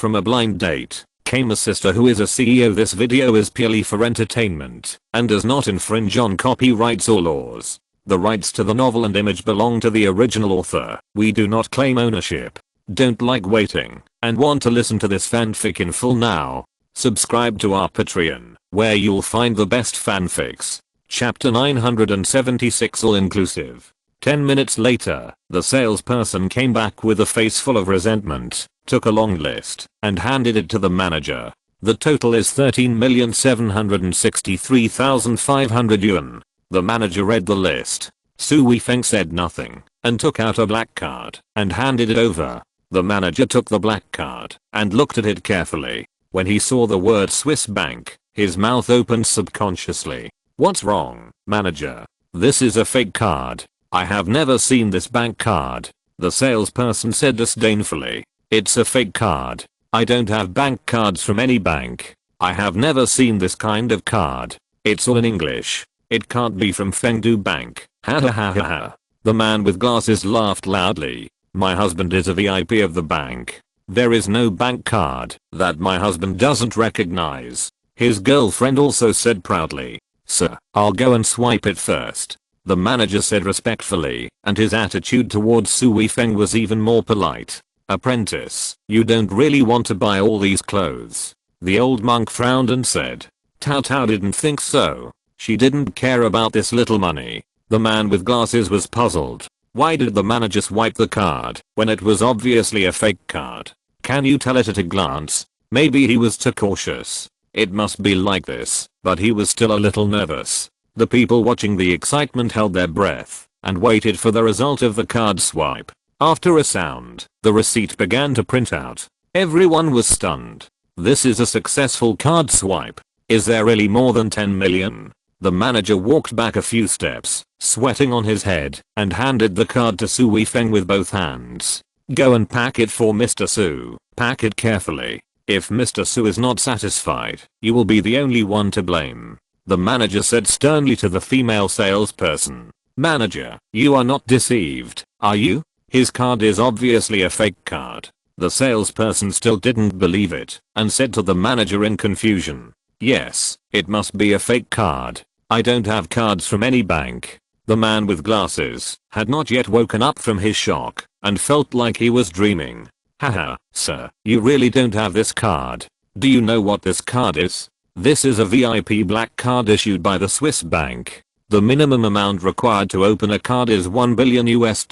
From a blind date came a sister who is a CEO. This video is purely for entertainment and does not infringe on copyrights or laws. The rights to the novel and image belong to the original author. We do not claim ownership. Don't like waiting and want to listen to this fanfic in full now? Subscribe to our Patreon, where you'll find the best fanfics. Chapter 976 all inclusive. 10 minutes later, the salesperson came back with a face full of resentment, took a long list, and handed it to the manager. The total is 13,763,500 yuan. The manager read the list. Su Weifeng said nothing, and took out a black card, and handed it over. The manager took the black card, and looked at it carefully. When he saw the word Swiss Bank, his mouth opened subconsciously. What's wrong, manager? This is a fake card. I have never seen this bank card. The salesperson said disdainfully. It's a fake card. I don't have bank cards from any bank. I have never seen this kind of card. It's all in English. It can't be from Fengdu Bank. Ha ha ha ha ha. The man with glasses laughed loudly. My husband is a VIP of the bank. There is no bank card that my husband doesn't recognize. His girlfriend also said proudly. Sir, I'll go and swipe it first. The manager said respectfully, and his attitude towards Su Weifeng was even more polite. Apprentice, you don't really want to buy all these clothes. The old monk frowned and said. Tao Tao didn't think so. She didn't care about this little money. The man with glasses was puzzled. Why did the manager swipe the card when it was obviously a fake card? Can you tell it at a glance? Maybe he was too cautious. It must be like this, but he was still a little nervous. The people watching the excitement held their breath and waited for the result of the card swipe. After a sound, the receipt began to print out. Everyone was stunned. This is a successful card swipe. Is there really more than 10 million? The manager walked back a few steps, sweating on his head, and handed the card to Su Weifeng with both hands. Go and pack it for Mr. Su. Pack it carefully. If Mr. Su is not satisfied, you will be the only one to blame. The manager said sternly to the female salesperson. Manager, you are not deceived, are you? His card is obviously a fake card. The salesperson still didn't believe it, and said to the manager in confusion. Yes, it must be a fake card. I don't have cards from any bank. The man with glasses had not yet woken up from his shock, and felt like he was dreaming. Haha, sir, you really don't have this card. Do you know what this card is? This is a VIP black card issued by the Swiss bank. The minimum amount required to open a card is $1 billion US.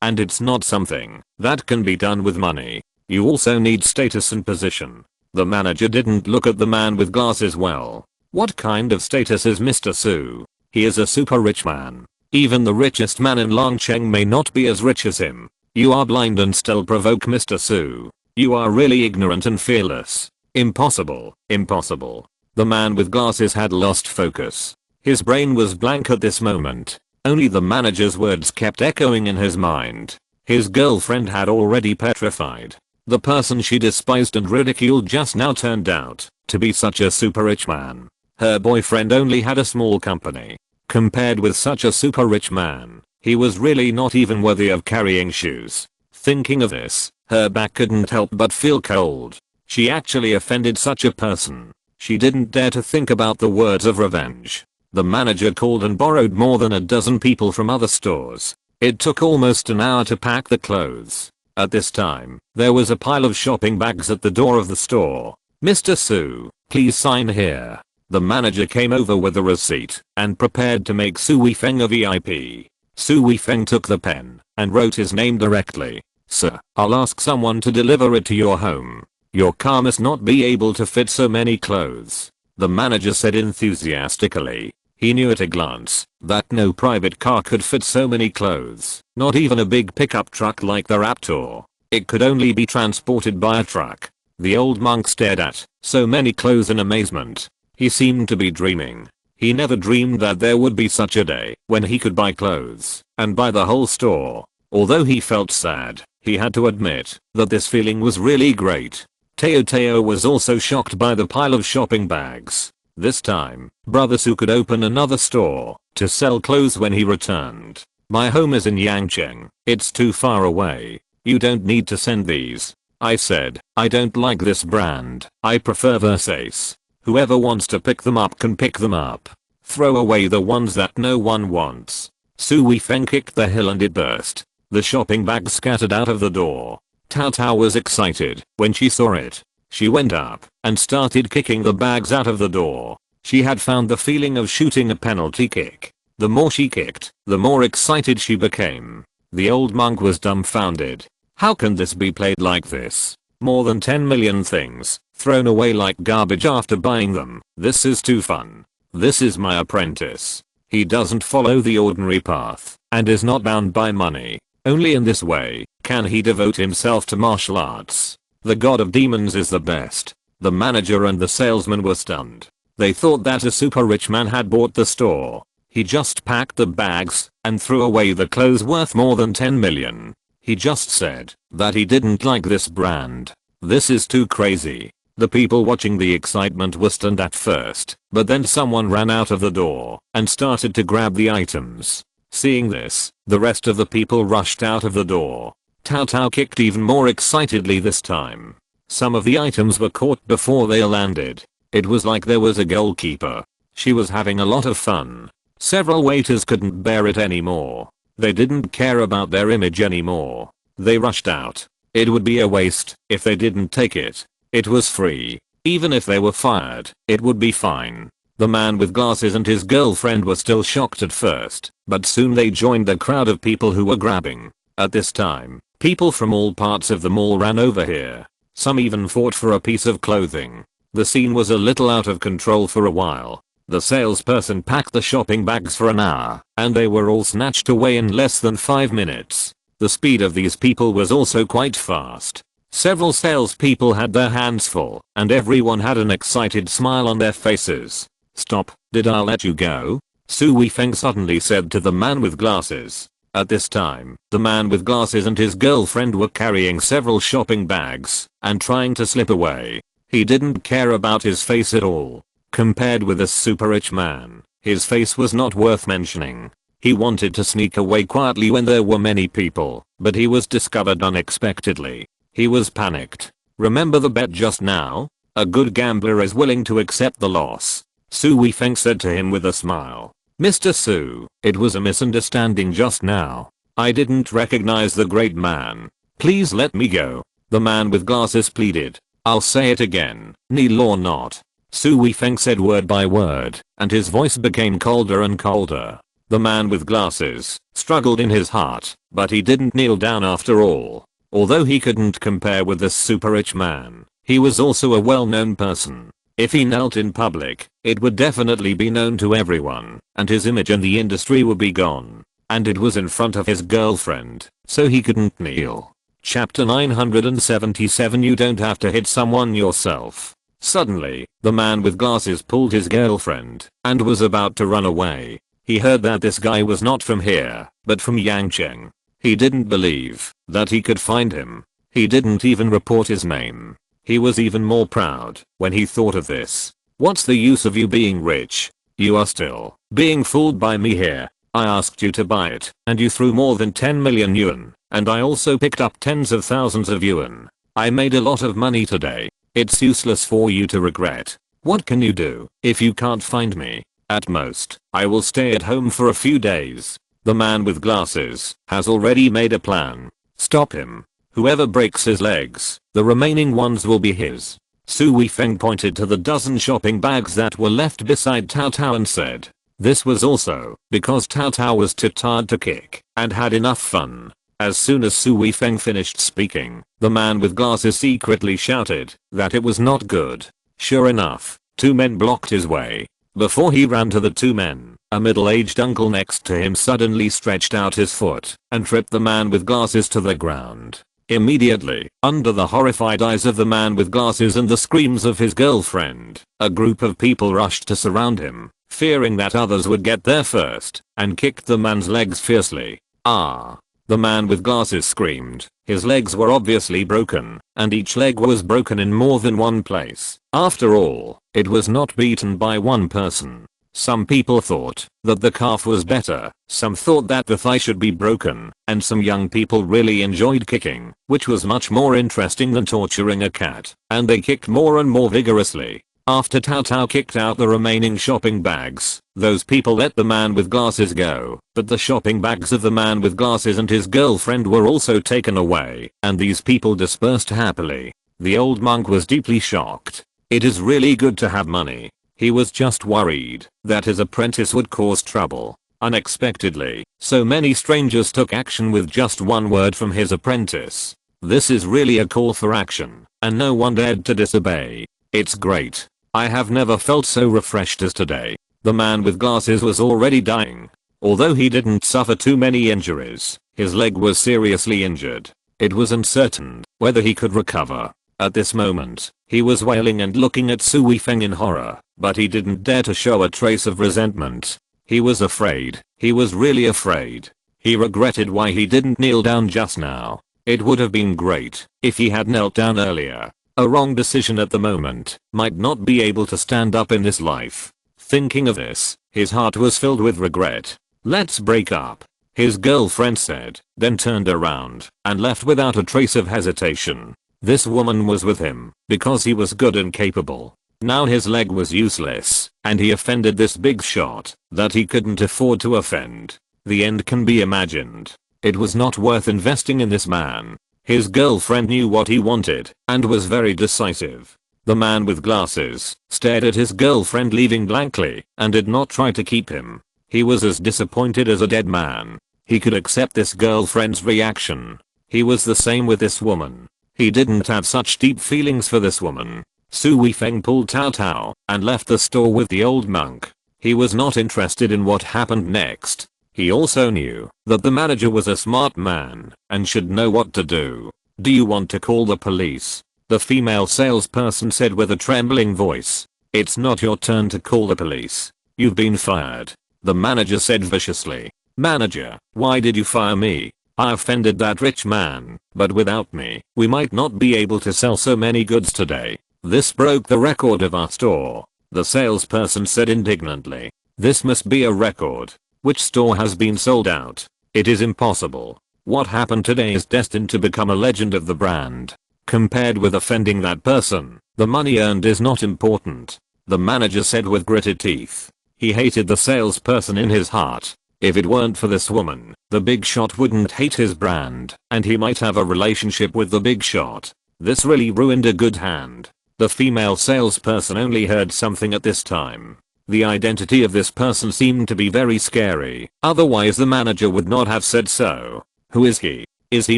And it's not something that can be done with money. You also need status and position. The manager didn't look at the man with glasses well. What kind of status is Mr. Su? He is a super rich man. Even the richest man in Longcheng may not be as rich as him. You are blind and still provoke Mr. Su. You are really ignorant and fearless. Impossible, impossible. The man with glasses had lost focus. His brain was blank at this moment. Only the manager's words kept echoing in his mind. His girlfriend had already petrified. The person she despised and ridiculed just now turned out to be such a super rich man. Her boyfriend only had a small company. Compared with such a super rich man, he was really not even worthy of carrying shoes. Thinking of this, her back couldn't help but feel cold. She actually offended such a person. She didn't dare to think about the words of revenge. The manager called and borrowed more than a dozen people from other stores. It took almost an hour to pack the clothes. At this time, there was a pile of shopping bags at the door of the store. Mr. Su, please sign here. The manager came over with the receipt and prepared to make Su Weifeng a VIP. Su Weifeng took the pen and wrote his name directly. Sir, I'll ask someone to deliver it to your home. Your car must not be able to fit so many clothes. The manager said enthusiastically. He knew at a glance that no private car could fit so many clothes, not even a big pickup truck like the Raptor. It could only be transported by a truck. The old monk stared at so many clothes in amazement. He seemed to be dreaming. He never dreamed that there would be such a day when he could buy clothes and buy the whole store. Although he felt sad, he had to admit that this feeling was really great. Teo was also shocked by the pile of shopping bags. This time, Brother Su could open another store to sell clothes when he returned. My home is in Yangcheng. It's too far away. You don't need to send these. I said, I don't like this brand. I prefer Versace. Whoever wants to pick them up can pick them up. Throw away the ones that no one wants. Su Weifeng kicked the hill and it burst. The shopping bag scattered out of the door. Cao Cao was excited when she saw it. She went up and started kicking the bags out of the door. She had found the feeling of shooting a penalty kick. The more she kicked, the more excited she became. The old monk was dumbfounded. How can this be played like this? More than 10 million things, thrown away like garbage after buying them. This is too fun. This is my apprentice. He doesn't follow the ordinary path, and is not bound by money. Only in this way can he devote himself to martial arts. The god of demons is the best. The manager and the salesman were stunned. They thought that a super rich man had bought the store. He just packed the bags and threw away the clothes worth more than 10 million. He just said that he didn't like this brand. This is too crazy. The people watching the excitement were stunned at first, but then someone ran out of the door and started to grab the items. Seeing this, the rest of the people rushed out of the door. Cao Cao kicked even more excitedly this time. Some of the items were caught before they landed. It was like there was a goalkeeper. She was having a lot of fun. Several waiters couldn't bear it anymore. They didn't care about their image anymore. They rushed out. It would be a waste if they didn't take it. It was free. Even if they were fired, it would be fine. The man with glasses and his girlfriend were still shocked at first, but soon they joined the crowd of people who were grabbing. At this time, people from all parts of the mall ran over here. Some even fought for a piece of clothing. The scene was a little out of control for a while. The salesperson packed the shopping bags for an hour, and they were all snatched away in less than 5 minutes. The speed of these people was also quite fast. Several salespeople had their hands full, and everyone had an excited smile on their faces. Stop, did I let you go? Su Weifeng suddenly said to the man with glasses. At this time, the man with glasses and his girlfriend were carrying several shopping bags and trying to slip away. He didn't care about his face at all. Compared with a super rich man, his face was not worth mentioning. He wanted to sneak away quietly when there were many people, but he was discovered unexpectedly. He was panicked. Remember the bet just now? A good gambler is willing to accept the loss. Su Weifeng said to him with a smile. Mr. Su, it was a misunderstanding just now. I didn't recognize the great man. Please let me go. The man with glasses pleaded. I'll say it again, kneel or not. Su Weifeng said word by word, and his voice became colder and colder. The man with glasses struggled in his heart, but he didn't kneel down after all. Although he couldn't compare with this super rich man, he was also a well-known person. If he knelt in public, it would definitely be known to everyone, and his image in the industry would be gone. And it was in front of his girlfriend, so he couldn't kneel. Chapter 977. You don't have to hit someone yourself. Suddenly, the man with glasses pulled his girlfriend and was about to run away. He heard that this guy was not from here, but from Yangcheng. He didn't believe that he could find him. He didn't even report his name. He was even more proud when he thought of this. What's the use of you being rich? You are still being fooled by me here. I asked you to buy it, and you threw more than 10 million yuan, and I also picked up tens of thousands of yuan. I made a lot of money today. It's useless for you to regret. What can you do if you can't find me? At most, I will stay at home for a few days. The man with glasses has already made a plan. Stop him. Whoever breaks his legs, the remaining ones will be his. Su Weifeng pointed to the dozen shopping bags that were left beside Cao Cao and said. This was also because Cao Cao was too tired to kick and had enough fun. As soon as Su Weifeng finished speaking, the man with glasses secretly shouted that it was not good. Sure enough, 2 men blocked his way. Before he ran to the 2 men, a middle-aged uncle next to him suddenly stretched out his foot and tripped the man with glasses to the ground. Immediately, under the horrified eyes of the man with glasses and the screams of his girlfriend, a group of people rushed to surround him, fearing that others would get there first, and kicked the man's legs fiercely. Ah! The man with glasses screamed. His legs were obviously broken, and each leg was broken in more than one place. After all, it was not beaten by one person. Some people thought that the calf was better, some thought that the thigh should be broken, and some young people really enjoyed kicking, which was much more interesting than torturing a cat, and they kicked more and more vigorously. After Cao Cao kicked out the remaining shopping bags, those people let the man with glasses go, but the shopping bags of the man with glasses and his girlfriend were also taken away, and these people dispersed happily. The old monk was deeply shocked. It is really good to have money. He was just worried that his apprentice would cause trouble. Unexpectedly, so many strangers took action with just one word from his apprentice. This is really a call for action, and no one dared to disobey. It's great. I have never felt so refreshed as today. The man with glasses was already dying. Although he didn't suffer too many injuries, his leg was seriously injured. It was uncertain whether he could recover. At this moment, he was wailing and looking at Su Weifeng in horror, but he didn't dare to show a trace of resentment. He was afraid. He was really afraid. He regretted why he didn't kneel down just now. It would have been great if he had knelt down earlier. A wrong decision at the moment might not be able to stand up in this life. Thinking of this, his heart was filled with regret. Let's break up, his girlfriend said, then turned around and left without a trace of hesitation. This woman was with him because he was good and capable. Now his leg was useless, and he offended this big shot that he couldn't afford to offend. The end can be imagined. It was not worth investing in this man. His girlfriend knew what he wanted and was very decisive. The man with glasses stared at his girlfriend leaving blankly and did not try to keep him. He was as disappointed as a dead man. He could accept this girlfriend's reaction. He was the same with this woman. He didn't have such deep feelings for this woman. Su Weifeng pulled Cao Cao and left the store with the old monk. He was not interested in what happened next. He also knew that the manager was a smart man and should know what to do. Do you want to call the police? The female salesperson said with a trembling voice. It's not your turn to call the police. You've been fired. The manager said viciously. Manager, why did you fire me? I offended that rich man, but without me, we might not be able to sell so many goods today. This broke the record of our store. The salesperson said indignantly. This must be a record. Which store has been sold out? It is impossible. What happened today is destined to become a legend of the brand. Compared with offending that person, the money earned is not important. The manager said with gritted teeth. He hated the salesperson in his heart. If it weren't for this woman, the big shot wouldn't hate his brand, and he might have a relationship with the big shot. This really ruined a good hand. The female salesperson only heard something at this time. The identity of this person seemed to be very scary, otherwise the manager would not have said so. Who is he? Is he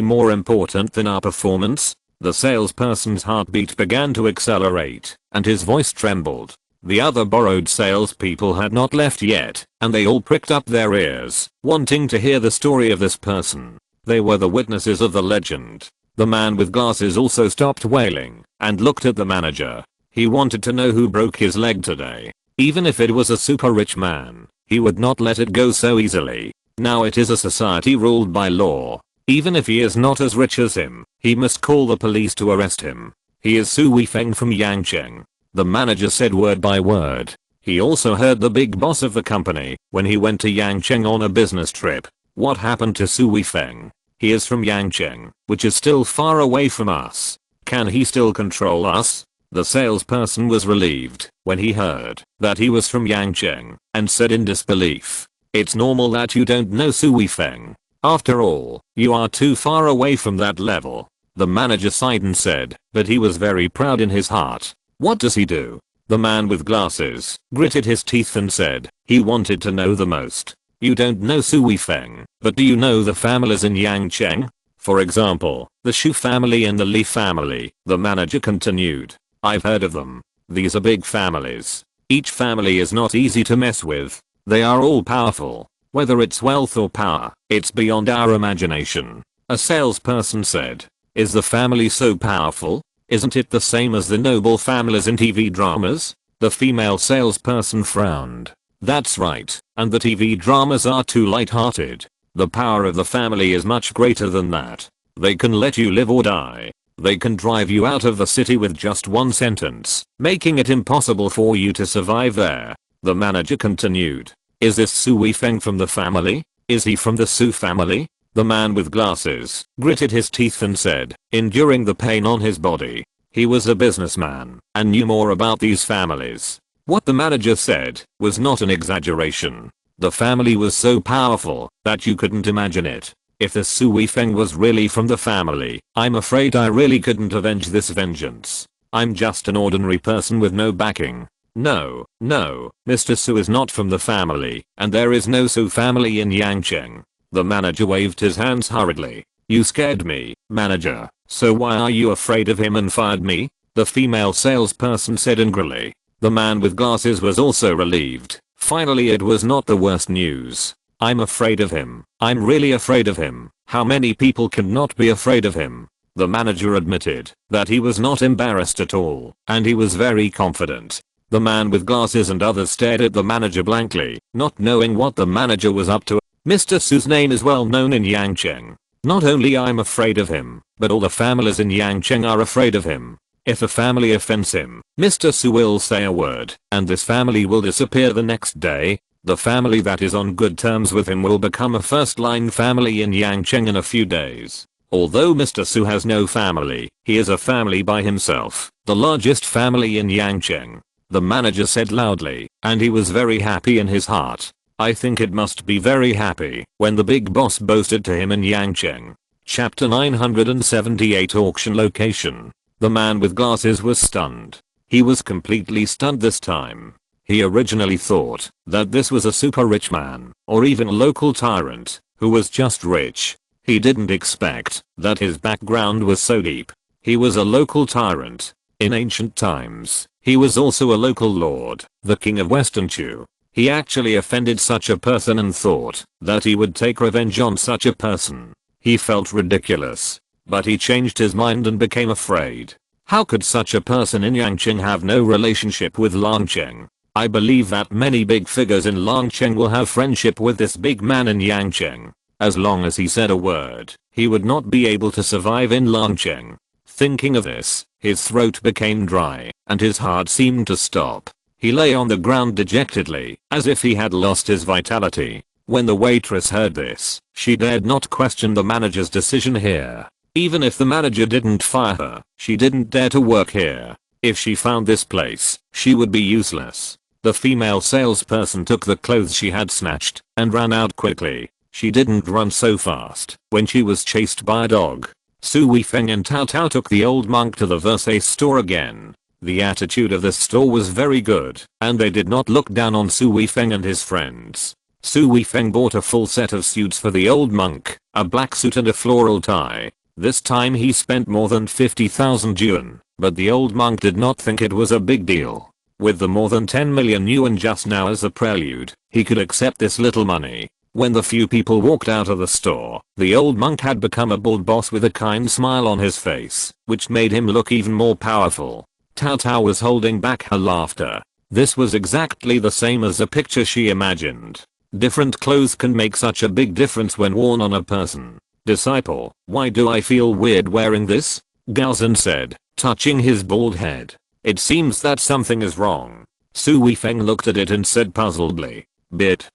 more important than our performance? The salesperson's heartbeat began to accelerate, and his voice trembled. The other borrowed salespeople had not left yet, and they all pricked up their ears, wanting to hear the story of this person. They were the witnesses of the legend. The man with glasses also stopped wailing, and looked at the manager. He wanted to know who broke his leg today. Even if it was a super rich man, he would not let it go so easily. Now it is a society ruled by law. Even if he is not as rich as him, he must call the police to arrest him. He is Su Weifeng from Yangcheng. The manager said word by word. He also heard the big boss of the company when he went to Yangcheng on a business trip. What happened to Su Weifeng? He is from Yangcheng, which is still far away from us. Can he still control us? The salesperson was relieved when he heard that he was from Yangcheng and said in disbelief. It's normal that you don't know Su Weifeng. After all, you are too far away from that level. The manager sighed and said, but he was very proud in his heart. What does he do? The man with glasses gritted his teeth and said he wanted to know the most. You don't know Su Weifeng, but do you know the families in Yangcheng? For example, the Shu family and the Li family, the manager continued. I've heard of them. These are big families. Each family is not easy to mess with. They are all powerful. Whether it's wealth or power, it's beyond our imagination. A salesperson said. Is the family so powerful? Isn't it the same as the noble families in TV dramas? The female salesperson frowned. That's right, and the TV dramas are too light-hearted. The power of the family is much greater than that. They can let you live or die. They can drive you out of the city with just one sentence, making it impossible for you to survive there. The manager continued. Is this Su Weifeng from the family? Is he from the Su family? The man with glasses gritted his teeth and said, enduring the pain on his body. He was a businessman and knew more about these families. What the manager said was not an exaggeration. The family was so powerful that you couldn't imagine it. If the Su Weifeng was really from the family, I'm afraid I really couldn't avenge this vengeance. I'm just an ordinary person with no backing. No, Mr. Su is not from the family, and there is no Su family in Yangcheng. The manager waved his hands hurriedly. You scared me, manager, so why are you afraid of him and fired me? The female salesperson said angrily. The man with glasses was also relieved. Finally, it was not the worst news. I'm afraid of him. I'm really afraid of him. How many people can not be afraid of him? The manager admitted that he was not embarrassed at all, and he was very confident. The man with glasses and others stared at the manager blankly, not knowing what the manager was up to. Mr. Su's name is well known in Yangcheng. Not only I'm afraid of him, but all the families in Yangcheng are afraid of him. If a family offends him, Mr. Su will say a word, and this family will disappear the next day. The family that is on good terms with him will become a first-line family in Yangcheng in a few days. Although Mr. Su has no family, he is a family by himself, the largest family in Yangcheng. The manager said loudly, and he was very happy in his heart. I think it must be very happy when the big boss boasted to him in Yangcheng. Chapter 978 Auction Location. The man with glasses was stunned. He was completely stunned this time. He originally thought that this was a super rich man, or even a local tyrant, who was just rich. He didn't expect that his background was so deep. He was a local tyrant. In ancient times, he was also a local lord, the king of Western Chu. He actually offended such a person and thought that he would take revenge on such a person. He felt ridiculous. But he changed his mind and became afraid. How could such a person in Yangcheng have no relationship with Langcheng? I believe that many big figures in Langcheng will have friendship with this big man in Yangcheng. As long as he said a word, he would not be able to survive in Langcheng. Thinking of this, his throat became dry, and his heart seemed to stop. He lay on the ground dejectedly, as if he had lost his vitality. When the waitress heard this, she dared not question the manager's decision here. Even if the manager didn't fire her, she didn't dare to work here. If she found this place, she would be useless. The female salesperson took the clothes she had snatched and ran out quickly. She didn't run so fast when she was chased by a dog. Su Weifeng and Tao Tao took the old monk to the Versailles store again. The attitude of this store was very good, and they did not look down on Su Weifeng and his friends. Su Weifeng bought a full set of suits for the old monk, a black suit and a floral tie. This time he spent more than 50,000 yuan, but the old monk did not think it was a big deal. With the more than 10 million yuan just now as a prelude, he could accept this little money. When the few people walked out of the store, the old monk had become a bald boss with a kind smile on his face, which made him look even more powerful. Tao Tao was holding back her laughter. This was exactly the same as the picture she imagined. Different clothes can make such a big difference when worn on a person. Disciple, why do I feel weird wearing this? Gaozan said, touching his bald head. It seems that something is wrong. Su Weifeng looked at it and said puzzledly.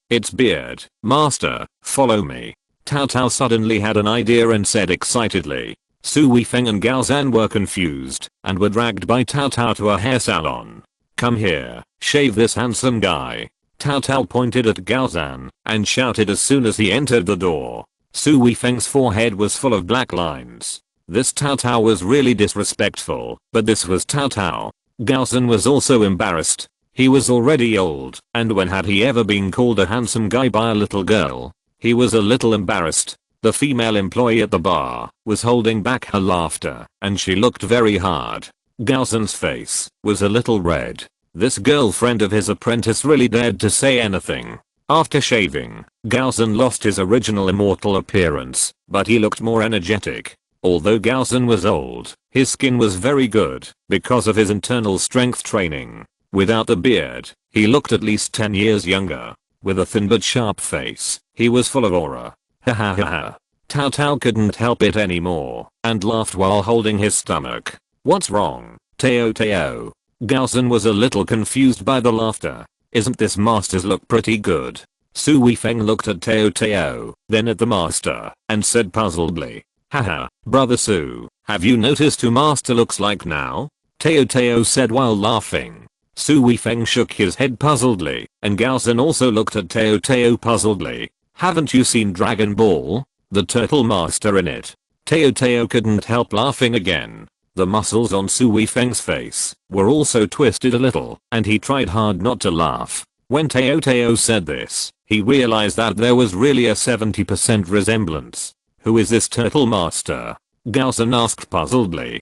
It's beard. Master, follow me. Tao Tao suddenly had an idea and said excitedly. Su Weifeng and Gaozan were confused and were dragged by Tao Tao to a hair salon. Come here, shave this handsome guy. Tao Tao pointed at Gaozan and shouted as soon as he entered the door. Su Weifeng's forehead was full of black lines. This Tao Tao was really disrespectful, but this was Tao Tao. Gaozan was also embarrassed. He was already old, and when had he ever been called a handsome guy by a little girl? He was a little embarrassed. The female employee at the bar was holding back her laughter, and she looked very hard. Gaozan's face was a little red. This girlfriend of his apprentice really dared to say anything. After shaving, Gaozan lost his original immortal appearance, but he looked more energetic. Although Gaozan was old, his skin was very good because of his internal strength training. Without the beard, he looked at least 10 years younger. With a thin but sharp face, he was full of aura. Ha ha ha ha. Tao Tao couldn't help it anymore and laughed while holding his stomach. What's wrong, Tao Tao? Gaozan was a little confused by the laughter. Isn't this master's look pretty good? Su Weifeng looked at Teo, then at the master, and said puzzledly, haha, brother Su, have you noticed who master looks like now? Teo said while laughing. Su Weifeng shook his head puzzledly, and Gaozan also looked at Teo puzzledly. Haven't you seen Dragon Ball? The turtle master in it. Teo couldn't help laughing again. The muscles on Su Weifeng's face were also twisted a little, and he tried hard not to laugh. When Teo said this, he realized that there was really a 70% resemblance. Who is this turtle master? Gaozan asked puzzledly.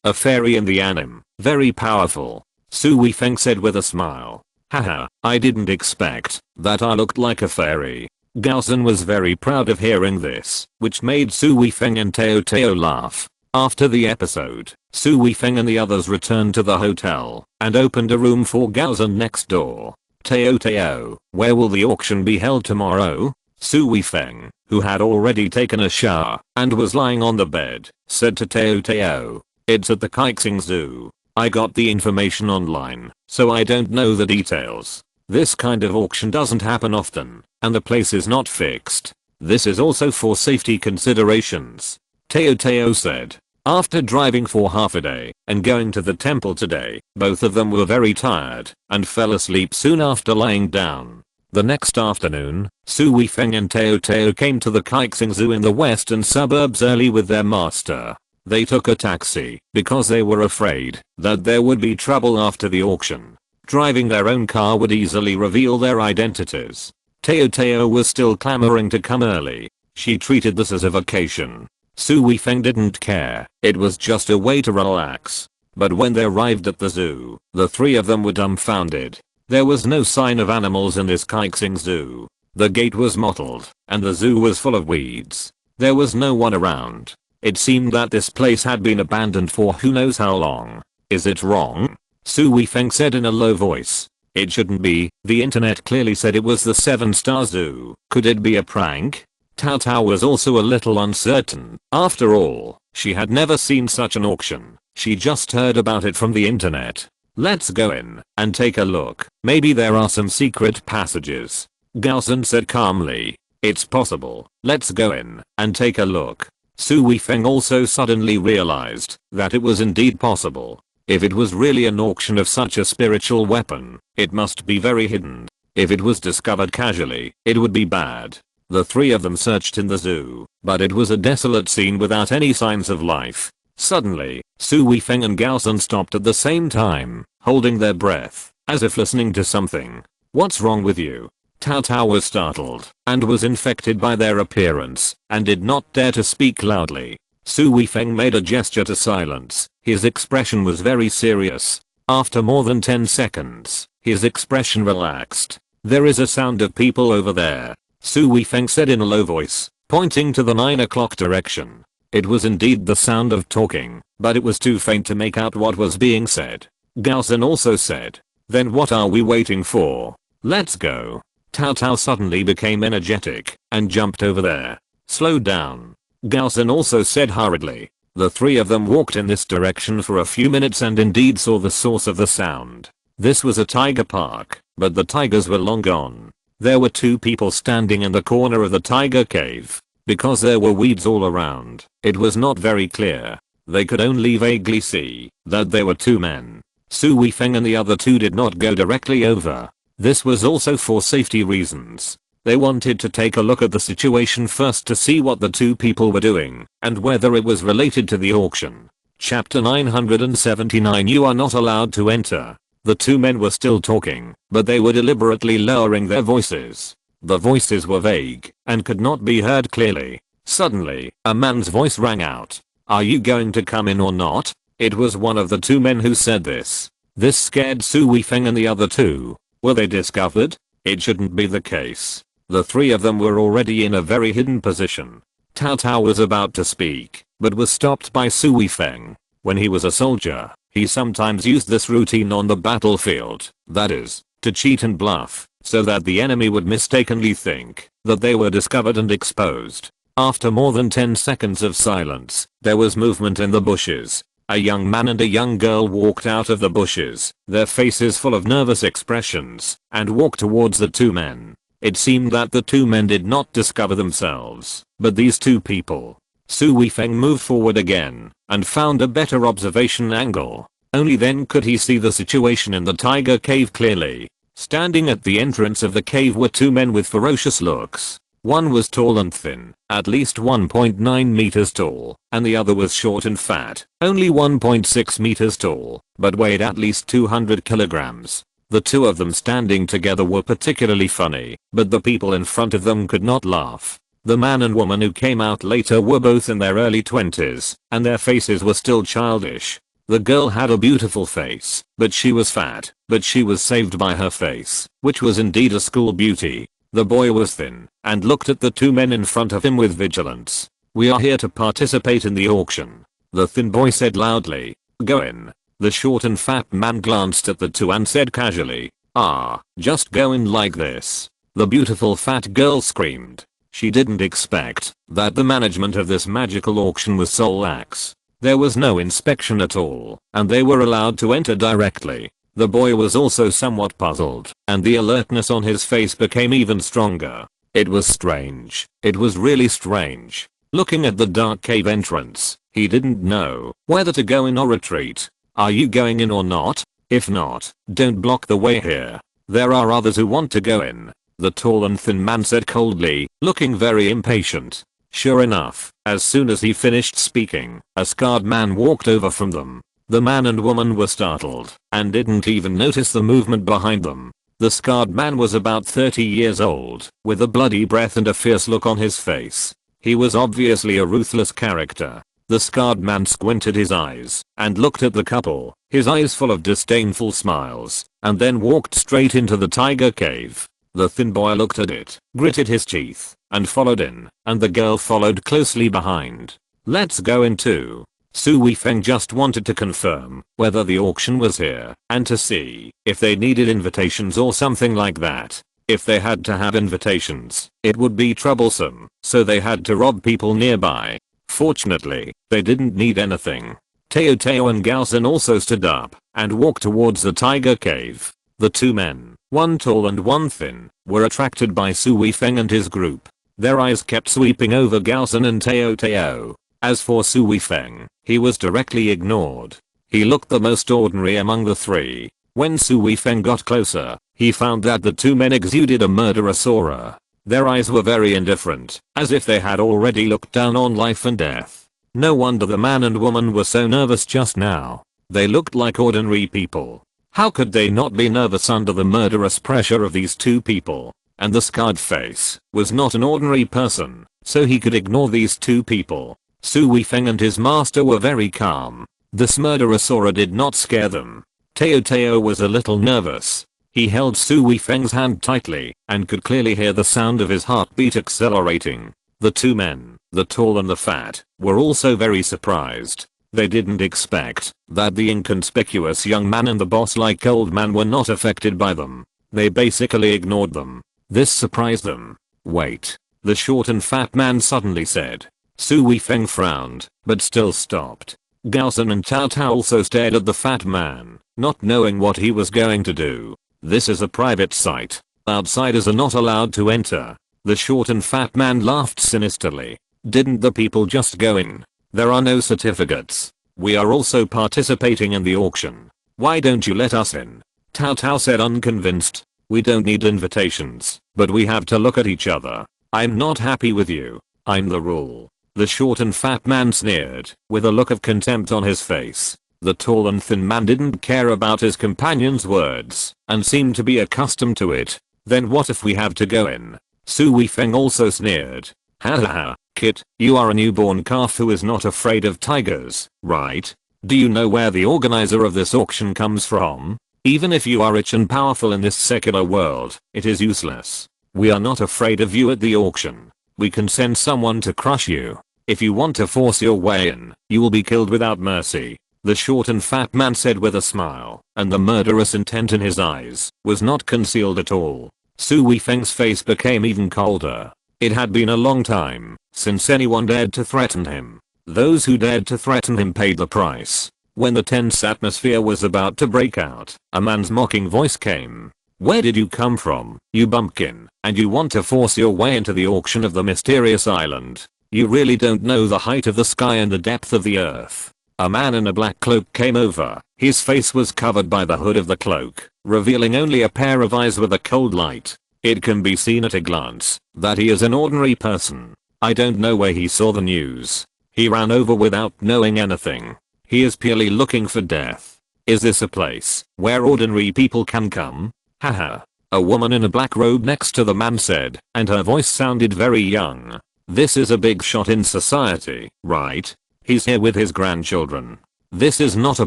A fairy in the anime, very powerful. Su Weifeng said with a smile. Haha, I didn't expect that I looked like a fairy. Gaozan was very proud of hearing this, which made Su Weifeng and Teo laugh. After the episode, Su Weifeng and the others returned to the hotel and opened a room for Gaozan next door. Teo, where will the auction be held tomorrow? Su Weifeng, who had already taken a shower and was lying on the bed, said to Teo, it's at the Kaixing Zoo. I got the information online, so I don't know the details. This kind of auction doesn't happen often, and the place is not fixed. This is also for safety considerations. Teo said. After driving for half a day and going to the temple today, both of them were very tired and fell asleep soon after lying down. The next afternoon, Su Weifeng and Teo came to the Kaixing Zoo in the western suburbs early with their master. They took a taxi because they were afraid that there would be trouble after the auction. Driving their own car would easily reveal their identities. Teo was still clamoring to come early. She treated this as a vacation. Su Weifeng didn't care, it was just a way to relax. But when they arrived at the zoo, the three of them were dumbfounded. There was no sign of animals in this Kaixing Zoo. The gate was mottled, and the zoo was full of weeds. There was no one around. It seemed that this place had been abandoned for who knows how long. Is it wrong? Su Weifeng said in a low voice. It shouldn't be, the internet clearly said it was the 7-star zoo. Could it be a prank? Tao was also a little uncertain. After all, she had never seen such an auction. She just heard about it from the internet. Let's go in and take a look. Maybe there are some secret passages. Gaozan said calmly. It's possible. Let's go in and take a look. Su Weifeng also suddenly realized that it was indeed possible. If it was really an auction of such a spiritual weapon, it must be very hidden. If it was discovered casually, it would be bad. The three of them searched in the zoo, but it was a desolate scene without any signs of life. Suddenly, Su Weifeng and Gaozan stopped at the same time, holding their breath, as if listening to something. What's wrong with you? Tao was startled, and was infected by their appearance, and did not dare to speak loudly. Su Weifeng made a gesture to silence. His expression was very serious. After more than 10 seconds, his expression relaxed. There is a sound of people over there. Su Weifeng said in a low voice, pointing to the 9 o'clock direction. It was indeed the sound of talking, but it was too faint to make out what was being said. Gaozan also said, then what are we waiting for? Let's go. Tao suddenly became energetic and jumped over there. Slow down. Gaozan also said hurriedly. The three of them walked in this direction for a few minutes and indeed saw the source of the sound. This was a tiger park, but the tigers were long gone. There were two people standing in the corner of the tiger cave. Because there were weeds all around, it was not very clear. They could only vaguely see that there were two men. Su Weifeng and the other two did not go directly over. This was also for safety reasons. They wanted to take a look at the situation first to see what the two people were doing and whether it was related to the auction. Chapter 979. You are not allowed to enter. The two men were still talking, but they were deliberately lowering their voices. The voices were vague and could not be heard clearly. Suddenly, a man's voice rang out. Are you going to come in or not? It was one of the two men who said this. This scared Su Weifeng and the other two. Were they discovered? It shouldn't be the case. The three of them were already in a very hidden position. Tao was about to speak, but was stopped by Su Weifeng. When he was a soldier, he sometimes used this routine on the battlefield, that is, to cheat and bluff, so that the enemy would mistakenly think that they were discovered and exposed. After more than 10 seconds of silence, there was movement in the bushes. A young man and a young girl walked out of the bushes, their faces full of nervous expressions, and walked towards the two men. It seemed that the two men did not discover themselves, but these two people. Su Weifeng moved forward again, and found a better observation angle. Only then could he see the situation in the tiger cave clearly. Standing at the entrance of the cave were two men with ferocious looks. One was tall and thin, at least 1.9 meters tall, and the other was short and fat, only 1.6 meters tall, but weighed at least 200 kilograms. The two of them standing together were particularly funny, but the people in front of them could not laugh. The man and woman who came out later were both in their early 20s, and their faces were still childish. The girl had a beautiful face, but she was fat, but she was saved by her face, which was indeed a school beauty. The boy was thin, and looked at the two men in front of him with vigilance. "We are here to participate in the auction," the thin boy said loudly. "Go in." The short and fat man glanced at the two and said casually, "Ah, just go in like this." The beautiful fat girl screamed. She didn't expect that the management of this magical auction was so lax. There was no inspection at all, and they were allowed to enter directly. The boy was also somewhat puzzled, and the alertness on his face became even stronger. It was strange. It was really strange. Looking at the dark cave entrance, he didn't know whether to go in or retreat. "Are you going in or not? If not, don't block the way here. There are others who want to go in," the tall and thin man said coldly, looking very impatient. Sure enough, as soon as he finished speaking, a scarred man walked over from them. The man and woman were startled, and didn't even notice the movement behind them. The scarred man was about 30 years old, with a bloody breath and a fierce look on his face. He was obviously a ruthless character. The scarred man squinted his eyes, and looked at the couple, his eyes full of disdainful smiles, and then walked straight into the tiger cave. The thin boy looked at it, gritted his teeth, and followed in, and the girl followed closely behind. "Let's go in too." Su Weifeng just wanted to confirm whether the auction was here, and to see if they needed invitations or something like that. If they had to have invitations, it would be troublesome, so they had to rob people nearby. Fortunately, they didn't need anything. Teo and Gaozen also stood up, and walked towards the tiger cave. The two men, one tall and one thin, were attracted by Su Weifeng and his group. Their eyes kept sweeping over Gaozen and Teo. As for Su Weifeng, he was directly ignored. He looked the most ordinary among the three. When Su Weifeng got closer, he found that the two men exuded a murderous aura. Their eyes were very indifferent, as if they had already looked down on life and death. No wonder the man and woman were so nervous just now. They looked like ordinary people. How could they not be nervous under the murderous pressure of these two people? And the scarred face was not an ordinary person, so he could ignore these two people. Su Weifeng and his master were very calm. This murderous aura did not scare them. Teo was a little nervous. He held Su Weifeng's hand tightly, and could clearly hear the sound of his heartbeat accelerating. The two men, the tall and the fat, were also very surprised. They didn't expect that the inconspicuous young man and the boss-like old man were not affected by them. They basically ignored them. This surprised them. "Wait," the short and fat man suddenly said. Su Weifeng frowned, but still stopped. Gaozen and Tao also stared at the fat man, not knowing what he was going to do. "This is a private site. Outsiders are not allowed to enter." The short and fat man laughed sinisterly. "Didn't the people just go in? There are no certificates. We are also participating in the auction. Why don't you let us in?" Tao said unconvinced. "We don't need invitations, but we have to look at each other. I'm not happy with you. I'm the rule." The short and fat man sneered, with a look of contempt on his face. The tall and thin man didn't care about his companion's words, and seemed to be accustomed to it. "Then what if we have to go in?" Su Weifeng also sneered. "Ha ha ha, kid, you are a newborn calf who is not afraid of tigers, right? Do you know where the organizer of this auction comes from? Even if you are rich and powerful in this secular world, it is useless. We are not afraid of you at the auction. We can send someone to crush you. If you want to force your way in, you will be killed without mercy." The short and fat man said with a smile, and the murderous intent in his eyes was not concealed at all. Su Weifeng's face became even colder. It had been a long time since anyone dared to threaten him. Those who dared to threaten him paid the price. When the tense atmosphere was about to break out, a man's mocking voice came. "Where did you come from, you bumpkin, and you want to force your way into the auction of the mysterious island? You really don't know the height of the sky and the depth of the earth." A man in a black cloak came over. His face was covered by the hood of the cloak, revealing only a pair of eyes with a cold light. It can be seen at a glance that he is an ordinary person. I don't know where he saw the news. He ran over without knowing anything. He is purely looking for death. Is this a place where ordinary people can come? Haha. A woman in a black robe next to the man said, and her voice sounded very young. "This is a big shot in society, right? He's here with his grandchildren. This is not a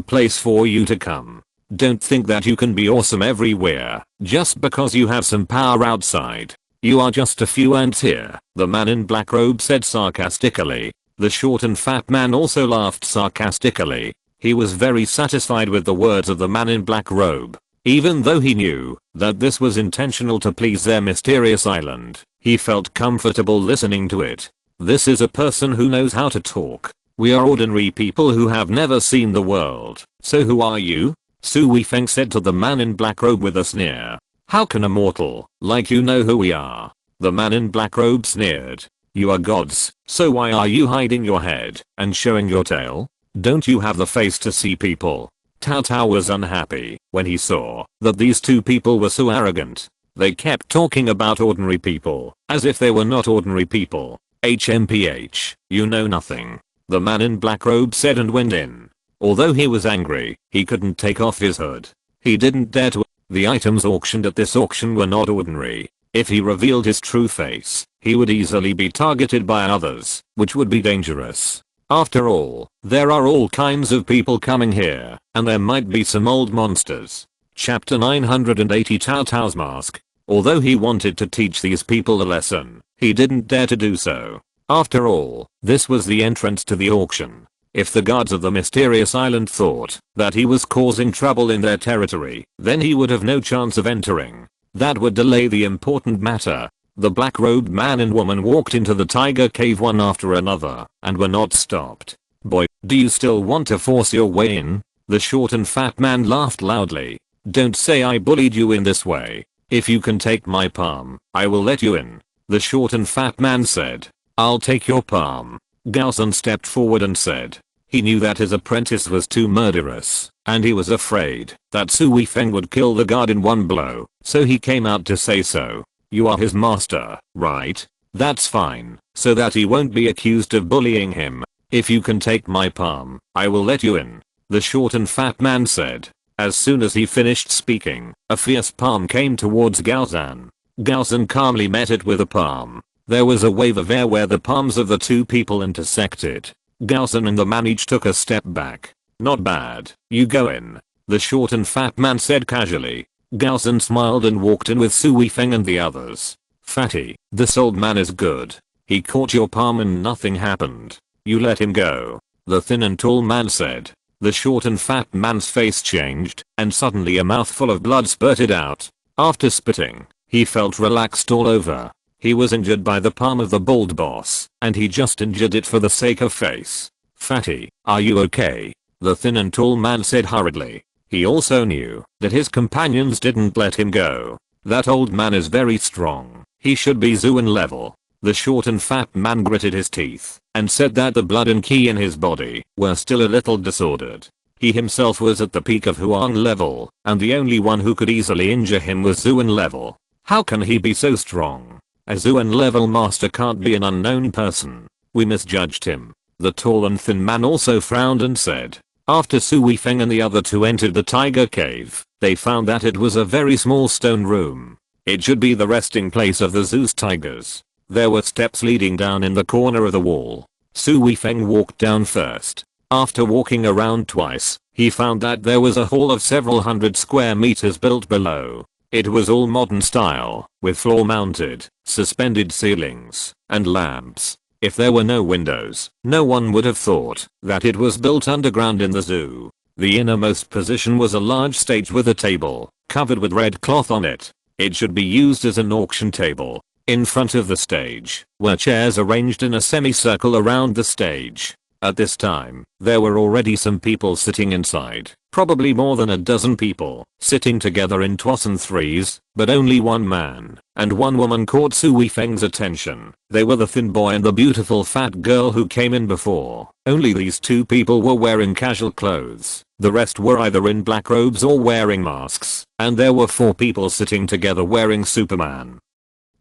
place for you to come. Don't think that you can be awesome everywhere just because you have some power outside. You are just a few ants here," the man in black robe said sarcastically. The short and fat man also laughed sarcastically. He was very satisfied with the words of the man in black robe. Even though he knew that this was intentional to please their mysterious island, he felt comfortable listening to it. This is a person who knows how to talk. We are ordinary people who have never seen the world. So who are you? Su Weifeng said to the man in black robe with a sneer. "How can a mortal like you know who we are?" The man in black robe sneered. "You are gods, so why are you hiding your head and showing your tail? Don't you have the face to see people?" Tao Tao was unhappy when he saw that these two people were so arrogant. They kept talking about ordinary people as if they were not ordinary people. "HMPH, you know nothing," the man in black robe said and went in. Although he was angry, he couldn't take off his hood. He didn't dare to. The items auctioned at this auction were not ordinary. If he revealed his true face, he would easily be targeted by others, which would be dangerous. After all, there are all kinds of people coming here, and there might be some old monsters. Chapter 980 Tao Tao's Mask. Although he wanted to teach these people a lesson, he didn't dare to do so. After all, this was the entrance to the auction. If the guards of the mysterious island thought that he was causing trouble in their territory, then he would have no chance of entering. That would delay the important matter. The black-robed man and woman walked into the tiger cave one after another, and were not stopped. "Boy, do you still want to force your way in?" The short and fat man laughed loudly. "Don't say I bullied you in this way. If you can take my palm, I will let you in," the short and fat man said. "I'll take your palm." Gao Zhen stepped forward and said. He knew that his apprentice was too murderous, and he was afraid that Su Weifeng would kill the guard in one blow, so he came out to say so. "You are his master, right? That's fine, so that he won't be accused of bullying him. If you can take my palm, I will let you in," the short and fat man said. As soon as he finished speaking, a fierce palm came towards Gao Zhen. Gao Zhen calmly met it with a palm. There was a wave of air where the palms of the two people intersected. Gao Zhen and the man each took a step back. "Not bad, you go in," the short and fat man said casually. Gao Zhen smiled and walked in with Su Weifeng and the others. "Fatty, this old man is good. He caught your palm and nothing happened. You let him go," the thin and tall man said. The short and fat man's face changed, and suddenly a mouthful of blood spurted out. After spitting, he felt relaxed all over. He was injured by the palm of the bald boss, and he just injured it for the sake of face. "Fatty, are you okay?" the thin and tall man said hurriedly. He also knew that his companions didn't let him go. That old man is very strong. He should be Zuan level. The short and fat man gritted his teeth and said that the blood and qi in his body were still a little disordered. He himself was at the peak of Huang level, and the only one who could easily injure him was Zuan level. How can he be so strong? A Zuan level master can't be an unknown person. We misjudged him. The tall and thin man also frowned and said. After Su Weifeng and the other two entered the tiger cave, they found that it was a very small stone room. It should be the resting place of the zoo's tigers. There were steps leading down in the corner of the wall. Su Weifeng walked down first. After walking around twice, he found that there was a hall of several hundred square meters built below. It was all modern style, with floor-mounted, suspended ceilings, and lamps. If there were no windows, no one would have thought that it was built underground in the zoo. The innermost position was a large stage with a table, covered with red cloth on it. It should be used as an auction table. In front of the stage were chairs arranged in a semicircle around the stage. At this time, there were already some people sitting inside, probably more than a dozen people, sitting together in twos and threes, but only one man and one woman caught Su Weifeng's attention. They were the thin boy and the beautiful fat girl who came in before. Only these two people were wearing casual clothes. The rest were either in black robes or wearing masks, and there were 4 people sitting together wearing Superman,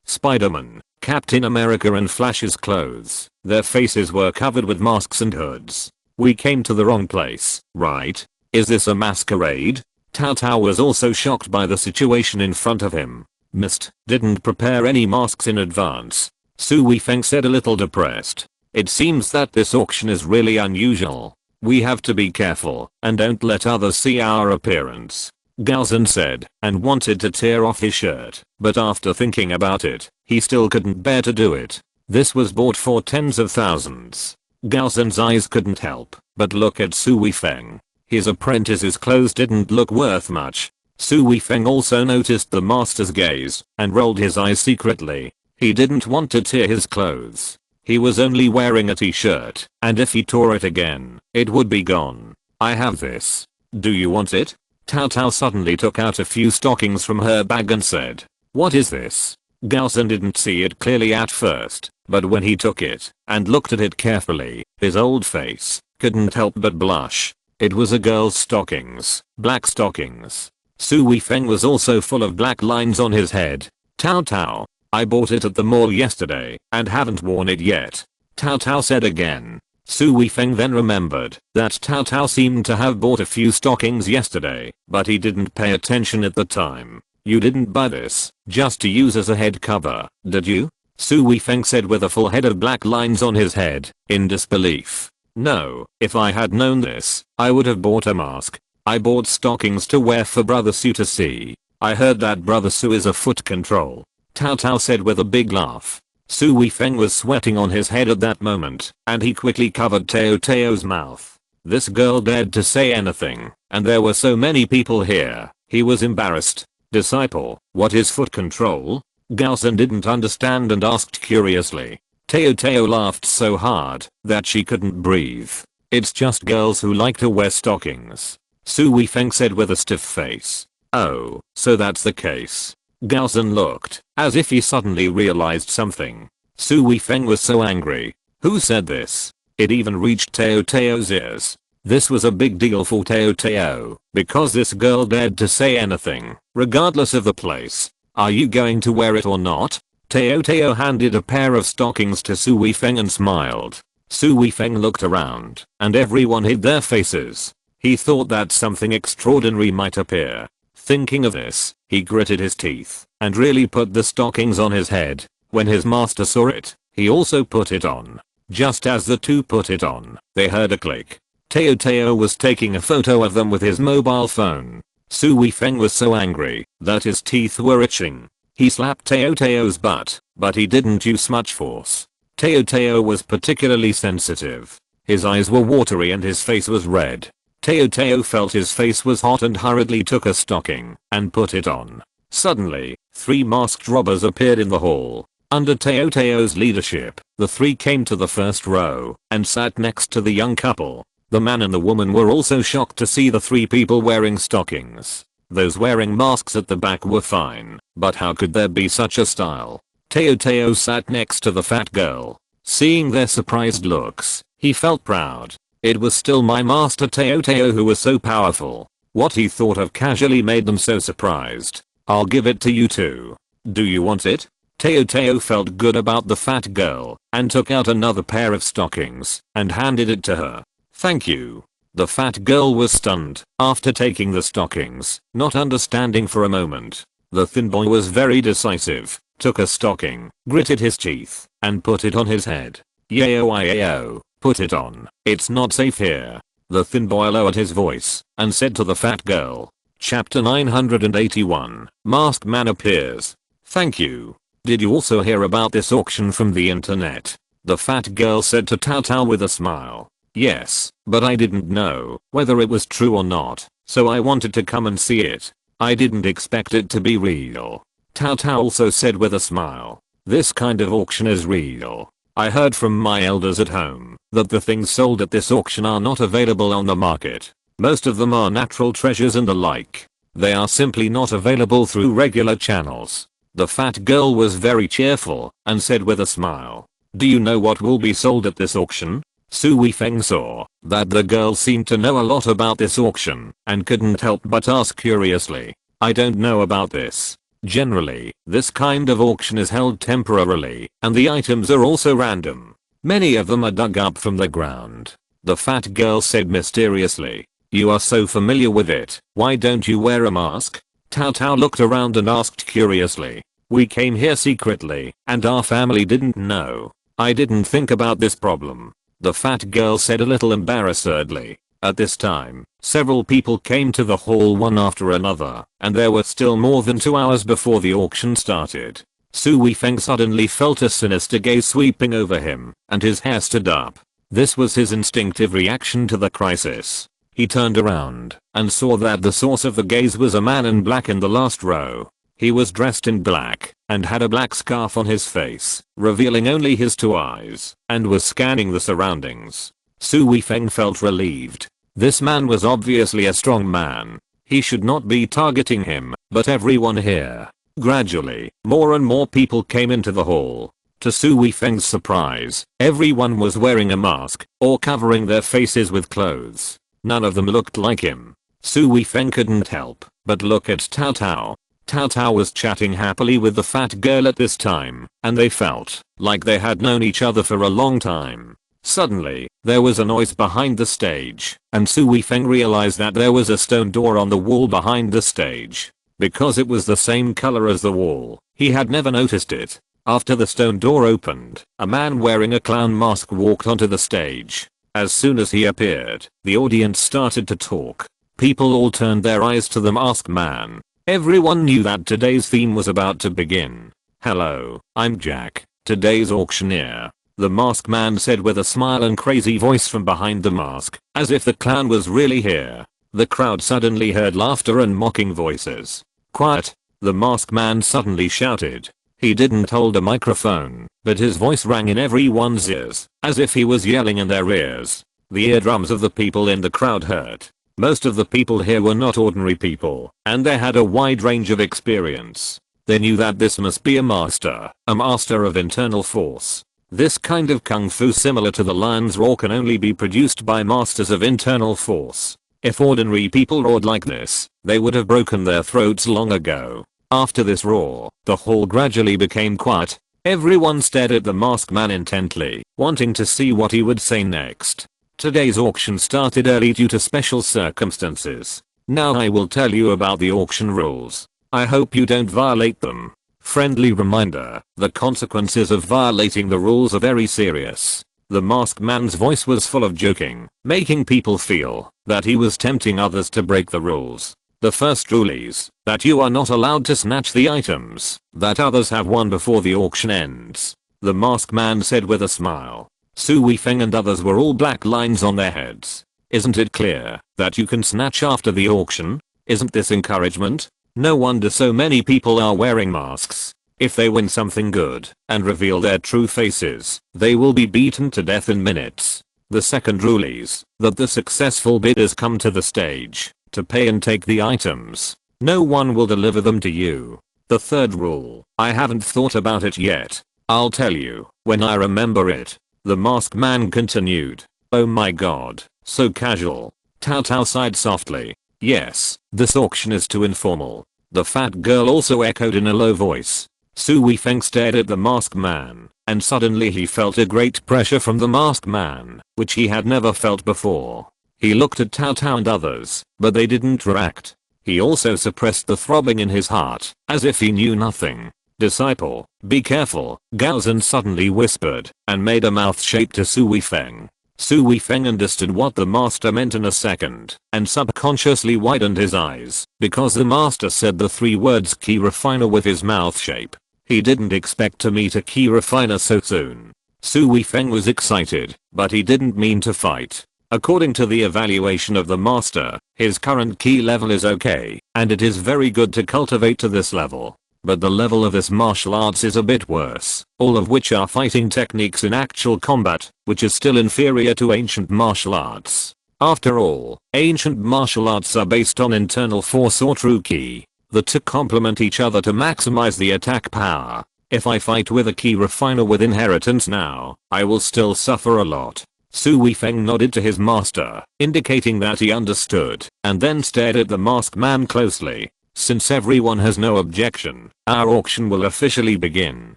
Spider-Man, Captain America and Flash's clothes. Their faces were covered with masks and hoods. We came to the wrong place, right? Is this a masquerade? Cao Cao was also shocked by the situation in front of him. Mist didn't prepare any masks in advance. Su Weifeng said a little depressed. It seems that this auction is really unusual. We have to be careful and don't let others see our appearance, Gao Zhen said, and wanted to tear off his shirt, but after thinking about it, he still couldn't bear to do it. This was bought for tens of thousands. Gao Zhen's eyes couldn't help but look at Su Weifeng. His apprentice's clothes didn't look worth much. Su Weifeng also noticed the master's gaze and rolled his eyes secretly. He didn't want to tear his clothes. He was only wearing a t-shirt, and if he tore it again, it would be gone. I have this. Do you want it? Cao Cao suddenly took out a few stockings from her bag and said, "What is this?" Gao Zhen didn't see it clearly at first, but when he took it and looked at it carefully, his old face couldn't help but blush. It was a girl's stockings, black stockings. Su Weifeng was also full of black lines on his head. "Cao Cao, I bought it at the mall yesterday and haven't worn it yet," Cao Cao said again. Su Weifeng then remembered that Cao Cao seemed to have bought a few stockings yesterday, but he didn't pay attention at the time. "You didn't buy this just to use as a head cover, did you?" Su Weifeng said with a full head of black lines on his head, in disbelief. "No, if I had known this, I would have bought a mask. I bought stockings to wear for Brother Su to see. I heard that Brother Su is a foot control," Cao Cao said with a big laugh. Su Weifeng was sweating on his head at that moment, and he quickly covered Teo's mouth. This girl dared to say anything, and there were so many people here, he was embarrassed. "Disciple, what is foot control?" Gao Zhen didn't understand and asked curiously. Teo laughed so hard that she couldn't breathe. "It's just girls who like to wear stockings," Su Weifeng said with a stiff face. "Oh, so that's the case." Gao Zhen looked as if he suddenly realized something. Su Weifeng was so angry. Who said this? It even reached Teo's ears. This was a big deal for Teo, because this girl dared to say anything, regardless of the place. "Are you going to wear it or not?" Teo handed a pair of stockings to Su Weifeng and smiled. Su Weifeng looked around, and everyone hid their faces. He thought that something extraordinary might appear. Thinking of this, he gritted his teeth and really put the stockings on his head. When his master saw it, he also put it on. Just as the two put it on, they heard a click. Teo was taking a photo of them with his mobile phone. Su Weifeng was so angry that his teeth were itching. He slapped Teo's butt, but he didn't use much force. Teo was particularly sensitive. His eyes were watery and his face was red. Teo felt his face was hot and hurriedly took a stocking and put it on. Suddenly, 3 masked robbers appeared in the hall. Under Teo's leadership, the 3 came to the first row and sat next to the young couple. The man and the woman were also shocked to see the 3 people wearing stockings. Those wearing masks at the back were fine, but how could there be such a style? Teo sat next to the fat girl. Seeing their surprised looks, he felt proud. It was still my master Teo who was so powerful. What he thought of casually made them so surprised. "I'll give it to you too. Do you want it?" Teo felt good about the fat girl and took out another pair of stockings and handed it to her. "Thank you." The fat girl was stunned after taking the stockings, not understanding for a moment. The thin boy was very decisive, took a stocking, gritted his teeth, and put it on his head. "Yayo, put it on. It's not safe here." The thin boy lowered his voice and said to the fat girl. Chapter 981, Masked Man Appears. "Thank you. Did you also hear about this auction from the internet?" The fat girl said to Cao with a smile. "Yes, but I didn't know whether it was true or not, so I wanted to come and see it. I didn't expect it to be real." Cao also said with a smile. "This kind of auction is real. I heard from my elders at home that the things sold at this auction are not available on the market. Most of them are natural treasures and the like. They are simply not available through regular channels. The fat girl was very cheerful and said with a smile, "Do you know what will be sold at this auction?" Su Weifeng saw that the girl seemed to know a lot about this auction and couldn't help but ask curiously, "I don't know about this. Generally, this kind of auction is held temporarily and the items are also random. Many of them are dug up from the ground." The fat girl said mysteriously, "You are so familiar with it, why don't you wear a mask?" Cao Cao looked around and asked curiously, "We came here secretly and our family didn't know. I didn't think about this problem." The fat girl said a little embarrassedly. At this time, several people came to the hall one after another, and there were still more than 2 hours before the auction started. Su Weifeng suddenly felt a sinister gaze sweeping over him, and his hair stood up. This was his instinctive reaction to the crisis. He turned around and saw that the source of the gaze was a man in black in the last row. He was dressed in black and had a black scarf on his face, revealing only his 2 eyes, and was scanning the surroundings. Su Weifeng felt relieved. This man was obviously a strong man. He should not be targeting him, but everyone here. Gradually, more and more people came into the hall. To Su Weifeng's surprise, everyone was wearing a mask or covering their faces with clothes. None of them looked like him. Su Weifeng couldn't help but look at Cao Cao. Cao Cao was chatting happily with the fat girl at this time, and they felt like they had known each other for a long time. Suddenly, there was a noise behind the stage, and Su Weifeng realized that there was a stone door on the wall behind the stage. Because it was the same color as the wall, he had never noticed it. After the stone door opened, a man wearing a clown mask walked onto the stage. As soon as he appeared, the audience started to talk. People all turned their eyes to the masked man. Everyone knew that today's theme was about to begin. "Hello, I'm Jack, today's auctioneer," the masked man said with a smile and crazy voice from behind the mask, as if the clown was really here. The crowd suddenly heard laughter and mocking voices. "Quiet," the masked man suddenly shouted. He didn't hold a microphone, but his voice rang in everyone's ears, as if he was yelling in their ears. The eardrums of the people in the crowd hurt. Most of the people here were not ordinary people, and they had a wide range of experience. They knew that this must be a master of internal force. This kind of kung fu similar to the lion's roar can only be produced by masters of internal force. If ordinary people roared like this, they would have broken their throats long ago. After this roar, the hall gradually became quiet. Everyone stared at the masked man intently, wanting to see what he would say next. Today's auction started early due to special circumstances. Now I will tell you about the auction rules. I hope you don't violate them. Friendly reminder, the consequences of violating the rules are very serious. The masked man's voice was full of joking, making people feel that he was tempting others to break the rules. The first rule is that you are not allowed to snatch the items that others have won before the auction ends, the masked man said with a smile. Su Weifeng and others were all black lines on their heads. Isn't it clear that you can snatch after the auction? Isn't this encouragement? No wonder so many people are wearing masks. If they win something good and reveal their true faces, they will be beaten to death in minutes. The second rule is that the successful bidders come to the stage to pay and take the items. No one will deliver them to you. The third rule, I haven't thought about it yet. I'll tell you when I remember it. The masked man continued. Oh my god, so casual. Cao Cao sighed softly. Yes, this auction is too informal. The fat girl also echoed in a low voice. Su Weifeng stared at the masked man, and suddenly he felt a great pressure from the masked man, which he had never felt before. He looked at Cao Cao and others, but they didn't react. He also suppressed the throbbing in his heart, as if he knew nothing. Disciple, be careful, Gaozan suddenly whispered, and made a mouth shape to Su Weifeng. Su Weifeng understood what the master meant in a second, and subconsciously widened his eyes, because the master said the 3 words key refiner with his mouth shape. He didn't expect to meet a key refiner so soon. Su Weifeng was excited, but he didn't mean to fight. According to the evaluation of the master, his current key level is okay, and it is very good to cultivate to this level. but the level of this martial arts is a bit worse, all of which are fighting techniques in actual combat, which is still inferior to ancient martial arts. After all, ancient martial arts are based on internal force or true ki. The two complement each other to maximize the attack power. If I fight with a ki refiner with inheritance now, I will still suffer a lot. Su Weifeng nodded to his master, indicating that he understood, and then stared at the masked man closely. Since everyone has no objection, our auction will officially begin.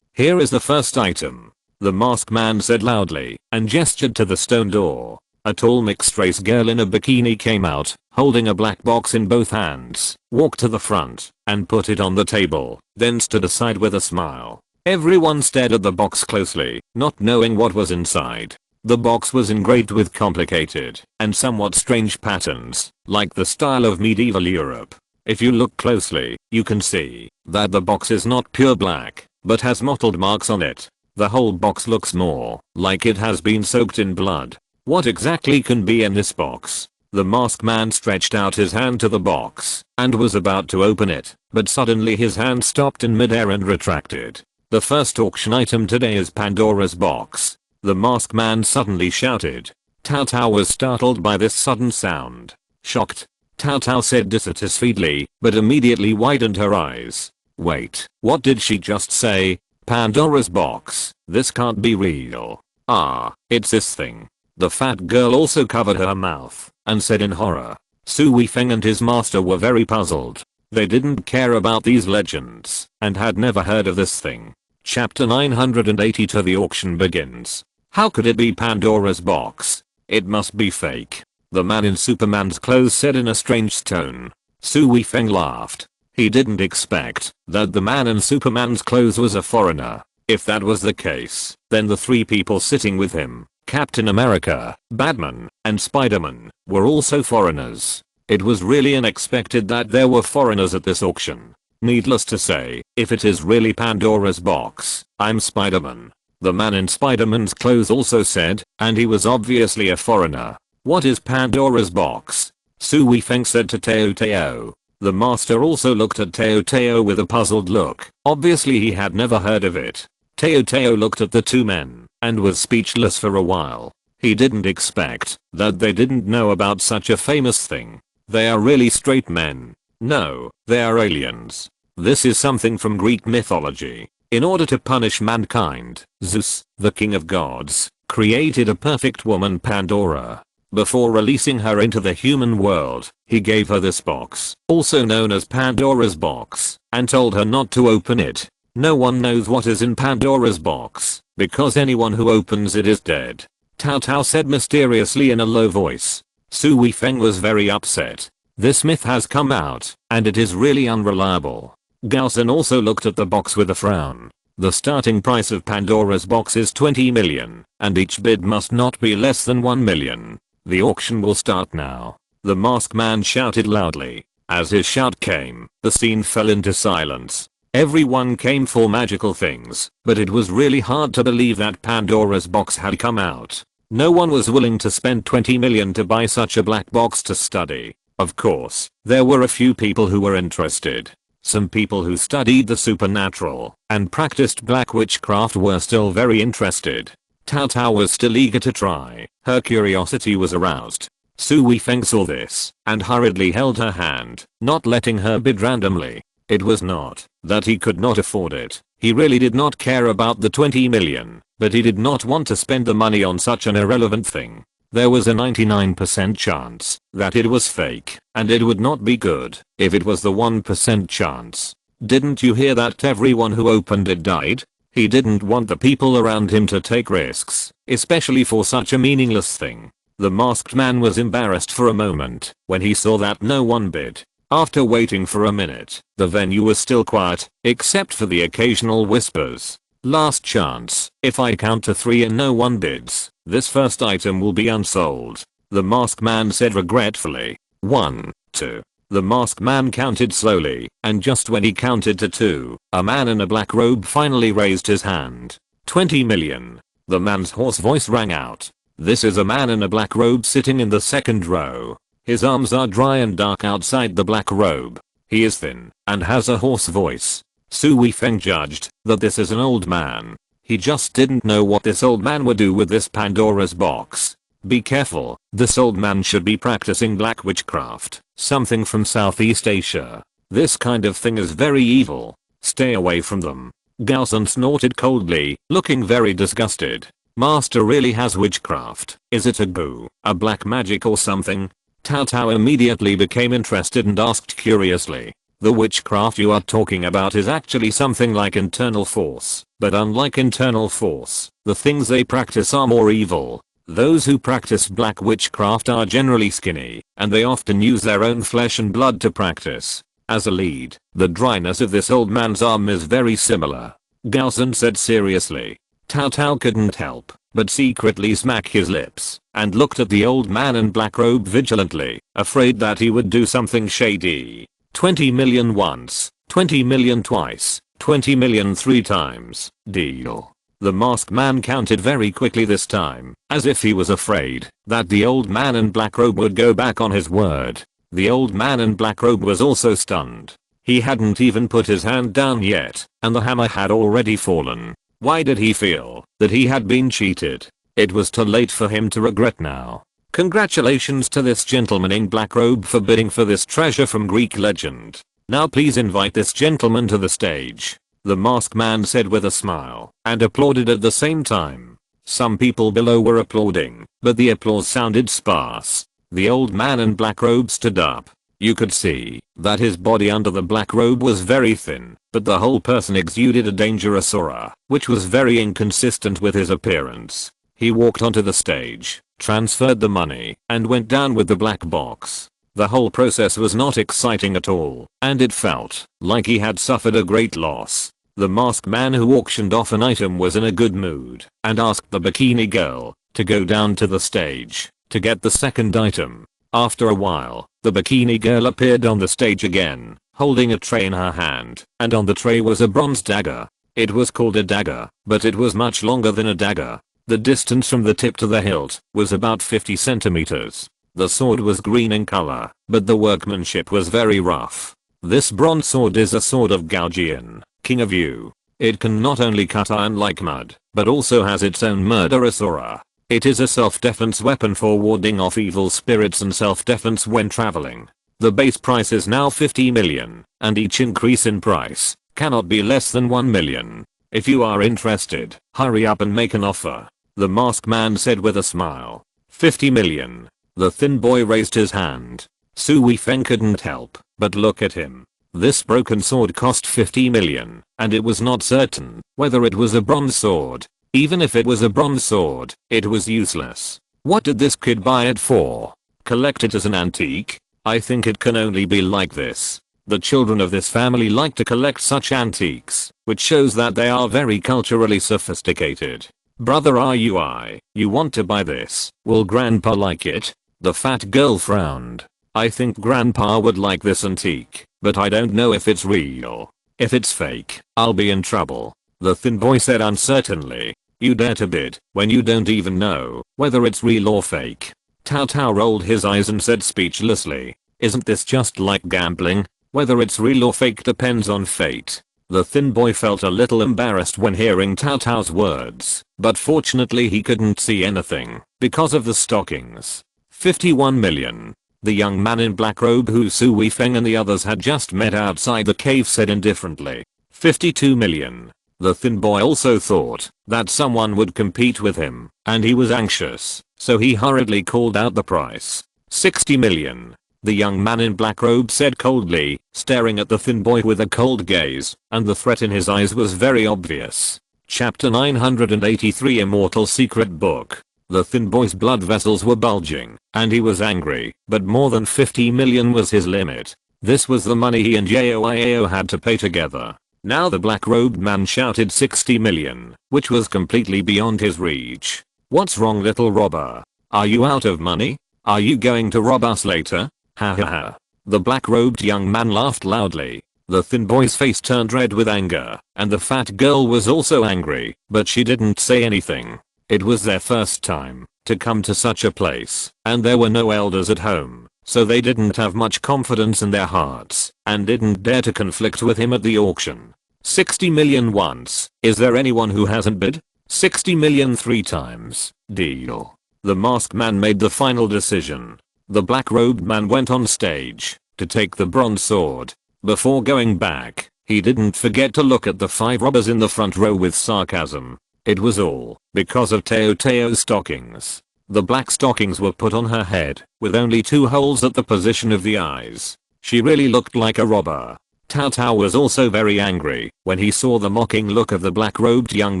Here is the first item. The masked man said loudly, and gestured to the stone door. A tall mixed-race girl in a bikini came out, holding a black box in both hands, walked to the front, and put it on the table, then stood aside with a smile. Everyone stared at the box closely, not knowing what was inside. The box was engraved with complicated and somewhat strange patterns, like the style of medieval Europe. If you look closely, you can see that the box is not pure black, but has mottled marks on it. The whole box looks more like it has been soaked in blood. What exactly can be in this box? The masked man stretched out his hand to the box and was about to open it, but suddenly his hand stopped in midair and retracted. The first auction item today is Pandora's box. The masked man suddenly shouted. Tao Tao was startled by this sudden sound. Shocked, Tao Tao said dissatisfiedly, but immediately widened her eyes. Wait, what did she just say? Pandora's box? This can't be real. Ah, it's this thing. The fat girl also covered her mouth and said in horror. Su Weifeng and his master were very puzzled. They didn't care about these legends and had never heard of this thing. Chapter 982. The auction begins. How could it be Pandora's box? It must be fake. The man in Superman's clothes said in a strange tone. Su Weifeng laughed. He didn't expect that the man in Superman's clothes was a foreigner. If that was the case, then the three people sitting with him, Captain America, Batman, and Spider-Man, were also foreigners. It was really unexpected that there were foreigners at this auction. Needless to say, if it is really Pandora's box, I'm Spider-Man. The man in Spider-Man's clothes also said, and he was obviously a foreigner. What is Pandora's box? Su Weifeng said to Tao Tao. The master also looked at Tao Tao with a puzzled look. Obviously he had never heard of it. Tao Tao looked at the two men and was speechless for a while. He didn't expect that they didn't know about such a famous thing. They are really straight men. No, they are aliens. This is something from Greek mythology. In order to punish mankind, Zeus, the king of gods, created a perfect woman, Pandora. Before releasing her into the human world, he gave her this box, also known as Pandora's box, and told her not to open it. No one knows what is in Pandora's box, because anyone who opens it is dead. Tao Tao said mysteriously in a low voice. Su Weifeng was very upset. This myth has come out, and it is really unreliable. Gao Zhen also looked at the box with a frown. The starting price of Pandora's box is 20 million, and each bid must not be less than 1 million. The auction will start now. The masked man shouted loudly. As his shout came, the scene fell into silence. Everyone came for magical things, but it was really hard to believe that Pandora's box had come out. No one was willing to spend 20 million to buy such a black box to study. Of course, there were a few people who were interested. Some people who studied the supernatural and practiced black witchcraft were still very interested. Tao Tao was still eager to try. Her curiosity was aroused. Su Weifeng saw this and hurriedly held her hand, not letting her bid randomly. It was not that he could not afford it. He really did not care about the 20 million, but he did not want to spend the money on such an irrelevant thing. There was a 99% chance that it was fake, and it would not be good if it was the 1% chance. Didn't you hear that? Everyone who opened it died? He didn't want the people around him to take risks, especially for such a meaningless thing. The masked man was embarrassed for a moment when he saw that no one bid. After waiting for a minute, the venue was still quiet, except for the occasional whispers. Last chance. If I count to 3 and no one bids, this first item will be unsold. The masked man said regretfully. 1, 2. The masked man counted slowly, and just when he counted to 2, a man in a black robe finally raised his hand. 20 million. The man's hoarse voice rang out. This is a man in a black robe sitting in the second row. His arms are dry and dark outside the black robe. He is thin and has a hoarse voice. Su Weifeng judged that this is an old man. He just didn't know what this old man would do with this Pandora's box. Be careful, this old man should be practicing black witchcraft, something from Southeast Asia. This kind of thing is very evil. Stay away from them. Gao Sun snorted coldly, looking very disgusted. Master really has witchcraft. Is it a goo, a black magic or something? Tao Tao immediately became interested and asked curiously. The witchcraft you are talking about is actually something like internal force, but unlike internal force, the things they practice are more evil. Those who practice black witchcraft are generally skinny, and they often use their own flesh and blood to practice. As a lead, the dryness of this old man's arm is very similar. Gao Sun said seriously. Tao Tao couldn't help but secretly smack his lips and looked at the old man in black robe vigilantly, afraid that he would do something shady. 20 million once, 20 million twice, 20 million 3 times, deal. The masked man counted very quickly this time, as if he was afraid that the old man in black robe would go back on his word. The old man in black robe was also stunned. He hadn't even put his hand down yet, and the hammer had already fallen. Why did he feel that he had been cheated? It was too late for him to regret now. Congratulations to this gentleman in black robe for bidding for this treasure from Greek legend. Now please invite this gentleman to the stage. The masked man said with a smile, and applauded at the same time. Some people below were applauding, but the applause sounded sparse. The old man in black robe stood up. You could see that his body under the black robe was very thin, but the whole person exuded a dangerous aura, which was very inconsistent with his appearance. He walked onto the stage, transferred the money, and went down with the black box. The whole process was not exciting at all, and it felt like he had suffered a great loss. The masked man who auctioned off an item was in a good mood, and asked the bikini girl to go down to the stage to get the second item. After a while, the bikini girl appeared on the stage again, holding a tray in her hand, and on the tray was a bronze dagger. It was called a dagger, but it was much longer than a dagger. The distance from the tip to the hilt was about 50 centimeters. The sword was green in color, but the workmanship was very rough. This bronze sword is a sword of Gao Jian, King of Yu. It can not only cut iron like mud, but also has its own murderous aura. It is a self-defense weapon for warding off evil spirits and self-defense when traveling. The base price is now 50 million, and each increase in price cannot be less than 1 million. If you are interested, hurry up and make an offer. The masked man said with a smile. 50 million. The thin boy raised his hand. Su Weifeng couldn't help but look at him. This broken sword cost 50 million, and it was not certain whether it was a bronze sword. Even if it was a bronze sword, it was useless. What did this kid buy it for? Collect it as an antique? I think it can only be like this. The children of this family like to collect such antiques, which shows that they are very culturally sophisticated. Brother RUI, you want to buy this? Will grandpa like it? The fat girl frowned. I think grandpa would like this antique, but I don't know if it's real. If it's fake, I'll be in trouble. The thin boy said uncertainly. You dare to bid when you don't even know whether it's real or fake. Tao Tao rolled his eyes and said speechlessly. Isn't this just like gambling? Whether it's real or fake depends on fate. The thin boy felt a little embarrassed when hearing Tao Tao's words, but fortunately he couldn't see anything because of the stockings. 51 million. The young man in black robe who Su Weifeng and the others had just met outside the cave said indifferently. 52 million. The thin boy also thought that someone would compete with him, and he was anxious, so he hurriedly called out the price. 60 million. The young man in black robe said coldly, staring at the thin boy with a cold gaze, and the threat in his eyes was very obvious. Chapter 983 Immortal Secret Book. The thin boy's blood vessels were bulging, and he was angry, but more than 50 million was his limit. This was the money he and Yao had to pay together. Now the black-robed man shouted 60 million, which was completely beyond his reach. What's wrong, little robber? Are you out of money? Are you going to rob us later? Ha ha ha. The black-robed young man laughed loudly. The thin boy's face turned red with anger, and the fat girl was also angry, but she didn't say anything. It was their first time to come to such a place, and there were no elders at home. So they didn't have much confidence in their hearts, and didn't dare to conflict with him at the auction. 60 million once. Is there anyone who hasn't bid? 60 million 3 times. Deal. The masked man made the final decision. The black-robed man went on stage to take the bronze sword. Before going back, he didn't forget to look at the 5 robbers in the front row with sarcasm. It was all because of Teoteo's stockings. The black stockings were put on her head, with only 2 holes at the position of the eyes. She really looked like a robber. Tao Tao was also very angry when he saw the mocking look of the black-robed young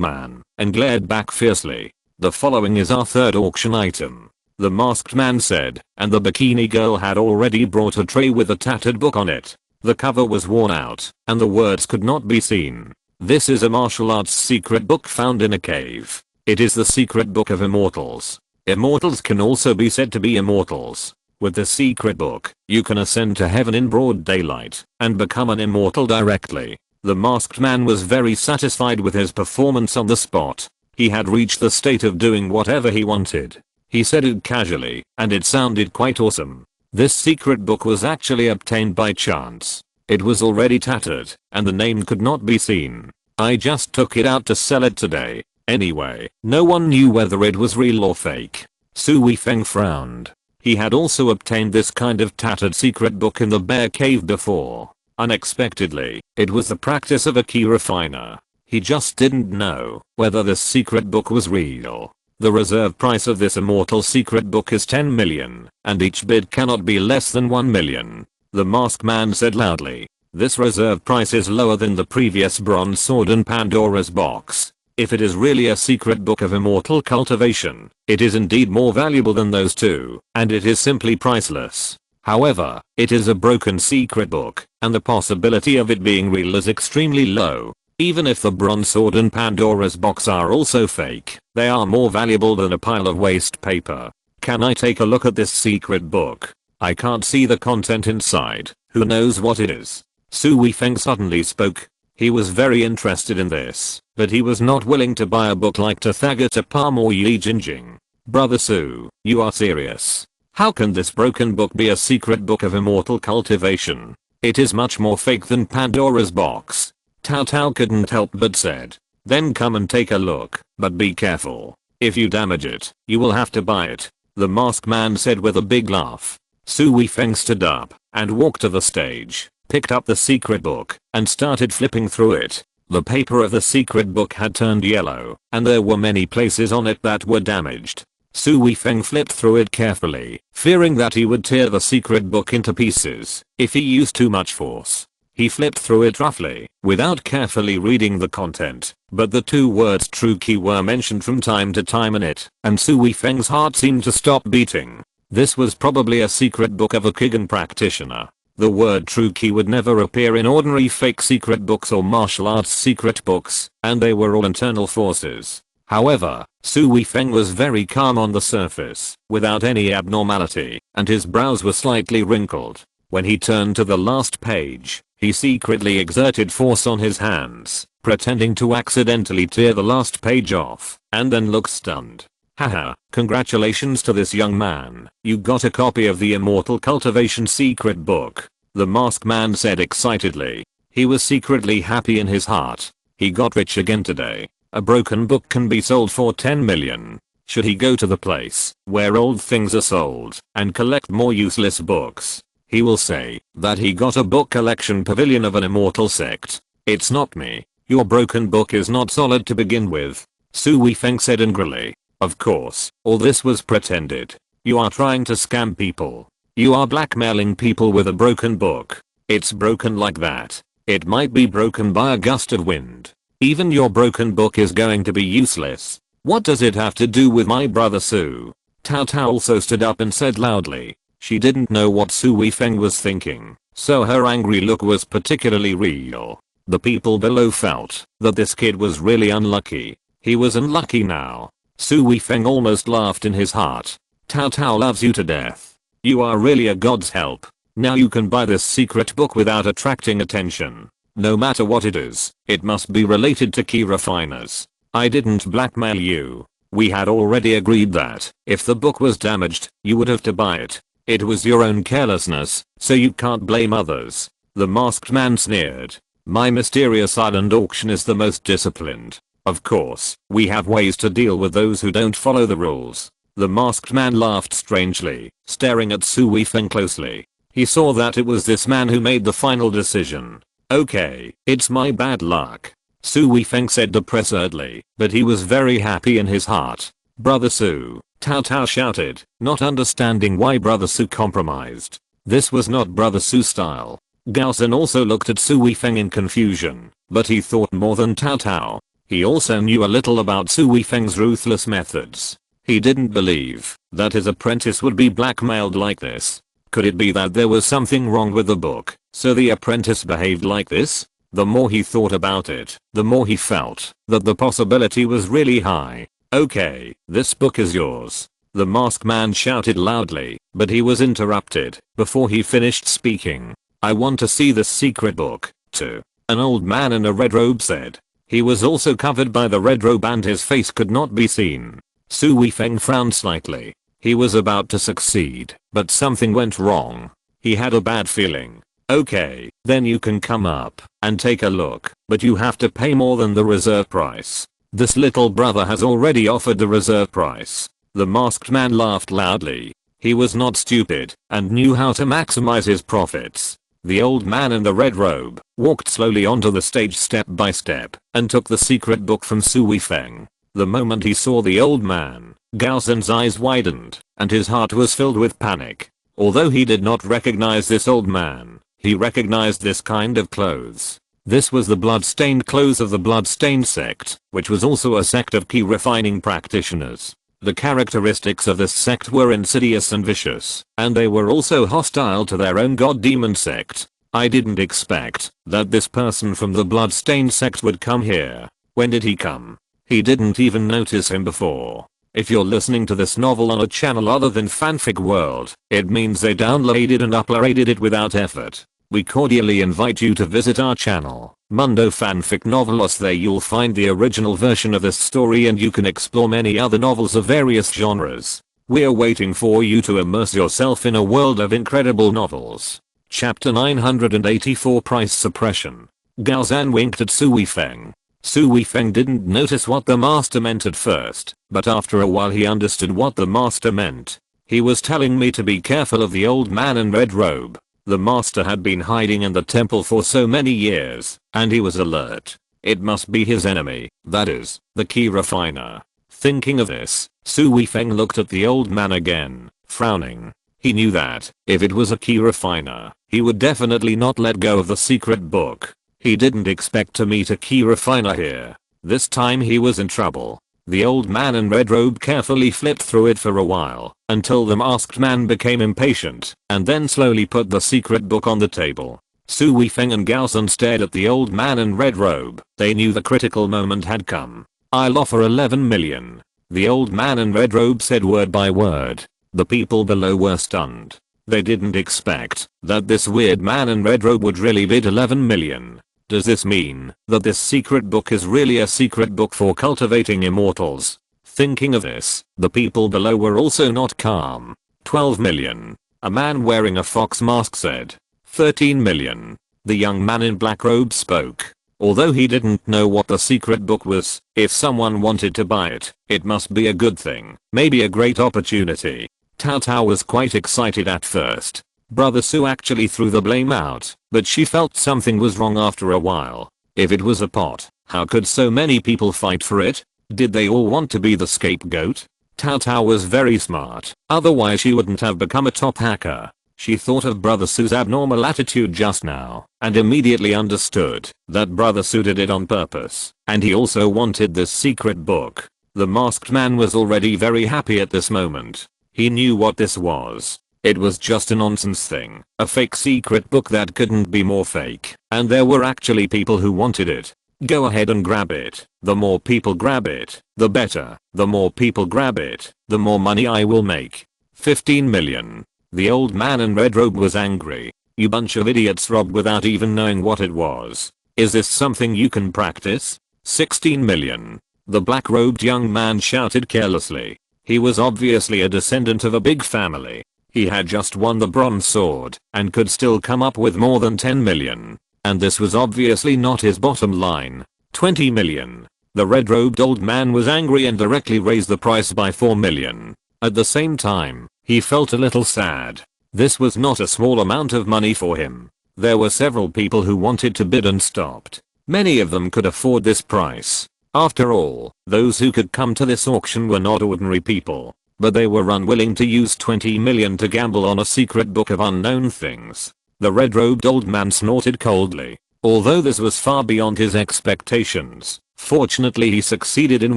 man, and glared back fiercely. The following is our third auction item. The masked man said, and the bikini girl had already brought a tray with a tattered book on it. The cover was worn out, and the words could not be seen. This is a martial arts secret book found in a cave. It is the secret book of immortals. Immortals can also be said to be immortals. With the secret book, you can ascend to heaven in broad daylight, and become an immortal directly. The masked man was very satisfied with his performance on the spot. He had reached the state of doing whatever he wanted. He said it casually, and it sounded quite awesome. This secret book was actually obtained by chance. It was already tattered, and the name could not be seen. I just took it out to sell it today. Anyway, no one knew whether it was real or fake. Su Weifeng frowned. He had also obtained this kind of tattered secret book in the bear cave before. Unexpectedly, it was the practice of a key refiner. He just didn't know whether this secret book was real. The reserve price of this immortal secret book is 10 million, and each bid cannot be less than 1 million. The masked man said loudly. This reserve price is lower than the previous bronze sword and Pandora's box. If it is really a secret book of immortal cultivation, it is indeed more valuable than those two, and it is simply priceless. However, it is a broken secret book, and the possibility of it being real is extremely low. Even if the bronze sword and Pandora's box are also fake, they are more valuable than a pile of waste paper. Can I take a look at this secret book? I can't see the content inside. Who knows what it is? Su Weifeng suddenly spoke. He was very interested in this, but he was not willing to buy a book like Tathagatapam or Yi Jinjing. Brother Su, you are serious? How can this broken book be a secret book of immortal cultivation? It is much more fake than Pandora's box. Tao Tao couldn't help but said. Then come and take a look, but be careful. If you damage it, you will have to buy it. The masked man said with a big laugh. Su Weifeng stood up and walked to the stage, picked up the secret book, and started flipping through it. The paper of the secret book had turned yellow, and there were many places on it that were damaged. Su Weifeng flipped through it carefully, fearing that he would tear the secret book into pieces if he used too much force. He flipped through it roughly, without carefully reading the content, but the 2 words true key were mentioned from time to time in it, and Su Weifeng's heart seemed to stop beating. This was probably a secret book of a Kigen practitioner. The word true key would never appear in ordinary fake secret books or martial arts secret books, and they were all internal forces. However, Su Weifeng was very calm on the surface, without any abnormality, and his brows were slightly wrinkled. When he turned to the last page, he secretly exerted force on his hands, pretending to accidentally tear the last page off, and then looked stunned. Haha, congratulations to this young man, you got a copy of the Immortal Cultivation secret book, the masked man said excitedly. He was secretly happy in his heart. He got rich again today. A broken book can be sold for 10 million. Should he go to the place where old things are sold and collect more useless books? He will say that he got a book collection pavilion of an immortal sect. It's not me. Your broken book is not solid to begin with. Su Weifeng said angrily. Of course, all this was pretended. You are trying to scam people. You are blackmailing people with a broken book. It's broken like that. It might be broken by a gust of wind. Even your broken book is going to be useless. What does it have to do with my brother Su? Tao Tao also stood up and said loudly. She didn't know what Su Weifeng was thinking, so her angry look was particularly real. The people below felt that this kid was really unlucky. He was unlucky now. Su Weifeng almost laughed in his heart. Tao Tao loves you to death. You are really a god's help. Now you can buy this secret book without attracting attention. No matter what it is, it must be related to key refiners. I didn't blackmail you. We had already agreed that if the book was damaged, you would have to buy it. It was your own carelessness, so you can't blame others. The masked man sneered. My mysterious island auction is the most disciplined. Of course, we have ways to deal with those who don't follow the rules. The masked man laughed strangely, staring at Su Weifeng closely. He saw that it was this man who made the final decision. Okay, it's my bad luck, Su Weifeng said depressedly, but he was very happy in his heart. Brother Su, Tao Tao shouted, not understanding why Brother Su compromised. This was not Brother Su style. Gao Zhen also looked at Su Weifeng in confusion, but he thought more than Tao Tao. He also knew a little about Su Weifeng's ruthless methods. He didn't believe that his apprentice would be blackmailed like this. Could it be that there was something wrong with the book, so the apprentice behaved like this? The more he thought about it, the more he felt that the possibility was really high. Okay, this book is yours, the masked man shouted loudly, but he was interrupted before he finished speaking. I want to see this secret book, too, an old man in a red robe said. He was also covered by the red robe and his face could not be seen. Su Weifeng frowned slightly. He was about to succeed, but something went wrong. He had a bad feeling. Okay, then you can come up and take a look, but you have to pay more than the reserve price. This little brother has already offered the reserve price. The masked man laughed loudly. He was not stupid and knew how to maximize his profits. The old man in the red robe walked slowly onto the stage step by step and took the secret book from Su Weifeng. The moment he saw the old man, Gao Zhen's eyes widened and his heart was filled with panic. Although he did not recognize this old man, he recognized this kind of clothes. This was the blood-stained clothes of the blood-stained sect, which was also a sect of key refining practitioners. The characteristics of this sect were insidious and vicious, and they were also hostile to their own god-demon sect. I didn't expect that this person from the blood-stained sect would come here. When did he come? He didn't even notice him before. If you're listening to this novel on a channel other than Fanfic World, it means they downloaded and uploaded it without effort. We cordially invite you to visit our channel, Mundo Fanfic Novelos. There you'll find the original version of this story and you can explore many other novels of various genres. We're waiting for you to immerse yourself in a world of incredible novels. Chapter 984 Price Suppression. Gao Zhen winked at Su Weifeng. Su Weifeng didn't notice what the master meant at first, but after a while he understood what the master meant. He was telling me to be careful of the old man in red robe. The master had been hiding in the temple for so many years, and he was alert. It must be his enemy, that is, the key refiner. Thinking of this, Su Weifeng looked at the old man again, frowning. He knew that, if it was a key refiner, he would definitely not let go of the secret book. He didn't expect to meet a key refiner here. This time he was in trouble. The old man in red robe carefully flipped through it for a while, until the masked man became impatient, and then slowly put the secret book on the table. Su Weifeng and Gao Zhen stared at the old man in red robe. They knew the critical moment had come. I'll offer 11 million. The old man in red robe said word by word. The people below were stunned. They didn't expect that this weird man in red robe would really bid 11 million. Does this mean that this secret book is really a secret book for cultivating immortals? Thinking of this, the people below were also not calm. 12 million. A man wearing a fox mask said. 13 million. The young man in black robe spoke. Although he didn't know what the secret book was, if someone wanted to buy it, it must be a good thing, maybe a great opportunity. Tao Tao was quite excited at first. Brother Su actually threw the blame out, but she felt something was wrong after a while. If it was a pot, how could so many people fight for it? Did they all want to be the scapegoat? Tao Tao was very smart, otherwise she wouldn't have become a top hacker. She thought of Brother Su's abnormal attitude just now, and immediately understood that Brother Su did it on purpose, and he also wanted this secret book. The masked man was already very happy at this moment. He knew what this was. It was just a nonsense thing, a fake secret book that couldn't be more fake, and there were actually people who wanted it. Go ahead and grab it. The more people grab it, the better. The more people grab it, the more money I will make. 15 million. The old man in red robe was angry. You bunch of idiots robbed without even knowing what it was. Is this something you can practice? 16 million. The black-robed young man shouted carelessly. He was obviously a descendant of a big family. He had just won the bronze sword and could still come up with more than 10 million. and this was obviously not his bottom line. 20 million. The red-robed old man was angry and directly raised the price by 4 million. At the same time, he felt a little sad. This was not a small amount of money for him. There were several people who wanted to bid and stopped. Many of them could afford this price. After all, those who could come to this auction were not ordinary people, but they were unwilling to use 20 million to gamble on a secret book of unknown things. The red-robed old man snorted coldly. Although this was far beyond his expectations, fortunately he succeeded in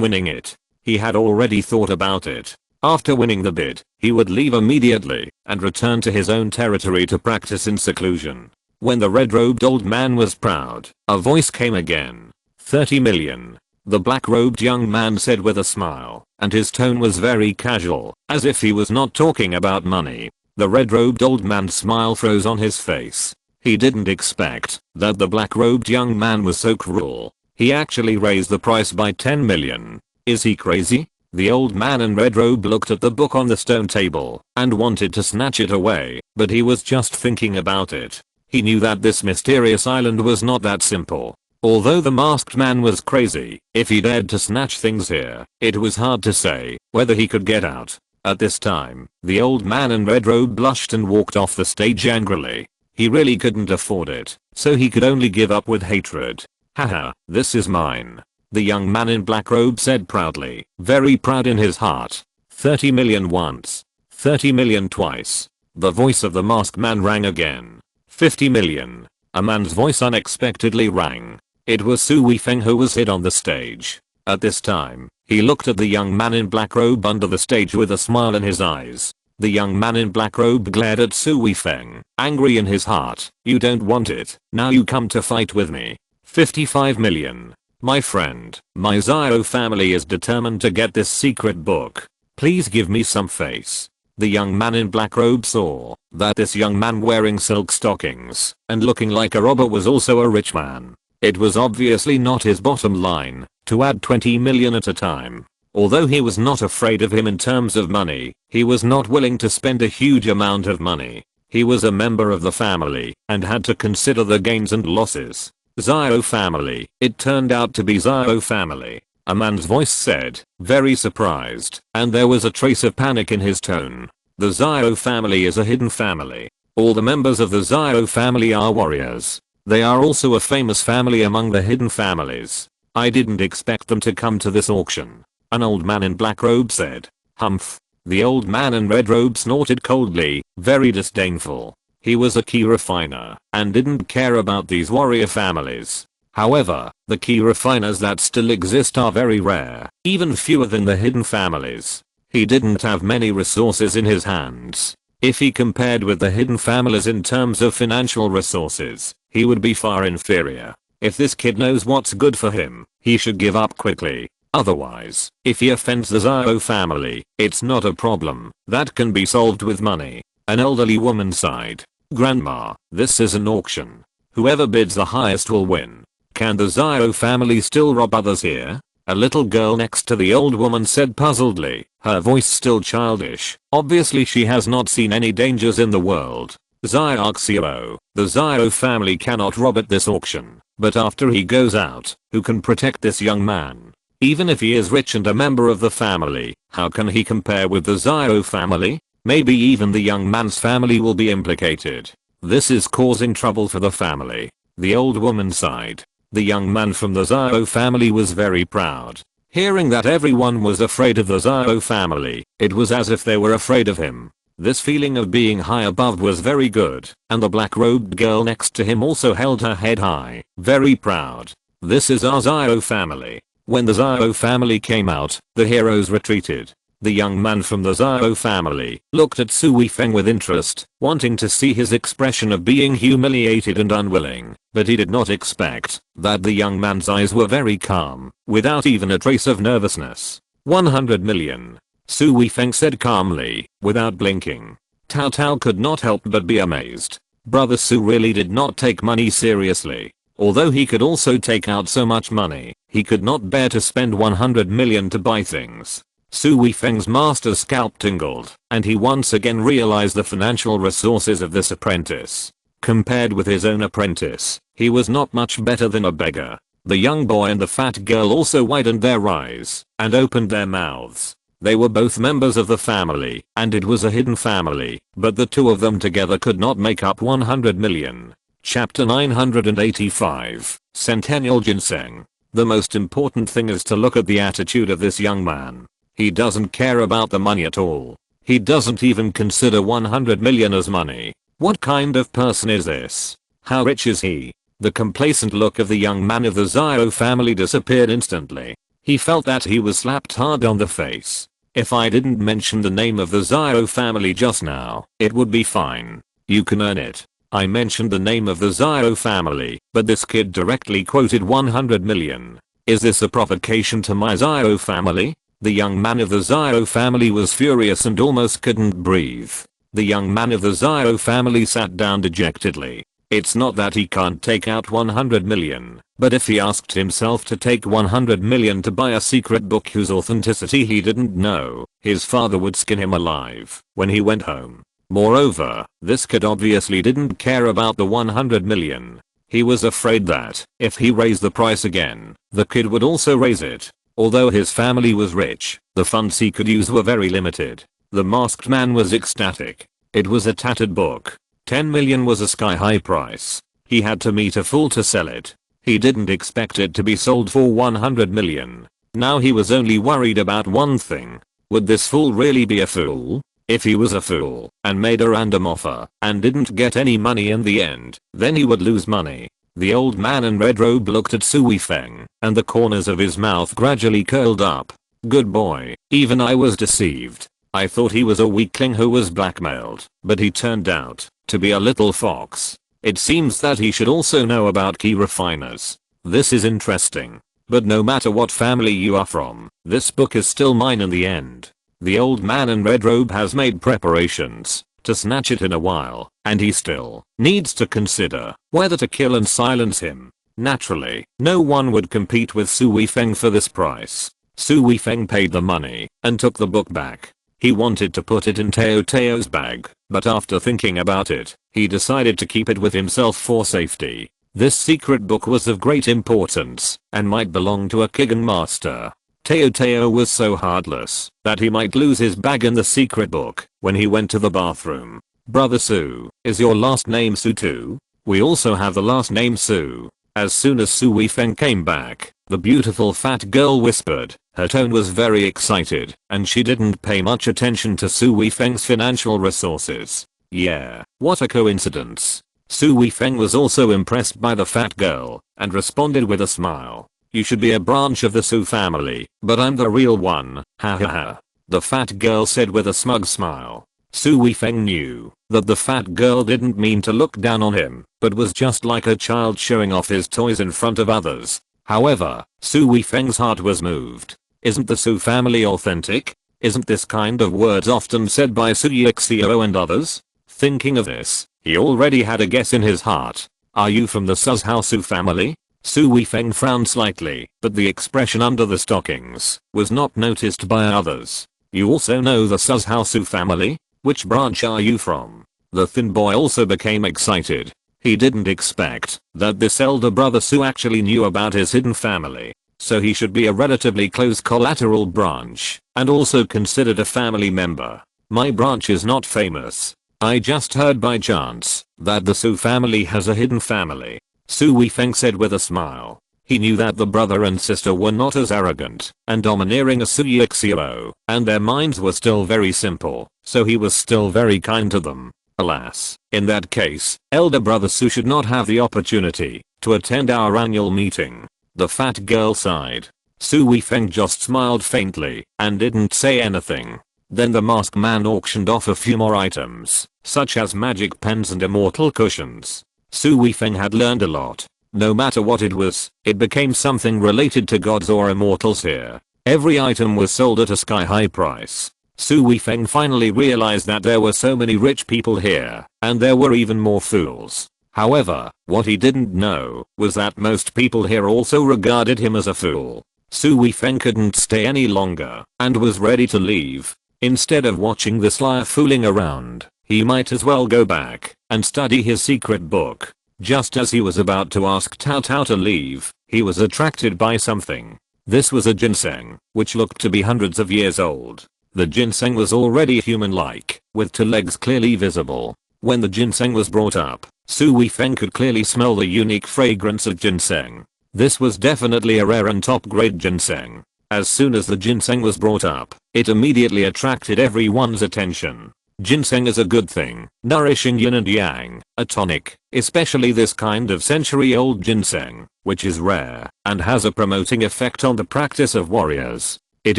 winning it. He had already thought about it. After winning the bid, he would leave immediately and return to his own territory to practice in seclusion. When the red-robed old man was proud, a voice came again. 30 million. The black-robed young man said with a smile, and his tone was very casual, as if he was not talking about money. The red-robed old man's smile froze on his face. He didn't expect that the black-robed young man was so cruel. He actually raised the price by 10 million. Is he crazy? The old man in red robe looked at the book on the stone table and wanted to snatch it away, but he was just thinking about it. He knew that this mysterious island was not that simple. Although the masked man was crazy, if he dared to snatch things here, it was hard to say whether he could get out. At this time, the old man in red robe blushed and walked off the stage angrily. He really couldn't afford it, so he could only give up with hatred. Haha, this is mine. The young man in black robe said proudly, very proud in his heart. 30 million once. 30 million twice. The voice of the masked man rang again. 50 million. A man's voice unexpectedly rang. It was Su Weifeng who was hid on the stage. At this time, he looked at the young man in black robe under the stage with a smile in his eyes. The young man in black robe glared at Su Weifeng, angry in his heart. You don't want it, now you come to fight with me. 55 million. My friend, my Xiao family is determined to get this secret book. Please give me some face. The young man in black robe saw that this young man wearing silk stockings and looking like a robber was also a rich man. It was obviously not his bottom line to add 20 million at a time. Although he was not afraid of him in terms of money, he was not willing to spend a huge amount of money. He was a member of the family and had to consider the gains and losses. Xiao family. It turned out to be Xiao family. A man's voice said, very surprised, and there was a trace of panic in his tone. The Xiao family is a hidden family. All the members of the Xiao family are warriors. They are also a famous family among the hidden families. I didn't expect them to come to this auction. An old man in black robe said. Humph. The old man in red robe snorted coldly, very disdainful. He was a key refiner and didn't care about these warrior families. However, the key refiners that still exist are very rare, even fewer than the hidden families. He didn't have many resources in his hands. If he compared with the hidden families in terms of financial resources, he would be far inferior. If this kid knows what's good for him, he should give up quickly. Otherwise, if he offends the Xiao family, it's not a problem that can be solved with money. An elderly woman sighed. Grandma, this is an auction. Whoever bids the highest will win. Can the Xiao family still rob others here? A little girl next to the old woman said puzzledly, her voice still childish. Obviously she has not seen any dangers in the world. Xiao, the Xiao family cannot rob at this auction, but after he goes out, who can protect this young man? Even if he is rich and a member of the family, how can he compare with the Xiao family? Maybe even the young man's family will be implicated. This is causing trouble for the family. The old woman sighed. The young man from the Xiao family was very proud. Hearing that everyone was afraid of the Xiao family, it was as if they were afraid of him. This feeling of being high above was very good, and the black-robed girl next to him also held her head high, very proud. This is our Xiao family. When the Xiao family came out, the heroes retreated. The young man from the Xiao family looked at Su Weifeng with interest, wanting to see his expression of being humiliated and unwilling, but he did not expect that the young man's eyes were very calm, without even a trace of nervousness. 100 million. Su Weifeng said calmly, without blinking. Tao Tao could not help but be amazed. Brother Su really did not take money seriously. Although he could also take out so much money, he could not bear to spend 100 million to buy things. Su Weifeng's master's scalp tingled, and he once again realized the financial resources of this apprentice. Compared with his own apprentice, He was not much better than a beggar. The young boy and the fat girl also widened their eyes and opened their mouths. They were both members of the family, and it was a hidden family, but the two of them together could not make up 100 million. Chapter 985, Centennial Ginseng. The most important thing is to look at the attitude of this young man. He doesn't care about the money at all. He doesn't even consider 100 million as money. What kind of person is this? How rich is he? The complacent look of the young man of the Qiao family disappeared instantly. He felt that he was slapped hard on the face. If I didn't mention the name of the Qiao family just now, it would be fine. You can earn it. I mentioned the name of the Qiao family, but this kid directly quoted 100 million. Is this a provocation to my Qiao family? The young man of the Qiao family was furious and almost couldn't breathe. The young man of the Qiao family sat down dejectedly. It's not that he can't take out 100 million, but if he asked himself to take 100 million to buy a secret book whose authenticity he didn't know, his father would skin him alive when he went home. Moreover, this kid obviously didn't care about the 100 million. He was afraid that, if he raised the price again, the kid would also raise it. Although his family was rich, the funds he could use were very limited. The masked man was ecstatic. It was a tattered book. 10 million was a sky-high price. He had to meet a fool to sell it. He didn't expect it to be sold for 100 million. Now he was only worried about one thing. Would this fool really be a fool? If he was a fool and made a random offer and didn't get any money in the end, then he would lose money. The old man in red robe looked at Su Weifeng, and the corners of his mouth gradually curled up. Good boy, even I was deceived. I thought he was a weakling who was blackmailed, but he turned out to be a little fox. It seems that he should also know about key refiners. This is interesting. But no matter what family you are from, this book is still mine in the end. The old man in red robe has made preparations to snatch it in a while, and he still needs to consider whether to kill and silence him. Naturally, no one would compete with Su Weifeng for this price. Su Weifeng paid the money and took the book back. He wanted to put it in Teo's bag, but after thinking about it, he decided to keep it with himself for safety. This secret book was of great importance and might belong to a Kigen master. Teo was so heartless that he might lose his bag in the secret book when he went to the bathroom. Brother Su, is your last name Su too? We also have the last name Su. As soon as Su Weifeng came back, the beautiful fat girl whispered. Her tone was very excited, and she didn't pay much attention to Su Weifeng's financial resources. Yeah, what a coincidence. Su Weifeng was also impressed by the fat girl, and responded with a smile. You should be a branch of the Su family, but I'm the real one, ha ha ha. The fat girl said with a smug smile. Su Weifeng knew that the fat girl didn't mean to look down on him, but was just like a child showing off his toys in front of others. However, Su Weifeng's heart was moved. Isn't the Su family authentic? Isn't this kind of words often said by Su Yixiao and others? Thinking of this, he already had a guess in his heart. Are you from the Su family? Su Weifeng frowned slightly, but the expression under the stockings was not noticed by others. You also know the Su family? Which branch are you from? The thin boy also became excited. He didn't expect that this elder brother Su actually knew about his hidden family. So he should be a relatively close collateral branch, and also considered a family member. My branch is not famous. I just heard by chance that the Su family has a hidden family. Su Weifeng said with a smile. He knew that the brother and sister were not as arrogant and domineering as Su Yixiao, and their minds were still very simple, so he was still very kind to them. Alas, in that case, elder brother Su should not have the opportunity to attend our annual meeting. The fat girl sighed. Su Weifeng just smiled faintly and didn't say anything. Then the masked man auctioned off a few more items, such as magic pens and immortal cushions. Su Weifeng had learned a lot. No matter what it was, it became something related to gods or immortals here. Every item was sold at a sky-high price. Su Weifeng finally realized that there were so many rich people here, and there were even more fools. However, what he didn't know was that most people here also regarded him as a fool. Su Weifeng couldn't stay any longer and was ready to leave. Instead of watching this liar fooling around, he might as well go back and study his secret book. Just as he was about to ask Tao Tao to leave, he was attracted by something. This was a ginseng, which looked to be hundreds of years old. The ginseng was already human-like, with 2 legs clearly visible. When the ginseng was brought up, Su Weifeng could clearly smell the unique fragrance of ginseng. This was definitely a rare and top-grade ginseng. As soon as the ginseng was brought up, it immediately attracted everyone's attention. Ginseng is a good thing, nourishing yin and yang, a tonic, especially this kind of century-old ginseng, which is rare and has a promoting effect on the practice of warriors. It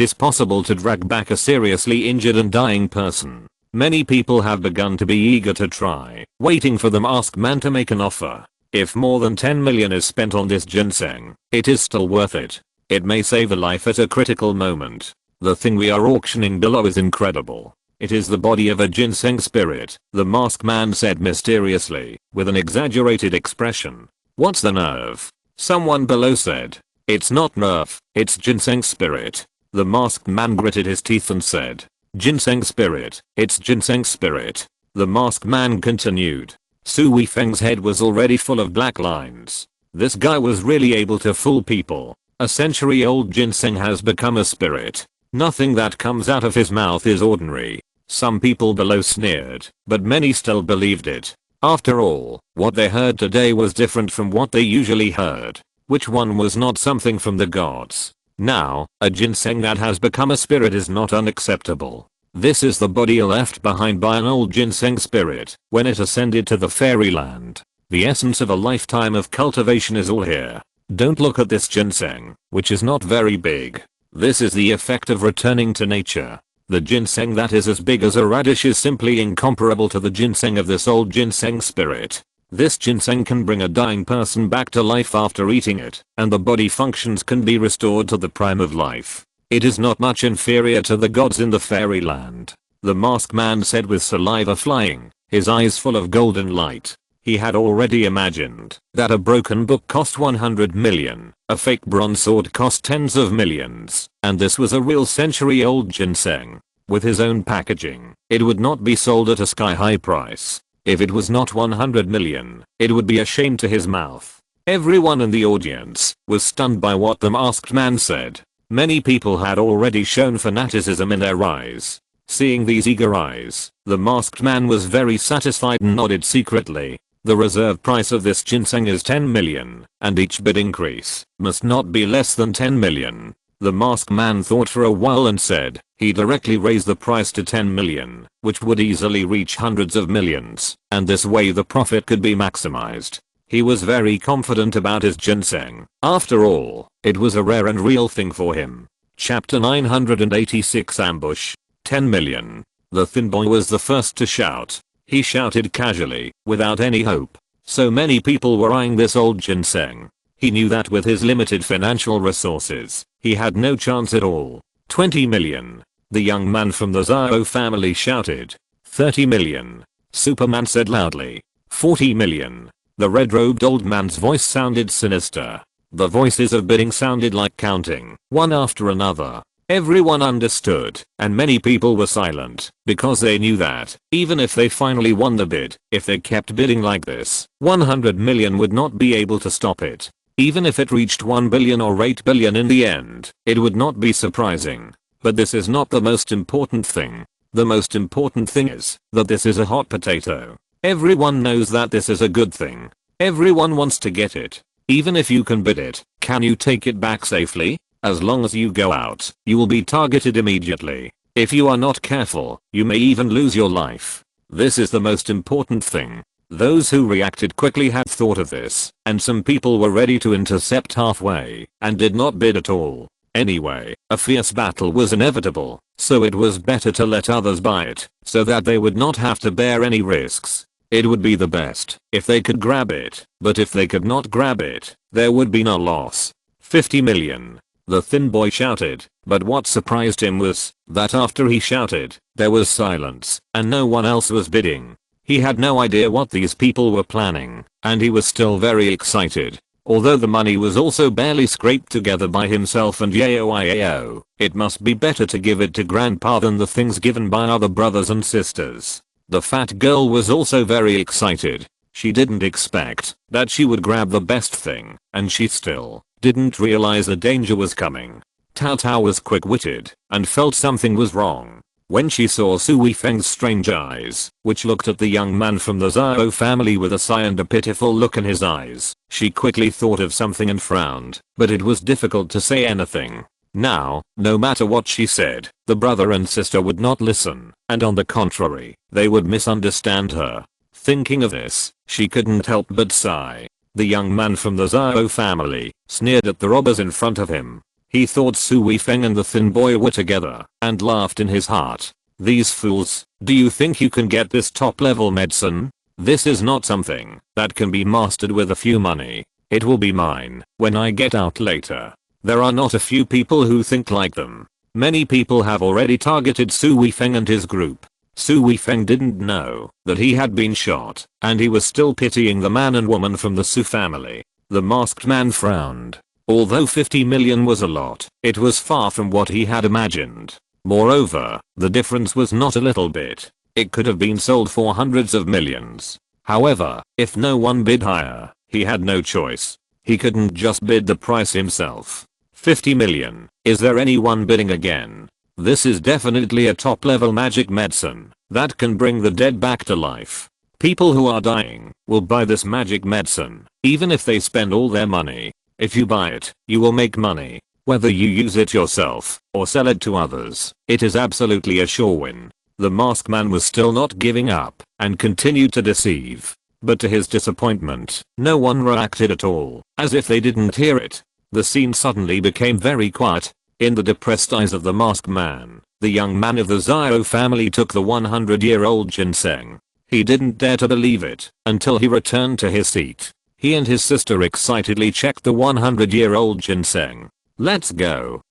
is possible to drag back a seriously injured and dying person. Many people have begun to be eager to try, waiting for the masked man to make an offer. If more than 10 million is spent on this ginseng, it is still worth it. It may save a life at a critical moment. The thing we are auctioning below is incredible. It is the body of a ginseng spirit, the masked man said mysteriously, with an exaggerated expression. What's the nerve? Someone below said. It's not nerve, it's ginseng spirit. The masked man gritted his teeth and said. Ginseng spirit, it's ginseng spirit. The masked man continued. Su Weifeng's head was already full of black lines. This guy was really able to fool people. A century-old ginseng has become a spirit. Nothing that comes out of his mouth is ordinary. Some people below sneered, but many still believed it. After all, what they heard today was different from what they usually heard. Which one was not something from the gods? Now, a ginseng that has become a spirit is not unacceptable. This is the body left behind by an old ginseng spirit when it ascended to the fairyland. The essence of a lifetime of cultivation is all here. Don't look at this ginseng, which is not very big. This is the effect of returning to nature. The ginseng that is as big as a radish is simply incomparable to the ginseng of this old ginseng spirit. This ginseng can bring a dying person back to life after eating it, and the body functions can be restored to the prime of life. It is not much inferior to the gods in the fairyland. The masked man said with saliva flying, his eyes full of golden light. He had already imagined that a broken book cost 100 million, a fake bronze sword cost tens of millions, and this was a real century-old ginseng. With his own packaging, it would not be sold at a sky-high price. If it was not 100 million, it would be a shame to his mouth. Everyone in the audience was stunned by what the masked man said. Many people had already shown fanaticism in their eyes. Seeing these eager eyes, the masked man was very satisfied and nodded secretly. The reserve price of this ginseng is 10 million, and each bid increase must not be less than 10 million. The masked man thought for a while and said he directly raised the price to 10 million, which would easily reach hundreds of millions, and this way the profit could be maximized. He was very confident about his ginseng. After all, it was a rare and real thing for him. Chapter 986 Ambush. 10 million. The thin boy was the first to shout. He shouted casually, without any hope. So many people were eyeing this old ginseng. He knew that with his limited financial resources, he had no chance at all. 20 million. The young man from the Zhao family shouted. 30 million. Superman said loudly. 40 million. The red-robed old man's voice sounded sinister. The voices of bidding sounded like counting, one after another. Everyone understood, and many people were silent, because they knew that, even if they finally won the bid, if they kept bidding like this, 100 million would not be able to stop it. Even if it reached 1 billion or 8 billion in the end, it would not be surprising. But this is not the most important thing. The most important thing is that this is a hot potato. Everyone knows that this is a good thing. Everyone wants to get it. Even if you can bid it, can you take it back safely? As long as you go out, you will be targeted immediately. If you are not careful, you may even lose your life. This is the most important thing. Those who reacted quickly had thought of this, and some people were ready to intercept halfway, and did not bid at all. Anyway, a fierce battle was inevitable, so it was better to let others buy it, so that they would not have to bear any risks. It would be the best if they could grab it, but if they could not grab it, there would be no loss. 50 million. The thin boy shouted, but what surprised him was that after he shouted, there was silence, and no one else was bidding. He had no idea what these people were planning, and he was still very excited. Although the money was also barely scraped together by himself and Yao, it must be better to give it to grandpa than the things given by other brothers and sisters. The fat girl was also very excited. She didn't expect that she would grab the best thing, and she still didn't realize the danger was coming. Cao Cao was quick-witted and felt something was wrong. When she saw Su Weifeng's strange eyes, which looked at the young man from the Qiao family with a sigh and a pitiful look in his eyes, she quickly thought of something and frowned, but it was difficult to say anything. Now, no matter what she said, the brother and sister would not listen, and on the contrary, they would misunderstand her. Thinking of this, she couldn't help but sigh. The young man from the Qiao family sneered at the robbers in front of him. He thought Su Weifeng and the thin boy were together, and laughed in his heart. These fools, do you think you can get this top-level medicine? This is not something that can be mastered with a few money. It will be mine when I get out later. There are not a few people who think like them. Many people have already targeted Su Weifeng and his group. Su Weifeng didn't know that he had been shot, and he was still pitying the man and woman from the Su family. The masked man frowned. Although 50 million was a lot, it was far from what he had imagined. Moreover, the difference was not a little bit. It could have been sold for hundreds of millions. However, if no one bid higher, he had no choice. He couldn't just bid the price himself. 50 million. Is there anyone bidding again? This is definitely a top-level magic medicine that can bring the dead back to life. People who are dying will buy this magic medicine, even if they spend all their money. If you buy it, you will make money. Whether you use it yourself or sell it to others, it is absolutely a sure win. The masked man was still not giving up and continued to deceive. But to his disappointment, no one reacted at all, as if they didn't hear it. The scene suddenly became very quiet. In the depressed eyes of the masked man, the young man of the Qiao family took the 100-year-old ginseng. He didn't dare to believe it until he returned to his seat. He and his sister excitedly checked the 100-year-old ginseng. Let's go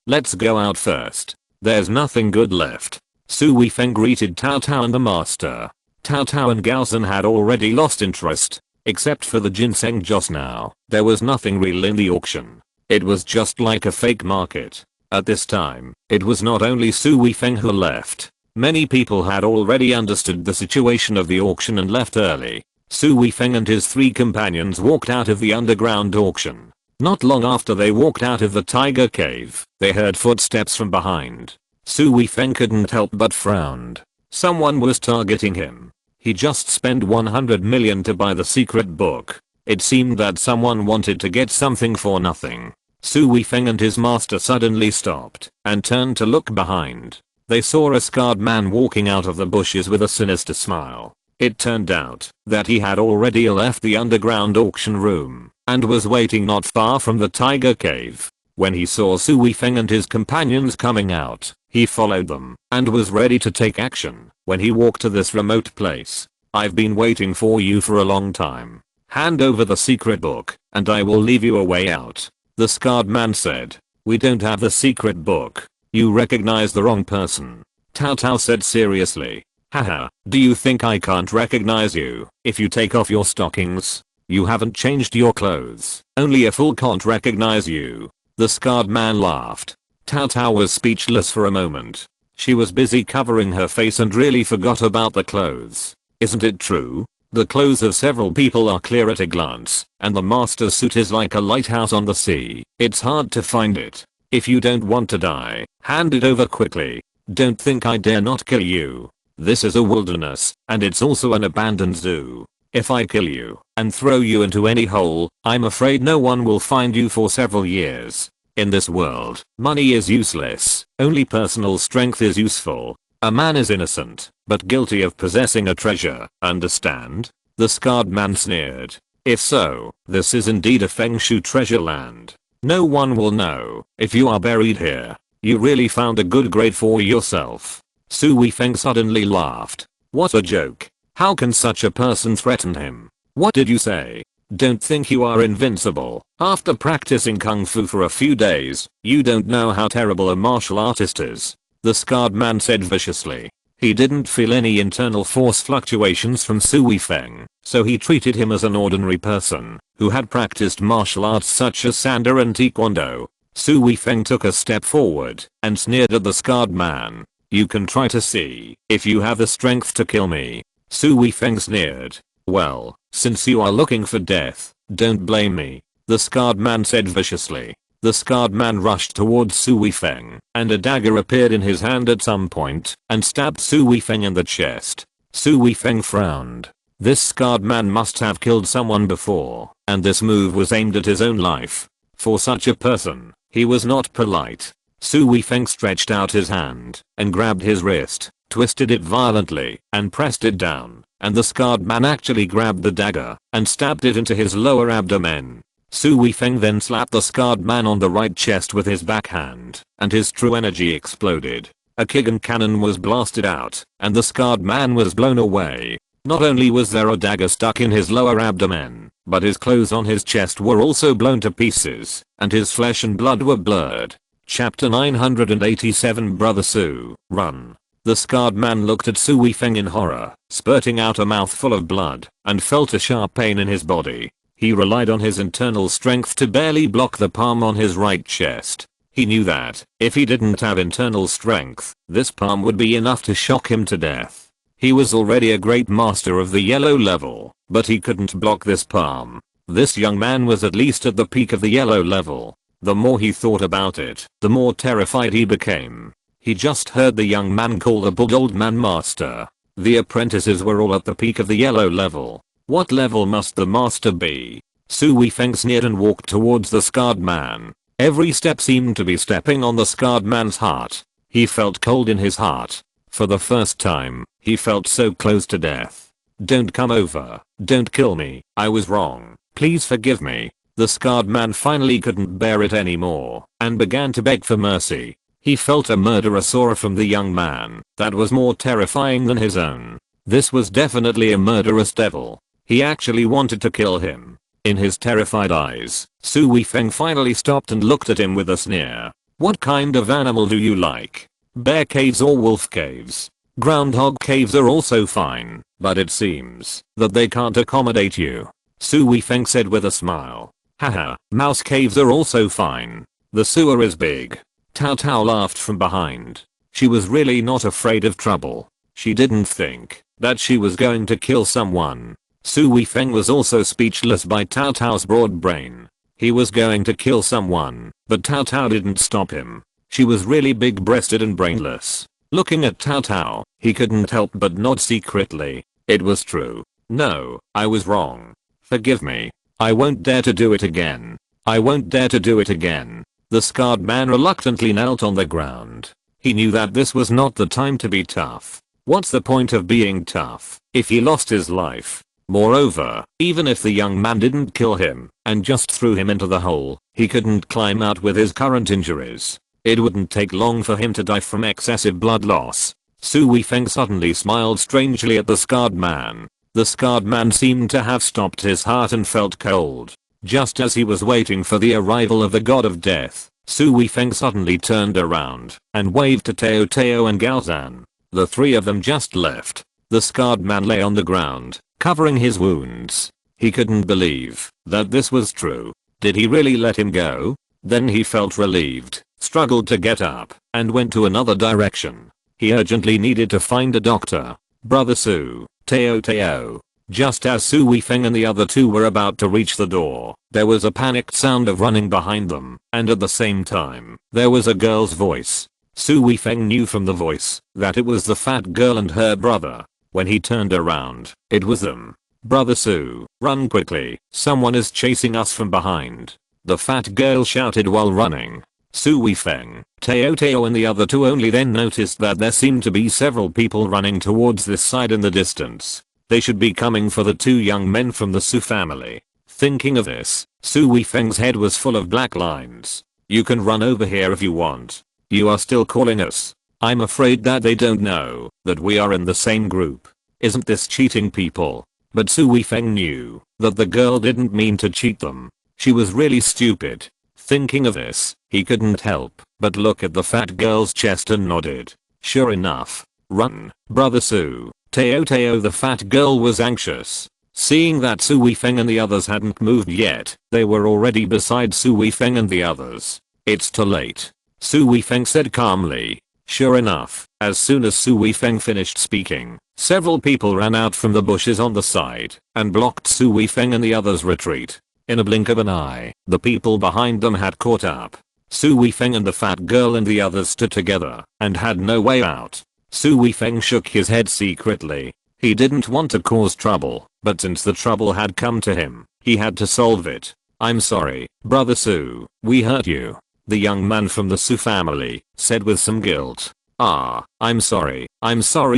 out first. There's nothing good left. Su Weifeng greeted Cao Cao and the master. Cao Cao and Gaozen had already lost interest. Except for the ginseng just now, there was nothing real in the auction. It was just like a fake market. At this time, it was not only Su Weifeng who left. Many people had already understood the situation of the auction and left early. Su Weifeng and his 3 companions walked out of the underground auction. Not long after they walked out of the tiger cave, they heard footsteps from behind. Su Weifeng couldn't help but frowned. Someone was targeting him. He just spent 100 million to buy the secret book. It seemed that someone wanted to get something for nothing. Su Weifeng and his master suddenly stopped and turned to look behind. They saw a scarred man walking out of the bushes with a sinister smile. It turned out that he had already left the underground auction room and was waiting not far from the tiger cave. When he saw Su Weifeng and his companions coming out, he followed them and was ready to take action. When he walked to this remote place, "I've been waiting for you for a long time. Hand over the secret book and I will leave you a way out," the scarred man said. "We don't have the secret book. You recognize the wrong person," Cao Cao said seriously. "Haha, do you think I can't recognize you if you take off your stockings? You haven't changed your clothes. Only a fool can't recognize you." The scarred man laughed. Cao Cao was speechless for a moment. She was busy covering her face and really forgot about the clothes. Isn't it true? The clothes of several people are clear at a glance, and the master's suit is like a lighthouse on the sea. It's hard to find it. If you don't want to die, hand it over quickly. Don't think I dare not kill you. This is a wilderness, and it's also an abandoned zoo. If I kill you and throw you into any hole, I'm afraid no one will find you for several years. In this world, money is useless. Only personal strength is useful. A man is innocent, but guilty of possessing a treasure, understand? The scarred man sneered. If so, this is indeed a Feng Shui treasure land. No one will know if you are buried here. You really found a good grave for yourself. Su Weifeng suddenly laughed. What a joke. How can such a person threaten him? What did you say? Don't think you are invincible. After practicing kung fu for a few days, you don't know how terrible a martial artist is, the scarred man said viciously. He didn't feel any internal force fluctuations from Su Weifeng, so he treated him as an ordinary person who had practiced martial arts such as Sanda and Taekwondo. Su Weifeng took a step forward and sneered at the scarred man. You can try to see if you have the strength to kill me. Su Weifeng sneered. Well, Since you are looking for death, don't blame me, the scarred man said viciously. The scarred man rushed towards Su Weifeng, and a dagger appeared in his hand at some point and stabbed Su Weifeng in the chest. Su Weifeng frowned. This scarred man must have killed someone before, and this move was aimed at his own life. For such a person, he was not polite. Su Weifeng stretched out his hand and grabbed his wrist, twisted it violently, and pressed it down, and the scarred man actually grabbed the dagger and stabbed it into his lower abdomen. Su Weifeng then slapped the scarred man on the right chest with his backhand, and his true energy exploded. A Kigen cannon was blasted out, and the scarred man was blown away. Not only was there a dagger stuck in his lower abdomen, but his clothes on his chest were also blown to pieces, and his flesh and blood were blurred. Chapter 987 Brother Su, run. The scarred man looked at Su Weifeng in horror, spurting out a mouthful of blood, and felt a sharp pain in his body. He relied on his internal strength to barely block the palm on his right chest. He knew that, if he didn't have internal strength, this palm would be enough to shock him to death. He was already a great master of the yellow level, but he couldn't block this palm. This young man was at least at the peak of the yellow level. The more he thought about it, the more terrified he became. He just heard the young man call the bald old man master. The apprentices were all at the peak of the yellow level. What level must the master be? Su Weifeng sneered and walked towards the scarred man. Every step seemed to be stepping on the scarred man's heart. He felt cold in his heart. For the first time, he felt so close to death. Don't come over. Don't kill me. I was wrong. Please forgive me. The scarred man finally couldn't bear it anymore and began to beg for mercy. He felt a murderous aura from the young man that was more terrifying than his own. This was definitely a murderous devil. He actually wanted to kill him. In his terrified eyes, Su Weifeng finally stopped and looked at him with a sneer. What kind of animal do you like? Bear caves or wolf caves? Groundhog caves are also fine, but it seems that they can't accommodate you. Su Weifeng said with a smile. Haha, mouse caves are also fine. The sewer is big. Tao Tao laughed from behind. She was really not afraid of trouble. She didn't think that she was going to kill someone. Su Weifeng was also speechless by Tao Tao's broad brain. He was going to kill someone, but Tao Tao didn't stop him. She was really big-breasted and brainless. Looking at Tao Tao, he couldn't help but nod secretly. It was true. No, I was wrong. Forgive me. I won't dare to do it again. I won't dare to do it again. The scarred man reluctantly knelt on the ground. He knew that this was not the time to be tough. What's the point of being tough if he lost his life? Moreover, even if the young man didn't kill him and just threw him into the hole, he couldn't climb out with his current injuries. It wouldn't take long for him to die from excessive blood loss. Su Weifeng suddenly smiled strangely at the scarred man. The scarred man seemed to have stopped his heart and felt cold. Just as he was waiting for the arrival of the god of death, Su Weifeng suddenly turned around and waved to Teo Teo and Gaozan. The three of them just left. The scarred man lay on the ground, covering his wounds. He couldn't believe that this was true. Did he really let him go? Then he felt relieved, struggled to get up, and went to another direction. He urgently needed to find a doctor. Brother Su, Teo Teo. Just as Su Weifeng and the other two were about to reach the door, there was a panicked sound of running behind them, and at the same time, there was a girl's voice. Su Weifeng knew from the voice that it was the fat girl and her brother. When he turned around, it was them. Brother Su, run quickly, someone is chasing us from behind. The fat girl shouted while running. Su Weifeng, Teo Teo and the other two only then noticed that there seemed to be several people running towards this side in the distance. They should be coming for the two young men from the Su family. Thinking of this, Su Weifeng's head was full of black lines. You can run over here if you want. You are still calling us. I'm afraid that they don't know that we are in the same group. Isn't this cheating people? But Su Weifeng knew that the girl didn't mean to cheat them. She was really stupid. Thinking of this, he couldn't help but look at the fat girl's chest and nodded. Sure enough. Run, Brother Su. Teo Teo. The fat girl was anxious. Seeing that Su Weifeng and the others hadn't moved yet, they were already beside Su Weifeng and the others. It's too late. Su Weifeng said calmly. Sure enough, as soon as Su Weifeng finished speaking, Several people ran out from the bushes on the side and blocked Su Weifeng and the others' retreat. In a blink of an eye, the people behind them had caught up. Su Weifeng and the fat girl and the others stood together and had no way out. Su Weifeng shook his head secretly. He didn't want to cause trouble, but since the trouble had come to him, he had to solve it. "I'm sorry, brother Su, we hurt you," the young man from the Su family said with some guilt. I'm sorry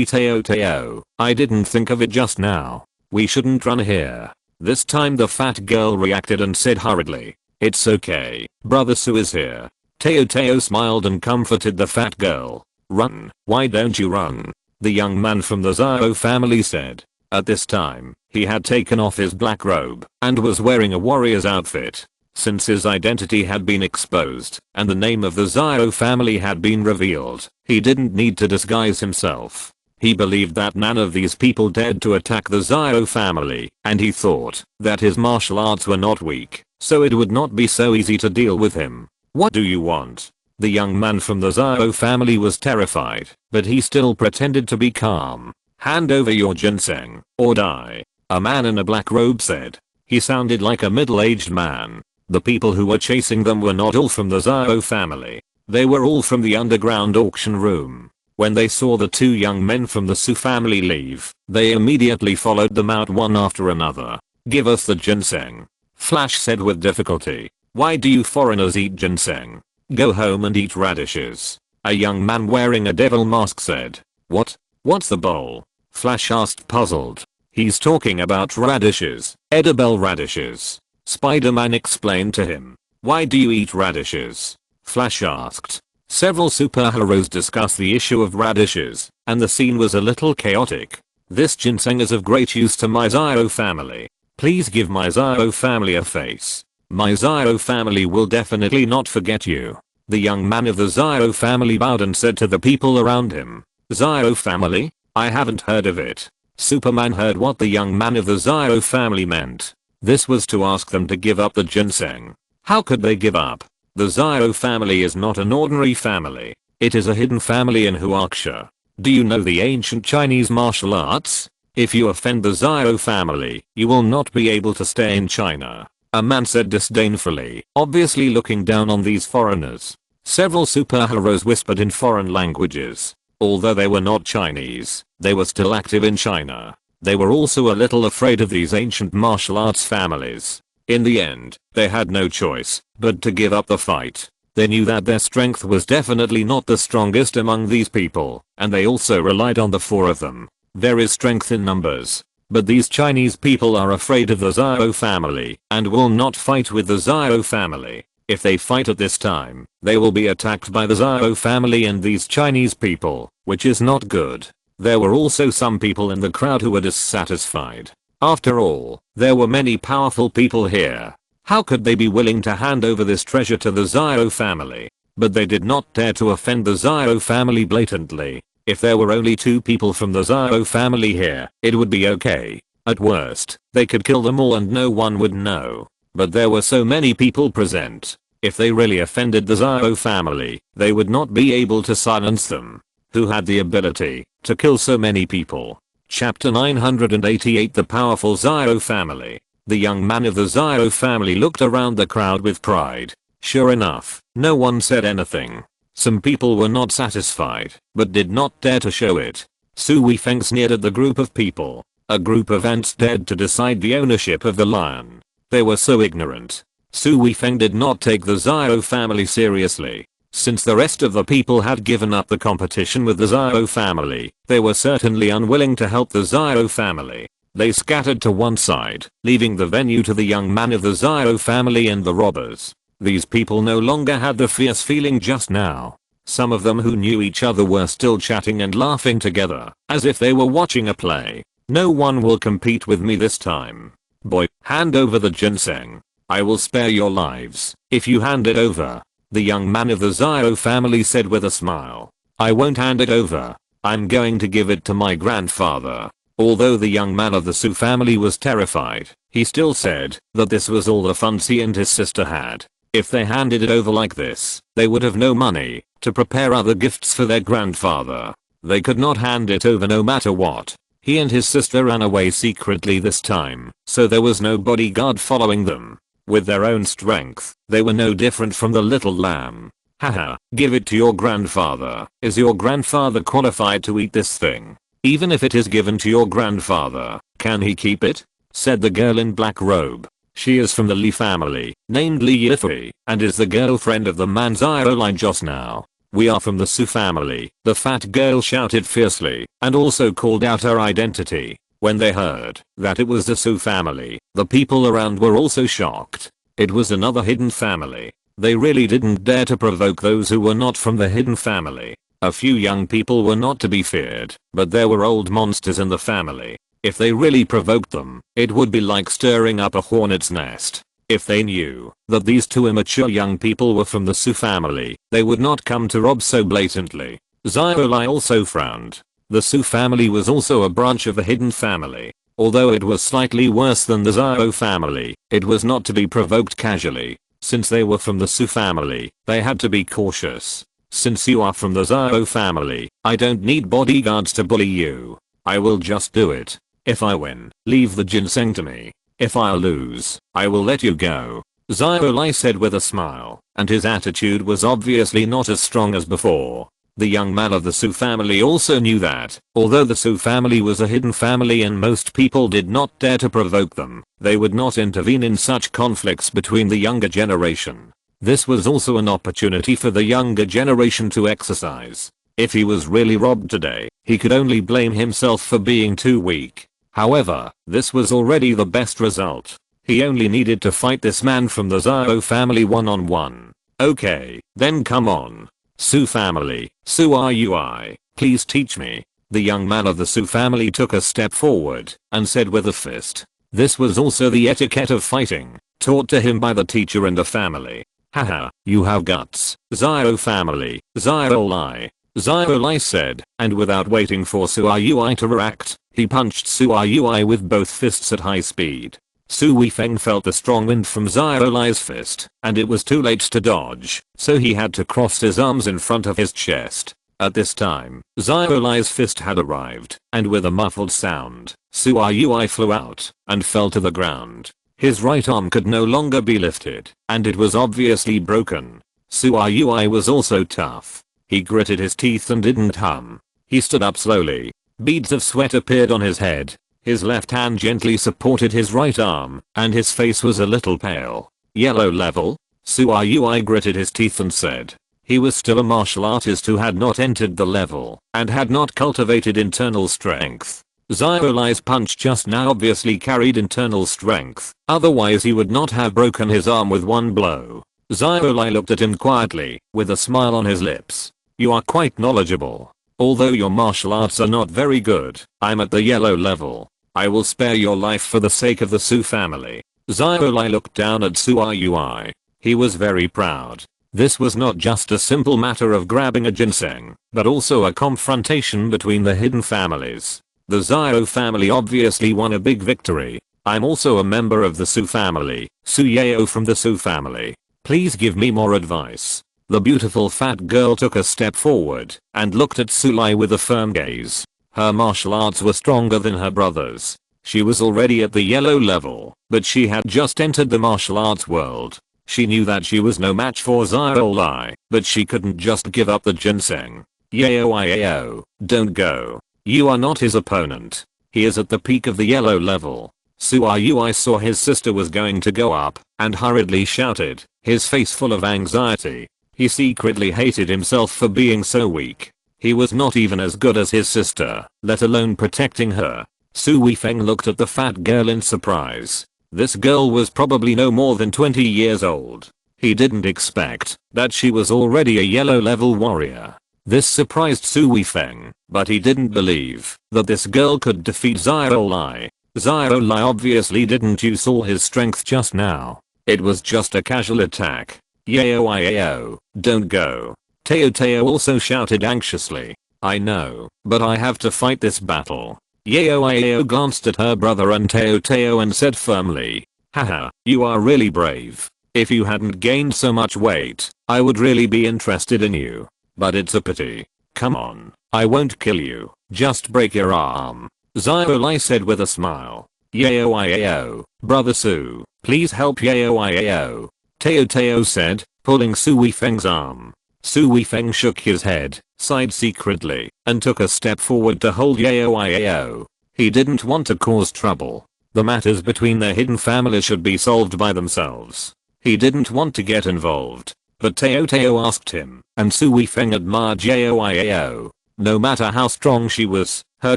Teo, I didn't think of it just now. We shouldn't run here." This time the fat girl reacted and said hurriedly, "It's okay, brother Su is here." Teo smiled and comforted the fat girl. "Run, why don't you run?" the young man from the Xiao family said. At this time, he had taken off his black robe and was wearing a warrior's outfit. Since his identity had been exposed and the name of the Xiao family had been revealed, he didn't need to disguise himself. He believed that none of these people dared to attack the Xiao family, and he thought that his martial arts were not weak, so it would not be so easy to deal with him. "What do you want?" The young man from the Xiao family was terrified, but he still pretended to be calm. "Hand over your ginseng, or die," a man in a black robe said. He sounded like a middle-aged man. The people who were chasing them were not all from the Xiao family. They were all from the underground auction room. When they saw the two young men from the Su family leave, they immediately followed them out one after another. "Give us the ginseng," Flash said with difficulty. "Why do you foreigners eat ginseng? Go home and eat radishes," a young man wearing a devil mask said. What's the bowl?" Flash asked puzzled. "He's talking about radishes, edible radishes," Spider-Man explained to him. "Why do you eat radishes?" Flash asked. Several superheroes discussed the issue of radishes, and the scene was a little chaotic. "This ginseng is of great use to my Xiao family. Please give my Xiao family a face. My Xiao family will definitely not forget you." The young man of the Xiao family bowed and said to the people around him, "Xiao family? I haven't heard of it." Superman heard what the young man of the Xiao family meant. This was to ask them to give up the ginseng. How could they give up? The Xiao family is not an ordinary family. It is a hidden family in Huaxia. Do you know the ancient Chinese martial arts? If you offend the Xiao family, you will not be able to stay in China, a man said disdainfully, obviously looking down on these foreigners. Several superheroes whispered in foreign languages. Although they were not Chinese, they were still active in China. They were also a little afraid of these ancient martial arts families. In the end, they had no choice but to give up the fight. They knew that their strength was definitely not the strongest among these people, and they also relied on the four of them. There is strength in numbers. But these Chinese people are afraid of the Xiao family and will not fight with the Xiao family. If they fight at this time, they will be attacked by the Xiao family and these Chinese people, which is not good. There were also some people in the crowd who were dissatisfied. After all, there were many powerful people here. How could they be willing to hand over this treasure to the Xiao family? But they did not dare to offend the Xiao family blatantly. If there were only 2 people from the Xiao family here, it would be okay. At worst, they could kill them all and no one would know. But there were so many people present. If they really offended the Xiao family, they would not be able to silence them. Who had the ability to kill so many people? Chapter 988 The Powerful Xiao Family. The young man of the Xiao family looked around the crowd with pride. Sure enough, no one said anything. Some people were not satisfied, but did not dare to show it. Su Weifeng sneered at the group of people. A group of ants dared to decide the ownership of the lion. They were so ignorant. Su Weifeng did not take the Xiao family seriously. Since the rest of the people had given up the competition with the Xiao family, they were certainly unwilling to help the Xiao family. They scattered to one side, leaving the venue to the young man of the Xiao family and the robbers. These people no longer had the fierce feeling just now. Some of them who knew each other were still chatting and laughing together, as if they were watching a play. No one will compete with me this time. Boy, hand over the ginseng. I will spare your lives if you hand it over, the young man of the Xiao family said with a smile. I won't hand it over. I'm going to give it to my grandfather. Although the young man of the Su family was terrified, he still said that this was all the funds he and his sister had. If they handed it over like this, they would have no money to prepare other gifts for their grandfather. They could not hand it over no matter what. He and his sister ran away secretly this time, so there was no bodyguard following them. With their own strength, they were no different from the little lamb. Haha, give it to your grandfather. Is your grandfather qualified to eat this thing? Even if it is given to your grandfather, can he keep it? Said the girl in black robe. She is from the Li family, named Li Yifu, and is the girlfriend of the man Zirolai just now. We are from the Su family, the fat girl shouted fiercely, and also called out her identity. When they heard that it was the Su family, the people around were also shocked. It was another hidden family. They really didn't dare to provoke those who were not from the hidden family. A few young people were not to be feared, but there were old monsters in the family. If they really provoked them, it would be like stirring up a hornet's nest. If they knew that these two immature young people were from the Su family, they would not come to rob so blatantly. Zirolai also frowned. The Su family was also a branch of the hidden family. Although it was slightly worse than the Ziro family, it was not to be provoked casually. Since they were from the Su family, they had to be cautious. Since you are from the Ziro family, I don't need bodyguards to bully you. I will just do it. If I win, leave the ginseng to me. If I lose, I will let you go. Zirolai said with a smile, and his attitude was obviously not as strong as before. The young man of the Su family also knew that, although the Su family was a hidden family and most people did not dare to provoke them, they would not intervene in such conflicts between the younger generation. This was also an opportunity for the younger generation to exercise. If he was really robbed today, he could only blame himself for being too weak. However, this was already the best result. He only needed to fight this man from the Ziro family one-on-one. Okay, then come on. Su family, Su Rui, please teach me. The young man of the Su family took a step forward and said with a fist. This was also the etiquette of fighting, taught to him by the teacher in the family. Haha, you have guts. Ziro family, Zirolai. Zirolai said, and without waiting for Su Rui to react, he punched Su Rui with both fists at high speed. Su Weifeng felt the strong wind from Zirolai's fist, and it was too late to dodge, so he had to cross his arms in front of his chest. At this time, Zirolai's fist had arrived, and with a muffled sound, Su Rui flew out and fell to the ground. His right arm could no longer be lifted, and it was obviously broken. Su Rui was also tough. He gritted his teeth and didn't hum. He stood up slowly. Beads of sweat appeared on his head. His left hand gently supported his right arm, and his face was a little pale. Yellow level? Su Rui gritted his teeth and said. He was still a martial artist who had not entered the level, and had not cultivated internal strength. Zirolai's punch just now obviously carried internal strength, otherwise he would not have broken his arm with one blow. Zirolai looked at him quietly, with a smile on his lips. You are quite knowledgeable. Although your martial arts are not very good, I'm at the yellow level. I will spare your life for the sake of the Su family. Zirolai looked down at Su Rui. He was very proud. This was not just a simple matter of grabbing a ginseng, but also a confrontation between the hidden families. The Ziro family obviously won a big victory. I'm also a member of the Su family, Su Yao from the Su family. Please give me more advice. The beautiful fat girl took a step forward and looked at Sulai with a firm gaze. Her martial arts were stronger than her brothers. She was already at the yellow level, but she had just entered the martial arts world. She knew that she was no match for Zirolai, but she couldn't just give up the ginseng. Yao, don't go. You are not his opponent. He is at the peak of the yellow level. Su Rui saw his sister was going to go up and hurriedly shouted, his face full of anxiety. He secretly hated himself for being so weak. He was not even as good as his sister, let alone protecting her. Su Weifeng looked at the fat girl in surprise. This girl was probably no more than 20 years old. He didn't expect that she was already a yellow level warrior. This surprised Su Weifeng, but he didn't believe that this girl could defeat Zirolai. Zirolai obviously didn't use all his strength just now. It was just a casual attack. Yao, don't go. Teo also shouted anxiously. I know, but I have to fight this battle. Yao glanced at her brother and Teo and said firmly. Haha, you are really brave. If you hadn't gained so much weight, I would really be interested in you. But it's a pity. Come on, I won't kill you, just break your arm. Zio Lai said with a smile. Yao, brother Su, please help Yao. Teo said, pulling Su Weifeng's arm. Su Weifeng shook his head, sighed secretly, and took a step forward to hold Yao. He didn't want to cause trouble. The matters between their hidden families should be solved by themselves. He didn't want to get involved. But Teo asked him, and Su Weifeng admired Yao. No matter how strong she was, her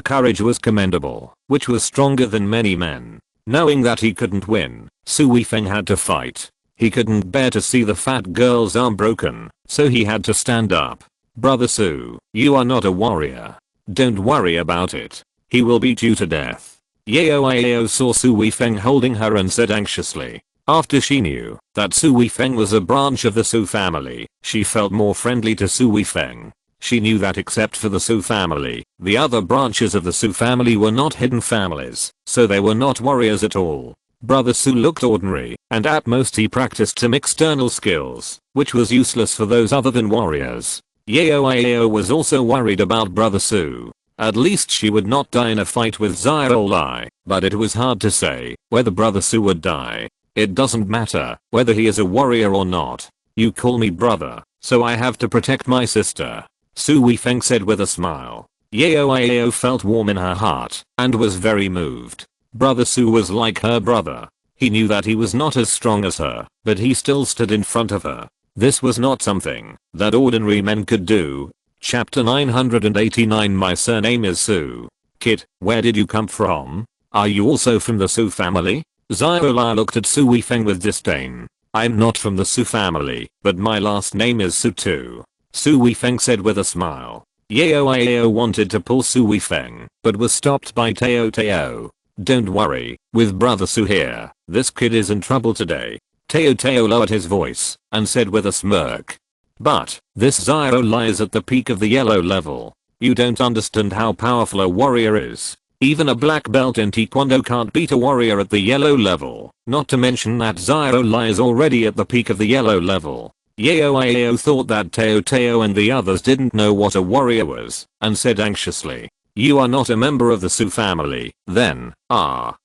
courage was commendable, which was stronger than many men. Knowing that he couldn't win, Su Weifeng had to fight. He couldn't bear to see the fat girl's arm broken, so he had to stand up. Brother Su, you are not a warrior. Don't worry about it. He will beat you to death. Yao saw Su Weifeng holding her and said anxiously. After she knew that Su Weifeng was a branch of the Su family, she felt more friendly to Su Weifeng. She knew that except for the Su family, the other branches of the Su family were not hidden families, so they were not warriors at all. Brother Su looked ordinary, and at most he practiced some external skills, which was useless for those other than warriors. Yao was also worried about Brother Su. At least she would not die in a fight with Zio Lai, but it was hard to say whether Brother Su would die. It doesn't matter whether he is a warrior or not. You call me brother, so I have to protect my sister. Su Weifeng said with a smile. Yao felt warm in her heart and was very moved. Brother Su was like her brother. He knew that he was not as strong as her, but he still stood in front of her. This was not something that ordinary men could do. Chapter 989. My surname is Su. Kid, where did you come from? Are you also from the Su family? Zio Lai looked at Su Weifeng with disdain. I'm not from the Su family, but my last name is Su too. Su Weifeng said with a smile. Yao wanted to pull Su Weifeng, but was stopped by Teo. Don't worry, with Brother Su here, this kid is in trouble today. Teo lowered his voice and said with a smirk. But this Zio Lai is at the peak of the yellow level. You don't understand how powerful a warrior is. Even a black belt in Taekwondo can't beat a warrior at the yellow level, not to mention that Zio Lai is already at the peak of the yellow level. Yao thought that Teo and the others didn't know what a warrior was, and said anxiously. You are not a member of the Su family, then.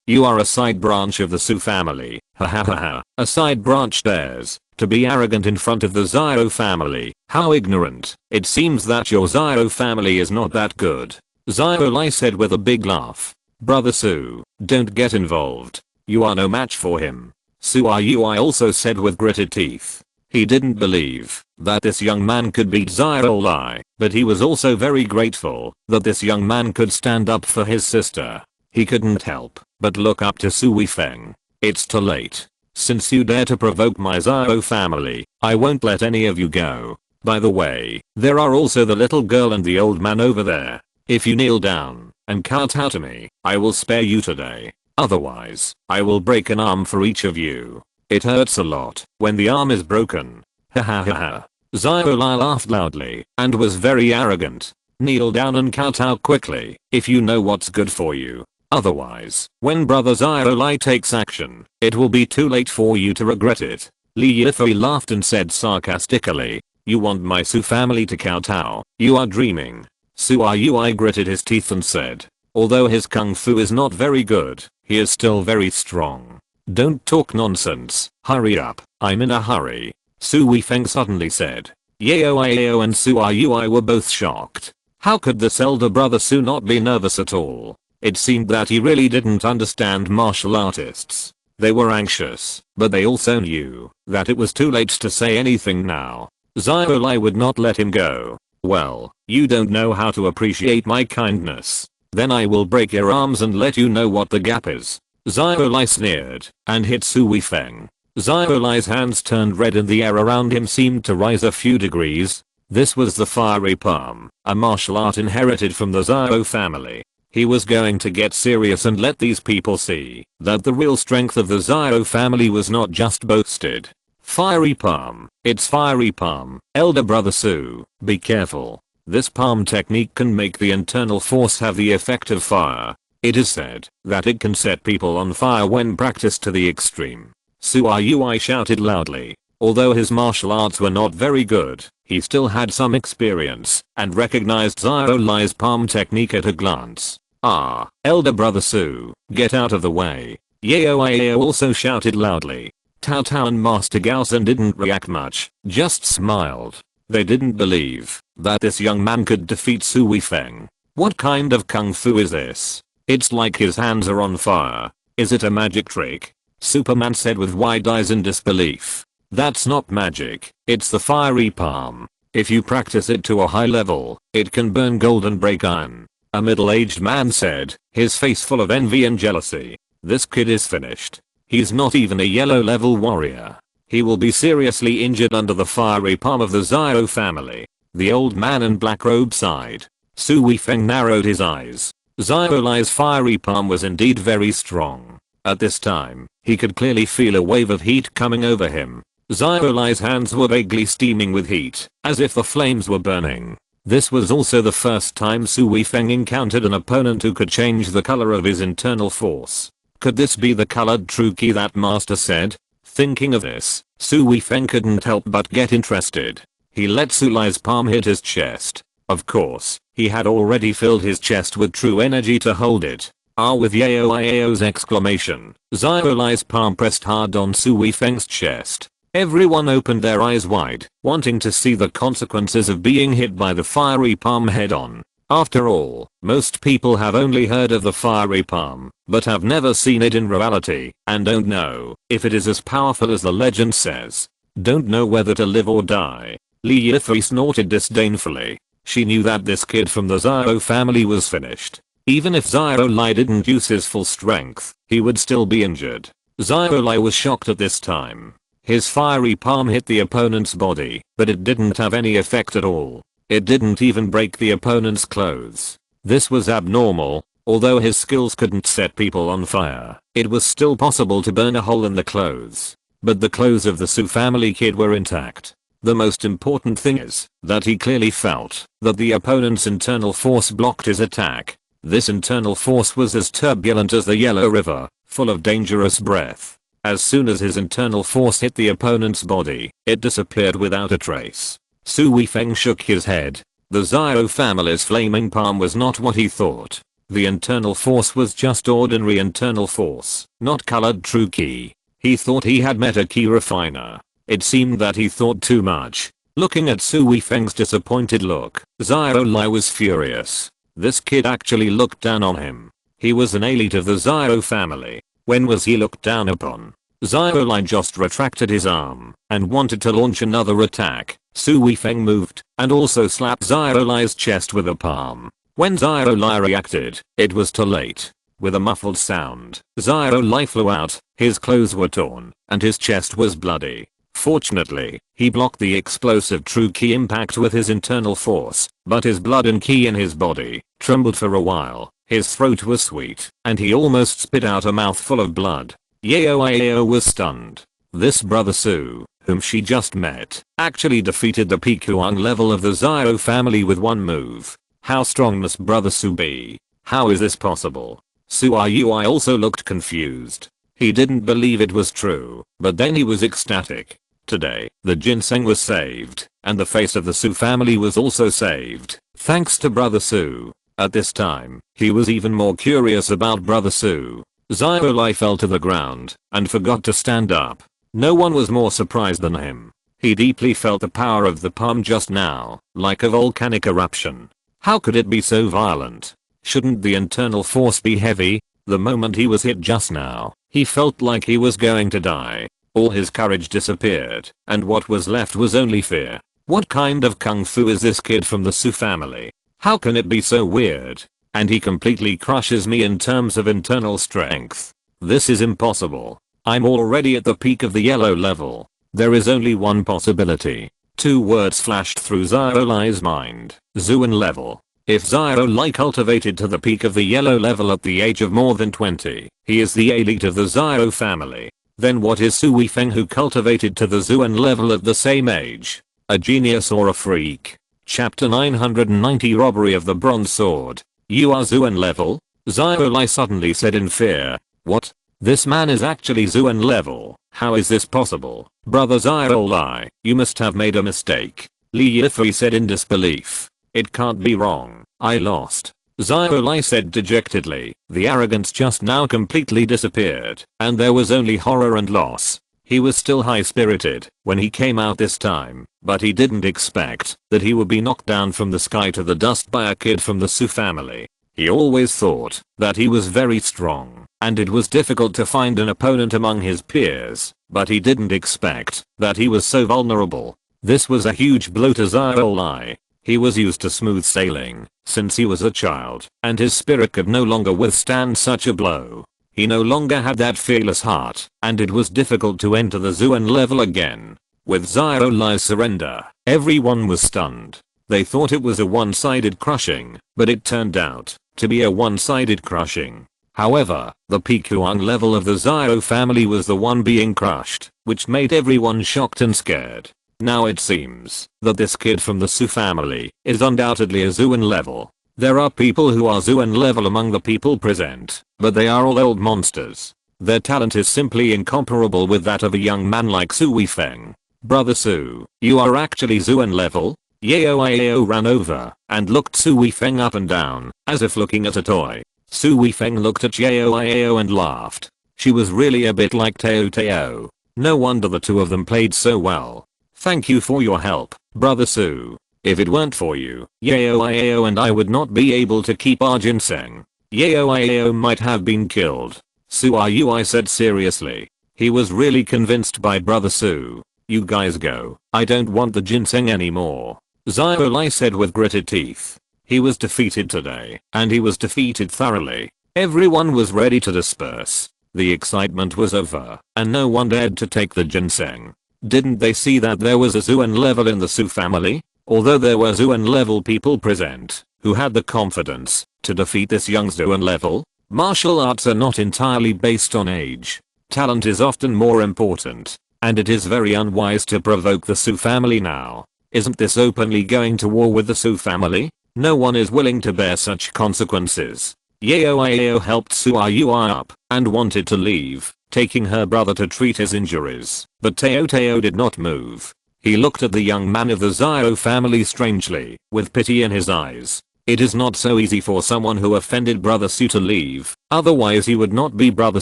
You are a side branch of the Su family. Ha. A side branch dares to be arrogant in front of the Zio family. How ignorant. It seems that your Zio family is not that good. Zio Lai said with a big laugh. Brother Su, don't get involved. You are no match for him. Su Yui also said with gritted teeth. He didn't believe that this young man could beat Zio Lai, but he was also very grateful that this young man could stand up for his sister. He couldn't help but look up to Su Weifeng. It's too late. Since you dare to provoke my Zio family, I won't let any of you go. By the way, there are also the little girl and the old man over there. If you kneel down and kowtow to me, I will spare you today. Otherwise, I will break an arm for each of you. It hurts a lot when the arm is broken. Ha. Zio Lai laughed loudly and was very arrogant. Kneel down and kowtow quickly if you know what's good for you. Otherwise, when Brother Zio Lai takes action, it will be too late for you to regret it. Li Yifei laughed and said sarcastically. You want my Su family to kowtow? You are dreaming. Su Yui gritted his teeth and said. Although his kung fu is not very good, he is still very strong. Don't talk nonsense. Hurry up. I'm in a hurry. Su Weifeng suddenly said. Yao and Su Yui were both shocked. How could this elder brother Su not be nervous at all? It seemed that he really didn't understand martial artists. They were anxious, but they also knew that it was too late to say anything now. Zio Lai would not let him go. Well, you don't know how to appreciate my kindness. Then I will break your arms and let you know what the gap is. Zio Lai sneered and hit Su Weifeng. Zio Lai's hands turned red and the air around him seemed to rise a few degrees. This was the fiery palm, a martial art inherited from the Zio family. He was going to get serious and let these people see that the real strength of the Zio family was not just boasted. Fiery palm. It's fiery palm. Elder brother Su, be careful. This palm technique can make the internal force have the effect of fire. It is said that it can set people on fire when practiced to the extreme. Su Yui shouted loudly. Although his martial arts were not very good, he still had some experience and recognized Zio Lai's palm technique at a glance. Ah, elder brother Su, get out of the way. Yao also shouted loudly. Tao Tao and Master Gaosan didn't react much, just smiled. They didn't believe that this young man could defeat Su Weifeng. What kind of kung fu is this? It's like his hands are on fire. Is it a magic trick? Superman said with wide eyes in disbelief. That's not magic, it's the fiery palm. If you practice it to a high level, it can burn gold and break iron. A middle-aged man said, his face full of envy and jealousy. This kid is finished. He's not even a yellow level warrior. He will be seriously injured under the fiery palm of the Xiao family. The old man in black robe sighed. Su Weifeng narrowed his eyes. Xiao Lai's fiery palm was indeed very strong. At this time, he could clearly feel a wave of heat coming over him. Xiao Lai's hands were vaguely steaming with heat, as if the flames were burning. This was also the first time Su Weifeng encountered an opponent who could change the color of his internal force. Could this be the colored true ki that master said? Thinking of this, Su Weifeng couldn't help but get interested. He let Su Lai's palm hit his chest. Of course, he had already filled his chest with true energy to hold it. With Yao's exclamation, Xiao Lai's palm pressed hard on Su Weifeng's chest. Everyone opened their eyes wide, wanting to see the consequences of being hit by the fiery palm head on. After all, most people have only heard of the fiery palm, but have never seen it in reality, and don't know if it is as powerful as the legend says. Don't know whether to live or die. Li Yifei snorted disdainfully. She knew that this kid from the Xiao family was finished. Even if Xiao Lai didn't use his full strength, he would still be injured. Xiao Lai was shocked at this time. His fiery palm hit the opponent's body, but it didn't have any effect at all. It didn't even break the opponent's clothes. This was abnormal. Although his skills couldn't set people on fire, it was still possible to burn a hole in the clothes. But the clothes of the Su family kid were intact. The most important thing is that he clearly felt that the opponent's internal force blocked his attack. This internal force was as turbulent as the Yellow River, full of dangerous breath. As soon as his internal force hit the opponent's body, it disappeared without a trace. Su Weifeng shook his head. The Xiao family's flaming palm was not what he thought. The internal force was just ordinary internal force, not colored true ki. He thought he had met a ki refiner. It seemed that he thought too much. Looking at Su Weifeng's disappointed look, Xiao Lai was furious. This kid actually looked down on him. He was an elite of the Xiao family. When was he looked down upon? Xiao Lai just retracted his arm and wanted to launch another attack. Su Weifeng moved and also slapped Xiao Lai's chest with a palm. When Xiao Lai reacted, it was too late. With a muffled sound, Xiao Lai flew out, his clothes were torn, and his chest was bloody. Fortunately, he blocked the explosive true ki impact with his internal force, but his blood and ki in his body trembled for a while. His throat was sweet, and he almost spit out a mouthful of blood. Yao was stunned. This brother Su, whom she just met, actually defeated the Pikuang level of the Xiao family with one move. How strong must brother Su be? How is this possible? Su Yui also looked confused. He didn't believe it was true, but then he was ecstatic. Today, the ginseng was saved, and the face of the Su family was also saved, thanks to brother Su. At this time, he was even more curious about brother Su. Xiao Lai fell to the ground and forgot to stand up. No one was more surprised than him. He deeply felt the power of the palm just now, like a volcanic eruption. How could it be so violent? Shouldn't the internal force be heavy? The moment he was hit just now, he felt like he was going to die. All his courage disappeared, and what was left was only fear. What kind of kung fu is this kid from the Su family? How can it be so weird? And he completely crushes me in terms of internal strength. This is impossible. I'm already at the peak of the yellow level. There is only one possibility. Two words flashed through Xiao Lai's mind. Zuan level. If Xiao Lai cultivated to the peak of the yellow level at the age of more than 20, he is the elite of the Xiao family. Then what is Su Weifeng who cultivated to the Zuan level at the same age? A genius or a freak? Chapter 990 Robbery of the Bronze Sword. You are Zuan level? Xiao Lai suddenly said in fear. What? This man is actually Zuan level. How is this possible? Brother Xiao Lai, you must have made a mistake. Li Yifei said in disbelief. It can't be wrong. I lost. Xiaolai said dejectedly. The arrogance just now completely disappeared, and there was only horror and loss. He was still high-spirited when he came out this time, but he didn't expect that he would be knocked down from the sky to the dust by a kid from the Su family. He always thought that he was very strong, and it was difficult to find an opponent among his peers, but he didn't expect that he was so vulnerable. This was a huge blow to Xiaolai. He was used to smooth sailing since he was a child, and his spirit could no longer withstand such a blow. He no longer had that fearless heart, and it was difficult to enter the Zuan level again. With Xiaolai's surrender, everyone was stunned. They thought it was a one-sided crushing, but it turned out to be a one-sided crushing. However, the Pikuang level of the Xiao family was the one being crushed, which made everyone shocked and scared. Now it seems that this kid from the Su family is undoubtedly a Zuan level. There are people who are Zuan level among the people present, but they are all old monsters. Their talent is simply incomparable with that of a young man like Su Weifeng. Brother Su, you are actually Zuan level? Yao ran over and looked Su Weifeng up and down, as if looking at a toy. Su Weifeng looked at Yao and laughed. She was really a bit like Teo. No wonder the two of them played so well. Thank you for your help, Brother Su. If it weren't for you, Yao and I would not be able to keep our ginseng. Yao might have been killed. Su I said seriously. He was really convinced by Brother Su. You guys go. I don't want the ginseng anymore. Xiaolai said with gritted teeth. He was defeated today, and he was defeated thoroughly. Everyone was ready to disperse. The excitement was over, and no one dared to take the ginseng. Didn't they see that there was a Zuan level in the Su family? Although there were Zuan level people present who had the confidence to defeat this young Zuan level, martial arts are not entirely based on age. Talent is often more important, and it is very unwise to provoke the Su family now. Isn't this openly going to war with the Su family? No one is willing to bear such consequences. Yao helped Su Yui up and wanted to leave, taking her brother to treat his injuries, but Teo did not move. He looked at the young man of the Xiao family strangely, with pity in his eyes. It is not so easy for someone who offended Brother Su to leave, otherwise he would not be Brother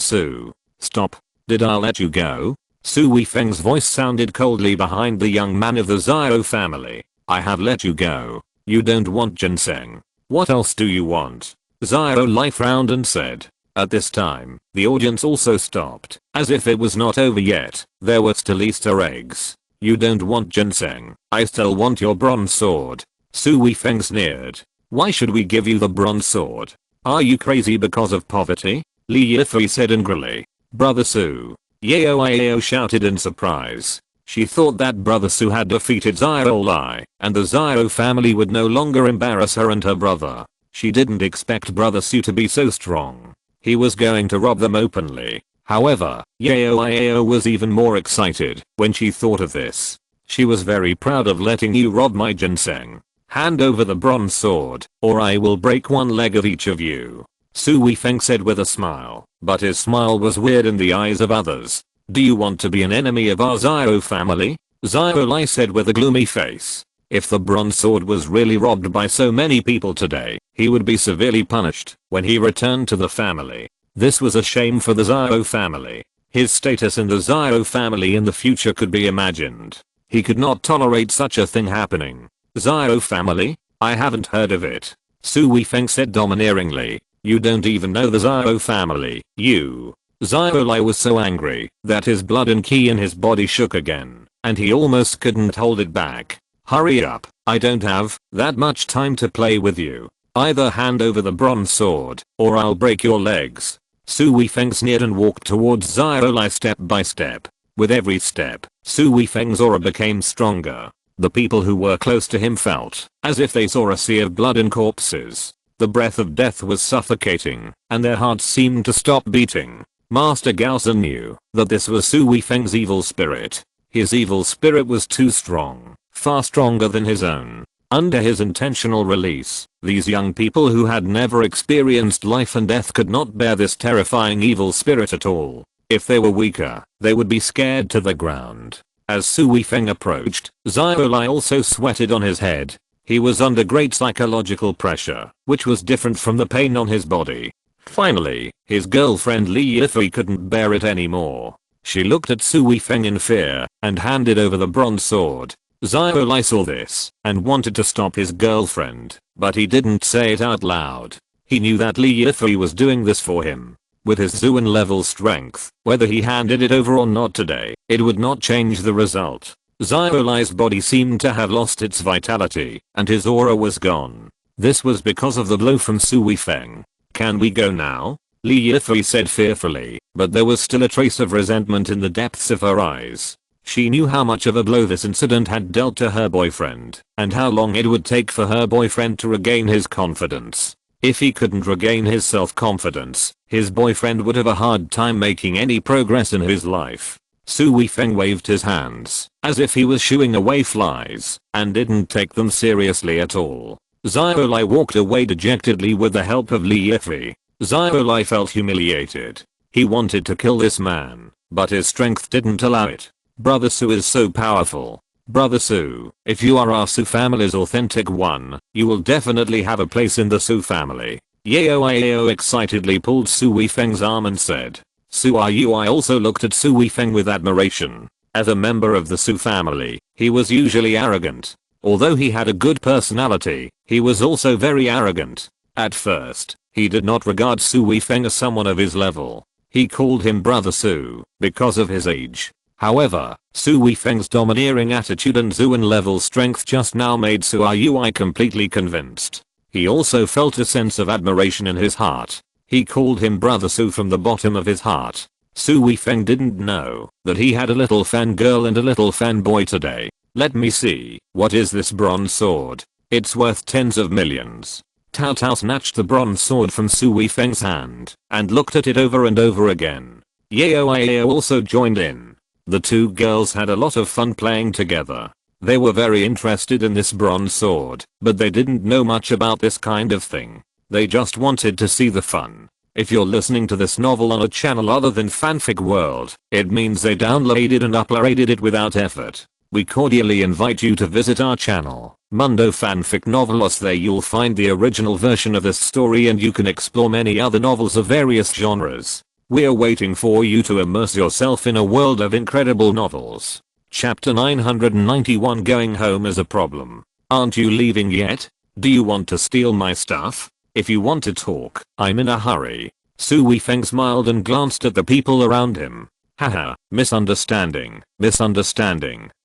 Su. Stop. Did I let you go? Su Weifeng's voice sounded coldly behind the young man of the Xiao family. I have let you go. You don't want ginseng. What else do you want? Xiaolai frowned and said. At this time, the audience also stopped, as if it was not over yet. There were still Easter eggs. You don't want ginseng. I still want your bronze sword. Su Weifeng sneered. Why should we give you the bronze sword? Are you crazy because of poverty? Li Yifei said angrily. Brother Su. Yao shouted in surprise. She thought that Brother Su had defeated Xiaolai, and the Xiao family would no longer embarrass her and her brother. She didn't expect Brother Su to be so strong. He was going to rob them openly. However, Yao was even more excited when she thought of this. She was very proud of letting you rob my ginseng. Hand over the bronze sword, or I will break one leg of each of you. Su Weifeng said with a smile, but his smile was weird in the eyes of others. Do you want to be an enemy of our Xiao family? Xiaolai said with a gloomy face. If the bronze sword was really robbed by so many people today, he would be severely punished when he returned to the family. This was a shame for the Xiao family. His status in the Xiao family in the future could be imagined. He could not tolerate such a thing happening. Xiao family? I haven't heard of it. Su Weifeng said domineeringly. You don't even know the Xiao family, you. Xiaolai was so angry that his blood and qi in his body shook again, and he almost couldn't hold it back. Hurry up, I don't have that much time to play with you. Either hand over the bronze sword, or I'll break your legs. Su Weifeng sneered and walked towards Xiaolai step by step. With every step, Su Weifeng's aura became stronger. The people who were close to him felt as if they saw a sea of blood and corpses. The breath of death was suffocating, and their hearts seemed to stop beating. Master Gaosan knew that this was Su Weifeng's evil spirit. His evil spirit was too strong, far stronger than his own. Under his intentional release, these young people who had never experienced life and death could not bear this terrifying evil spirit at all. If they were weaker, they would be scared to the ground. As Su Weifeng approached, Xiaolai also sweated on his head. He was under great psychological pressure, which was different from the pain on his body. Finally, his girlfriend Li Yifei couldn't bear it anymore. She looked at Su Weifeng in fear and handed over the bronze sword. Xiao Lai saw this and wanted to stop his girlfriend, but he didn't say it out loud. He knew that Li Yifei was doing this for him. With his Zuan level strength, whether he handed it over or not today, it would not change the result. Xiao Lai's body seemed to have lost its vitality, and his aura was gone. This was because of the blow from Su Weifeng. Can we go now? Li Yifei said fearfully, but there was still a trace of resentment in the depths of her eyes. She knew how much of a blow this incident had dealt to her boyfriend, and how long it would take for her boyfriend to regain his confidence. If he couldn't regain his self-confidence, his boyfriend would have a hard time making any progress in his life. Su Weifeng waved his hands, as if he was shooing away flies, and didn't take them seriously at all. Xiao Lai walked away dejectedly with the help of Li Yifei. Xiao Lai felt humiliated. He wanted to kill this man, but his strength didn't allow it. Brother Su is so powerful. Brother Su, if you are our Su family's authentic one, you will definitely have a place in the Su family. Yao excitedly pulled Su Weifeng's arm and said, Su are you? I also looked at Su Weifeng with admiration. As a member of the Su family, he was usually arrogant. Although he had a good personality, he was also very arrogant. At first, he did not regard Su Weifeng as someone of his level. He called him Brother Su because of his age. However, Su Weifeng's domineering attitude and Zuan level strength just now made Su Yui completely convinced. He also felt a sense of admiration in his heart. He called him Brother Su from the bottom of his heart. Su Weifeng didn't know that he had a little fangirl and a little fanboy today. Let me see, what is this bronze sword? It's worth tens of millions. Tao Tao snatched the bronze sword from Su Weifeng's hand and looked at it over and over again. Yao also joined in. The two girls had a lot of fun playing together. They were very interested in this bronze sword, but they didn't know much about this kind of thing. They just wanted to see the fun. If you're listening to this novel on a channel other than Fanfic World, it means they downloaded and uploaded it without effort. We cordially invite you to visit our channel, Mundo Fanfic Novelos. There you'll find the original version of this story and you can explore many other novels of various genres. We're waiting for you to immerse yourself in a world of incredible novels. Chapter 991. Going home is a problem. Aren't you leaving yet? Do you want to steal my stuff? If you want to talk, I'm in a hurry. Su Weifeng smiled and glanced at the people around him. Haha, misunderstanding.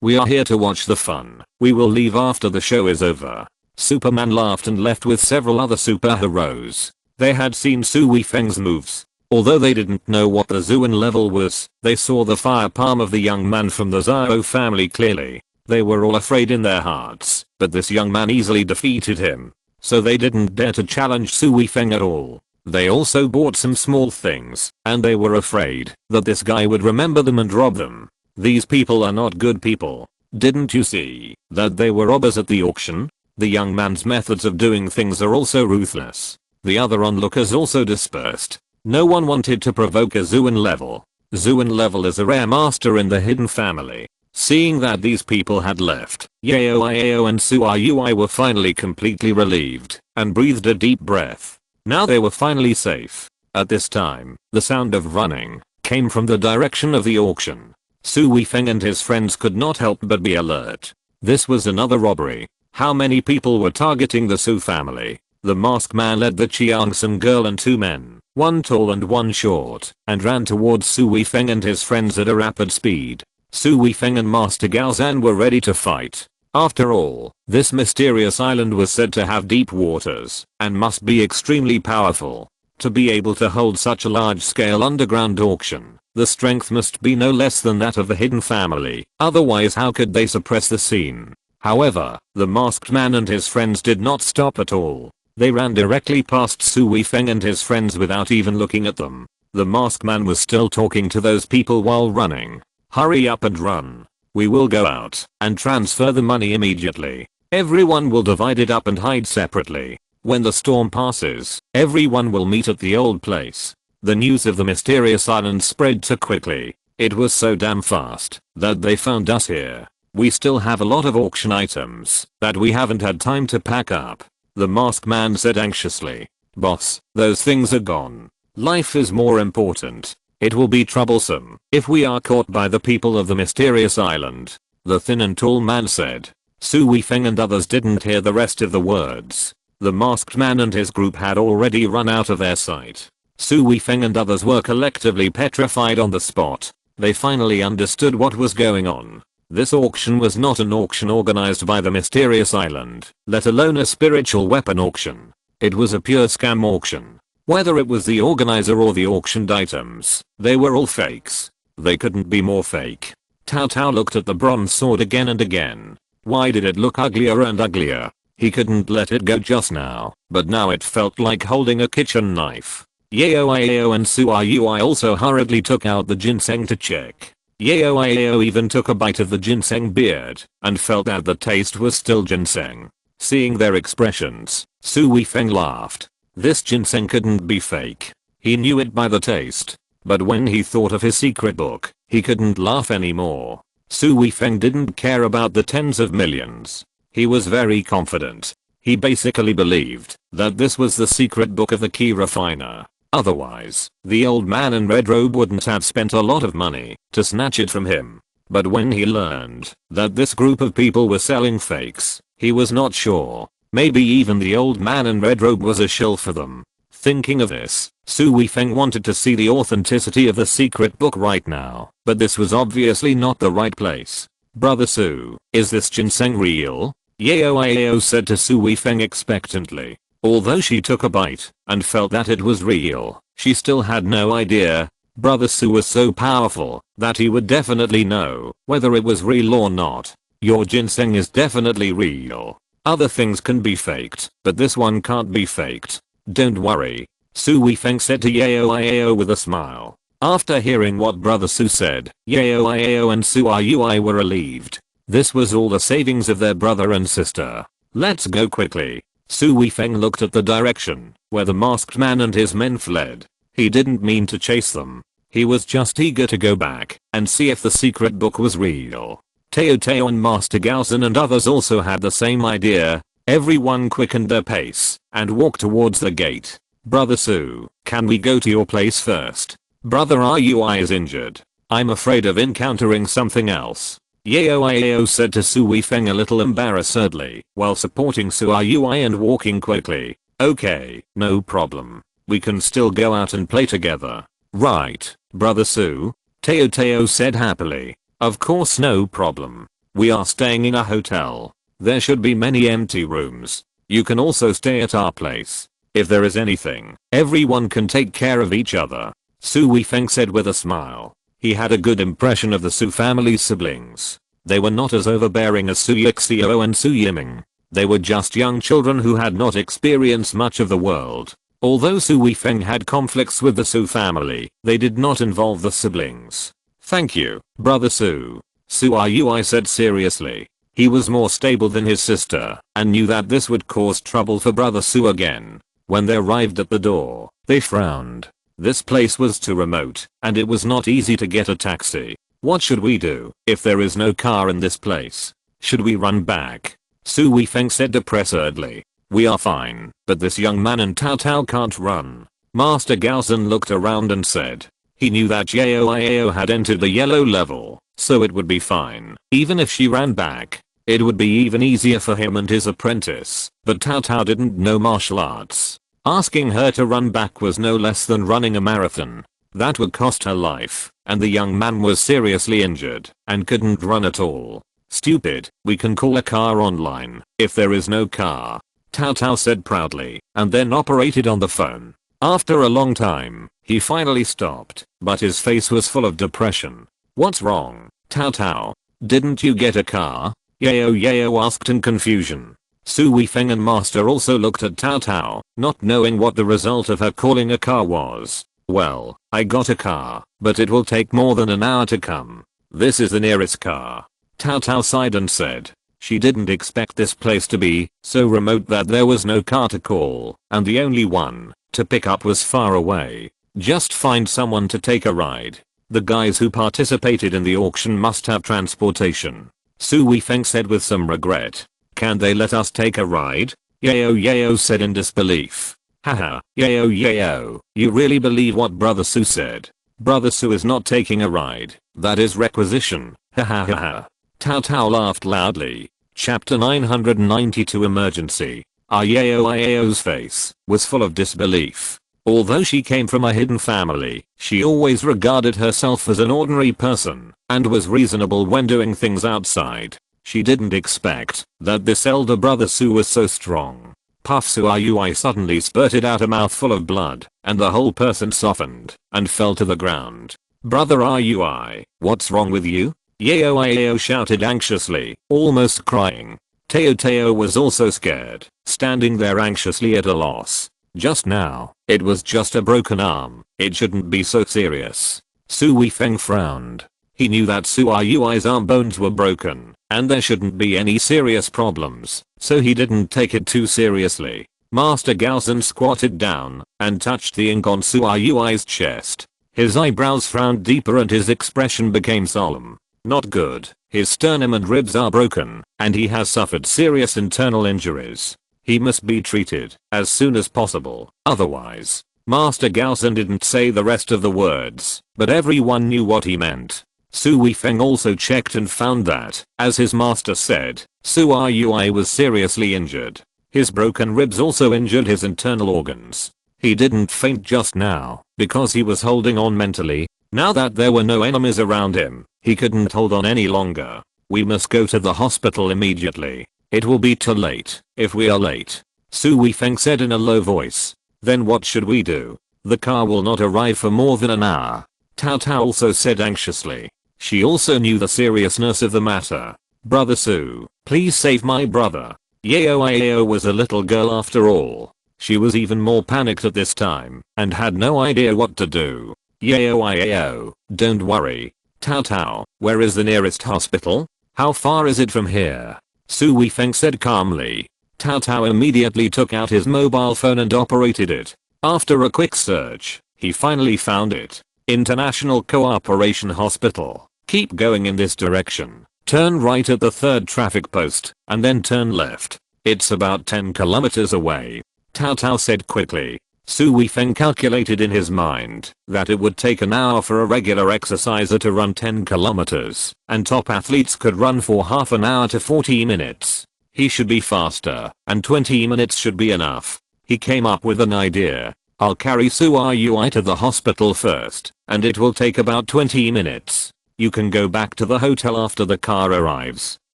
We are here to watch the fun. We will leave after the show is over. Superman laughed and left with several other superheroes. They had seen Su Weifeng's moves. Although they didn't know what the Zuan level was, they saw the fire palm of the young man from the Xiao family clearly. They were all afraid in their hearts, but this young man easily defeated him. So they didn't dare to challenge Su Weifeng at all. They also bought some small things, and they were afraid that this guy would remember them and rob them. These people are not good people. Didn't you see that they were robbers at the auction? The young man's methods of doing things are also ruthless. The other onlookers also dispersed. No one wanted to provoke a Zuan level. Zuan level is a rare master in the hidden family. Seeing that these people had left, Yao and Su Yui were finally completely relieved and breathed a deep breath. Now they were finally safe. At this time, the sound of running came from the direction of the auction. Su Weifeng and his friends could not help but be alert. This was another robbery. How many people were targeting the Su family? The masked man led the Qiao Yushan girl and two men, one tall and one short, and ran towards Su Weifeng and his friends at a rapid speed. Su Weifeng and Master Gao Zhan were ready to fight. After all, this mysterious island was said to have deep waters and must be extremely powerful. To be able to hold such a large-scale underground auction, the strength must be no less than that of the hidden family, otherwise how could they suppress the scene? However, the masked man and his friends did not stop at all. They ran directly past Su Weifeng and his friends without even looking at them. The masked man was still talking to those people while running. Hurry up and run. We will go out and transfer the money immediately. Everyone will divide it up and hide separately. When the storm passes, everyone will meet at the old place. The news of the mysterious island spread too quickly. It was so damn fast that they found us here. We still have a lot of auction items that we haven't had time to pack up. The masked man said anxiously. Boss, those things are gone. Life is more important. It will be troublesome if we are caught by the people of the mysterious island. The thin and tall man said. Su Weifeng and others didn't hear the rest of the words. The masked man and his group had already run out of their sight. Su Weifeng and others were collectively petrified on the spot. They finally understood what was going on. This auction was not an auction organized by the mysterious island, let alone a spiritual weapon auction. It was a pure scam auction. Whether it was the organizer or the auctioned items, they were all fakes. They couldn't be more fake. Cao Cao looked at the bronze sword again and again. Why did it look uglier and uglier? He couldn't let it go just now, but now it felt like holding a kitchen knife. Yao and Su Yui also hurriedly took out the ginseng to check. Yao even took a bite of the ginseng beard and felt that the taste was still ginseng. Seeing their expressions, Su Weifeng laughed. This ginseng couldn't be fake. He knew it by the taste. But when he thought of his secret book, he couldn't laugh anymore. Su Weifeng didn't care about the tens of millions. He was very confident. He basically believed that this was the secret book of the key refiner. Otherwise, the old man in red robe wouldn't have spent a lot of money to snatch it from him. But when he learned that this group of people were selling fakes, he was not sure. Maybe even the old man in red robe was a shill for them. Thinking of this, Su Weifeng wanted to see the authenticity of the secret book right now, but this was obviously not the right place. Brother Su, is this ginseng real? Yao said to Su Weifeng expectantly. Although she took a bite and felt that it was real, she still had no idea. Brother Su was so powerful that he would definitely know whether it was real or not. Your ginseng is definitely real. Other things can be faked, but this one can't be faked. Don't worry, Su Weifeng said to Yao with a smile. After hearing what Brother Su said, Yao and Su Yui were relieved. This was all the savings of their brother and sister. Let's go quickly. Su Weifeng looked at the direction where the masked man and his men fled. He didn't mean to chase them. He was just eager to go back and see if the secret book was real. Teo and Master Gaosan and others also had the same idea. Everyone quickened their pace and walked towards the gate. Brother Su, can we go to your place first? Brother Rui is injured. I'm afraid of encountering something else. Yao said to Su Weifeng a little embarrassedly while supporting Su Yui and walking quickly. Okay, no problem. We can still go out and play together. Right, Brother Su? Teo said happily. Of course, no problem. We are staying in a hotel. There should be many empty rooms. You can also stay at our place. If there is anything, everyone can take care of each other. Su Weifeng said with a smile. He had a good impression of the Su family's siblings. They were not as overbearing as Su Yixiao and Su Yiming. They were just young children who had not experienced much of the world. Although Su Weifeng had conflicts with the Su family, they did not involve the siblings. Thank you, Brother Su. Su Yui said seriously. He was more stable than his sister and knew that this would cause trouble for Brother Su again. When they arrived at the door, they frowned. This place was too remote, and it was not easy to get a taxi. What should we do if there is no car in this place? Should we run back? Su Weifeng said depressedly. We are fine, but this young man and Tao can't run. Master Gaosan looked around and said. He knew that Yao had entered the yellow level, so it would be fine. Even if she ran back, it would be even easier for him and his apprentice, but Tao didn't know martial arts. Asking her to run back was no less than running a marathon. That would cost her life, and the young man was seriously injured and couldn't run at all. Stupid, we can call a car online if there is no car. Tao said proudly, and then operated on the phone. After a long time, he finally stopped, but his face was full of depression. What's wrong, Tao? Didn't you get a car? Yao asked in confusion. Su Weifeng and Master also looked at Tao, not knowing what the result of her calling a car was. Well, I got a car, but it will take more than an hour to come. This is the nearest car. Tao sighed and said. She didn't expect this place to be so remote that there was no car to call, and the only one to pick up was far away. Just find someone to take a ride. The guys who participated in the auction must have transportation. Su Weifeng said with some regret. Can they let us take a ride? Yao said in disbelief. Haha, Yao, you really believe what Brother Su said? Brother Su is not taking a ride, that is requisition, haha. Tao laughed loudly. Chapter 992 Emergency. Yao's face was full of disbelief. Although she came from a hidden family, she always regarded herself as an ordinary person and was reasonable when doing things outside. She didn't expect that this elder brother Su was so strong. Puff Suayui suddenly spurted out a mouthful of blood, and the whole person softened and fell to the ground. Brother Rui, what's wrong with you? Yao shouted anxiously, almost crying. Teo was also scared, standing there anxiously at a loss. Just now, it was just a broken arm, it shouldn't be so serious. Su Weifeng frowned. He knew that Suayui's arm bones were broken, and there shouldn't be any serious problems, so he didn't take it too seriously. Master Gaozan squatted down and touched the ink on Suayui's chest. His eyebrows frowned deeper and his expression became solemn. Not good, his sternum and ribs are broken, and he has suffered serious internal injuries. He must be treated as soon as possible, otherwise. Master Gaozan didn't say the rest of the words, but everyone knew what he meant. Su Weifeng also checked and found that, as his master said, Suayui was seriously injured. His broken ribs also injured his internal organs. He didn't faint just now, because he was holding on mentally. Now that there were no enemies around him, he couldn't hold on any longer. We must go to the hospital immediately. It will be too late if we are late. Su Weifeng said in a low voice. Then what should we do? The car will not arrive for more than an hour. Tao also said anxiously. She also knew the seriousness of the matter. Brother Su, please save my brother. Yao was a little girl after all. She was even more panicked at this time and had no idea what to do. Yao, don't worry. Tao, where is the nearest hospital? How far is it from here? Su Weifeng said calmly. Tao immediately took out his mobile phone and operated it. After a quick search, he finally found it. International Cooperation Hospital. Keep going in this direction. Turn right at the 3rd traffic post, and then turn left. It's about 10 kilometers away. Tao said quickly. Su Weifeng calculated in his mind that it would take an hour for a regular exerciser to run 10 kilometers, and top athletes could run for half an hour to 40 minutes. He should be faster, and 20 minutes should be enough. He came up with an idea. I'll carry Suayui to the hospital first, and it will take about 20 minutes. You can go back to the hotel after the car arrives.